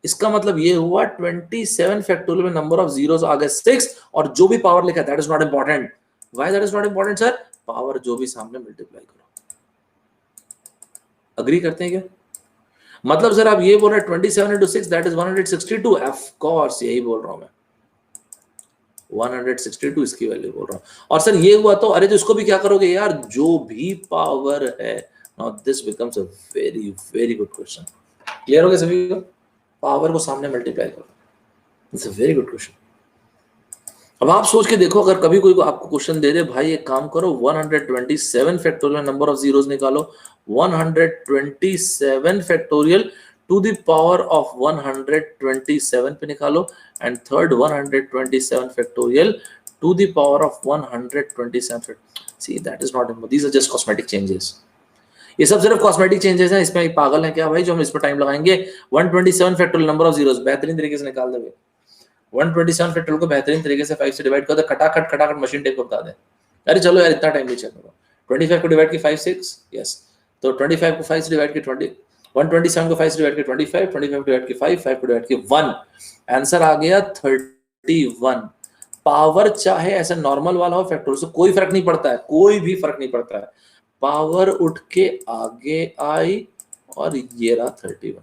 इसका मतलब ये हुआ 27 फैक्टोरियल में नंबर ऑफ जीरोस आ गए 6, और जो भी पावर लिखा है that is not important. Why that is not important sir? Power जो भी सामने मल्टीप्लाई करो। अग्री करते हैं क्या? मतलब सर आप ये बोल रहे हैं 27 into 6 that is 162, of course यही बोल रहा हूं मैं, 162 इसकी वैल्यू बोल रहा हूं। और सर ये हुआ तो अरे तो इसको भी क्या करोगे यार, जो भी पावर है। Now this becomes a very very good question. Clear हो गया सभी को? पावर को सामने मल्टीप्लाई करो, it's a very good question. अब आप सोच के देखो, अगर कभी कोई आपको क्वेश्चन दे दे भाई एक काम करो 127 फैक्टोरियल नंबर ऑफ जीरोस निकालो, 127 factorial to the power of 127 पे निकालो, and third 127 factorial to the power of 127 see that is not important, these are just cosmetic changes. ये सब सिर्फ कॉस्मेटिक चेंजेस हैं, इसमें पागल है क्या भाई जो हम इस पर टाइम लगाएंगे। 127 फैक्टोरियल नंबर ऑफ जीरोस बेहतरीन तरीके से निकाल देंगे। 127 फैक्टोरियल को बेहतरीन तरीके से 5 से डिवाइड कर दे, खटाखट मशीन टेप को बता दे। अरे चलो यार इतना टाइम नहीं चाहिए। 25 को डिवाइड की 5 6 यस, तो 25 को 5 से डिवाइड की 20, 127 को 5 से डिवाइड की 25, 25 को डिवाइड की 5, 5 को डिवाइड की 1, आंसर आ गया 31। पावर चाहे ऐसा नॉर्मल वाला हो फैक्टोरियल से कोई फर्क नहीं पड़ता है, कोई भी फर्क नहीं पड़ता है, पावर उठ के आगे आई और ये रहा 31,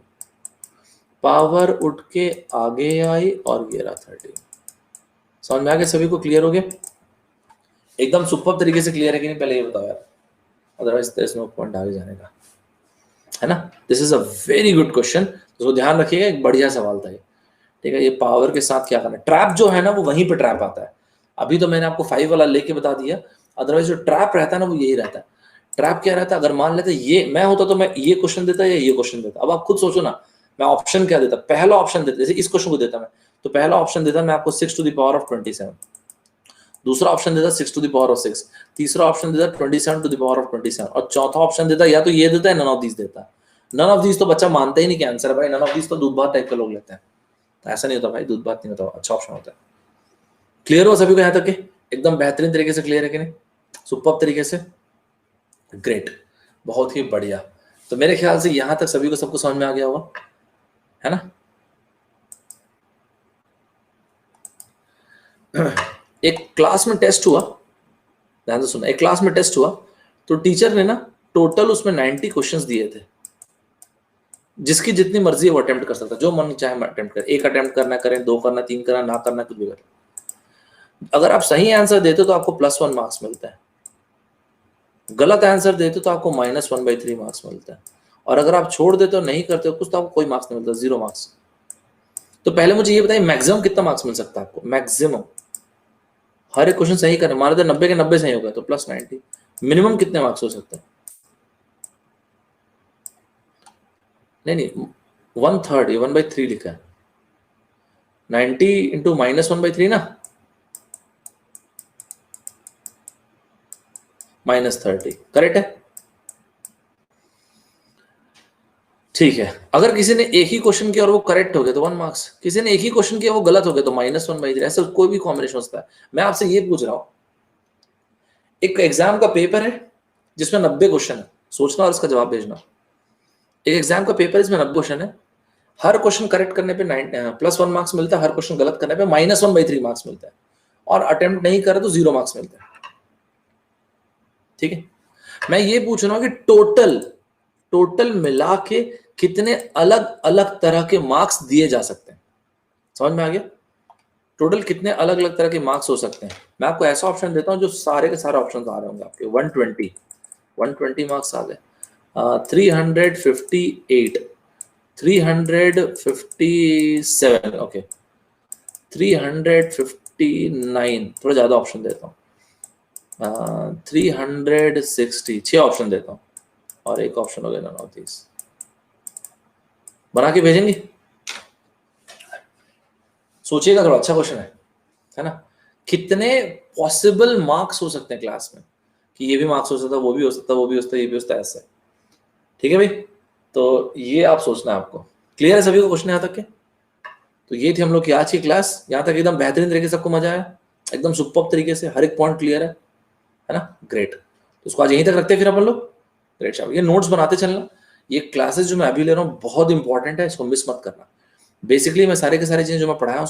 पावर उठ के आगे आई और ये रहा 31। समझ में आ गया सभी को, क्लियर हो गया? एकदम सुपर तरीके से क्लियर है कि नहीं पहले ये बताओ यार, otherwise there is no point आगे जाने का, है ना। This is a very good question, तो ध्यान रखिएगा, एक बढ़िया सवाल था ये, ठीक है। ये पावर के साथ क्या करना है, ट्रैप जो है ना वो वहीं पे ट्रैप आता है। अभी तो मैंने आपको 5 वाला लेके बता दिया, अदरवाइज जो ट्रैप रहता है ना वो यही रहता है। ट्रैप क्या रहता है, अगर मान लेते ये मैं होता तो मैं ये क्वेश्चन देता या ये क्वेश्चन देता। अब आप खुद सोचो ना, मैं ऑप्शन क्या देता, पहला ऑप्शन देता, जैसे इस क्वेश्चन को देता मैं, तो पहला ऑप्शन देता मैं आपको 6 टू द पावर ऑफ 27, दूसरा ऑप्शन देता 6 टू द पावर ऑफ 6, तीसरा ऑप्शन देता 27 टू द पावर ऑफ 27, और चौथा ऑप्शन देता या तो ये देता है नन ऑफ दीज देता। नन ऑफ दीज तो बच्चा मानता ही नहीं कि आंसर है भाई, नन ऑफ दीज तो दूध भात टाइप के लोग लेते हैं, ऐसा नहीं होता भाई, दूध भात नहीं होता, अच्छा ऑप्शन होता है। क्लियर हो सभी को यहाँ तक के? एकदम बेहतरीन तरीके से क्लियर है कि नहीं, सुपर तरीके से, ग्रेट, बहुत ही बढ़िया। तो मेरे ख्याल से यहां तक सभी को सबको समझ में आ गया होगा, है ना। एक क्लास में टेस्ट हुआ, ध्यान से सुना, एक क्लास में टेस्ट हुआ तो टीचर ने ना टोटल उसमें 90 क्वेश्चंस दिए थे, जिसकी जितनी मर्जी है वो अटेम्प्ट कर सकता, जो मन चाहे अटेम्प्ट कर, एक अटेम्प्ट करना करें, 2 करना, 3 करना, ना करना, कुछ भी करें। अगर आप सही आंसर देते तो आपको +1 मार्क्स मिलता है, गलत आंसर देते तो आपको -1/3 मार्क्स मिलता है, और अगर आप छोड़ देते हो, नहीं करते हो कुछ, तो आपको कोई मार्क्स नहीं मिलता, 0 मार्क्स। तो पहले मुझे ये बताइए मैक्सिमम कितना मार्क्स मिल सकता है आपको, मैक्सिमम हर एक क्वेश्चन सही करें, मान लेते 90 के 90 सही हो गए तो +90, मिनिमम कितने मार्क्स हो सकते हैं? नहीं 1/3, ये 1/3 लिखा है, 90 इंटू -1/3 ना, -30, करेक्ट है। ठीक है, अगर किसी ने एक ही क्वेश्चन किया और वो करेक्ट हो गया तो 1 मार्क्स, किसी ने एक ही क्वेश्चन किया वो गलत हो गया तो -1/3, ऐसा कोई भी कॉम्बिनेशन होता है। मैं आपसे ये पूछ रहा हूं, एक एग्जाम का पेपर है जिसमें 90 क्वेश्चन है, सोचना और इसका जवाब भेजना। एक एग्जाम का पेपर इसमें 90 क्वेश्चन है, हर क्वेश्चन करेक्ट करने पे +1 मार्क्स मिलता है, हर क्वेश्टन गलत करने पे -1/3 मार्क्स मिलता है, और अटेम्प्ट नहीं करे तो 0 मार्क्स मिलता है, ठीक है। मैं ये पूछ रहा हूं कि टोटल मिला के कितने अलग अलग तरह के मार्क्स दिए जा सकते हैं, समझ में आ गया? टोटल कितने अलग अलग तरह के मार्क्स हो सकते हैं। मैं आपको ऐसा ऑप्शन देता हूं जो सारे के सारे ऑप्शन आ रहे होंगे आपके, 120 मार्क्स आ गए, 358, 357, ओके 359, थोड़ा ज्यादा ऑप्शन देता हूँ, 360, 6 ऑप्शन देता हूँ, और एक ऑप्शन हो गया नन ऑफ दीस। बना के भेजेंगे, सोचिएगा, थोड़ा अच्छा क्वेश्चन है ना। कितने पॉसिबल मार्क्स हो सकते हैं क्लास में, कि ये भी मार्क्स हो सकता है, वो भी हो सकता है, वो भी हो सकता है, ये भी हो सकता है, ऐसे, ठीक है भाई। तो ये आप सोचना है आपको, क्लियर है सभी को क्वेश्चन यहाँ तक के? तो ये थी हम लोग की आज की क्लास, यहाँ तक एकदम बेहतरीन तरीके से सबको मजा आया, एकदम सुपर तरीके से हर एक पॉइंट क्लियर है ना, ग्रेट। तो उसको आज यहीं तक रखते हैं फिर अपन लोग, ग्रेट शाबाश। ये नोट्स बनाते चलना, ये क्लासेस जो मैं अभी ले रहा हूँ बहुत इंपॉर्टेंट है, इसको मिस मत करना। बेसिकली मैं सारे के सारे चीजें जो मैं पढ़ाया हूँ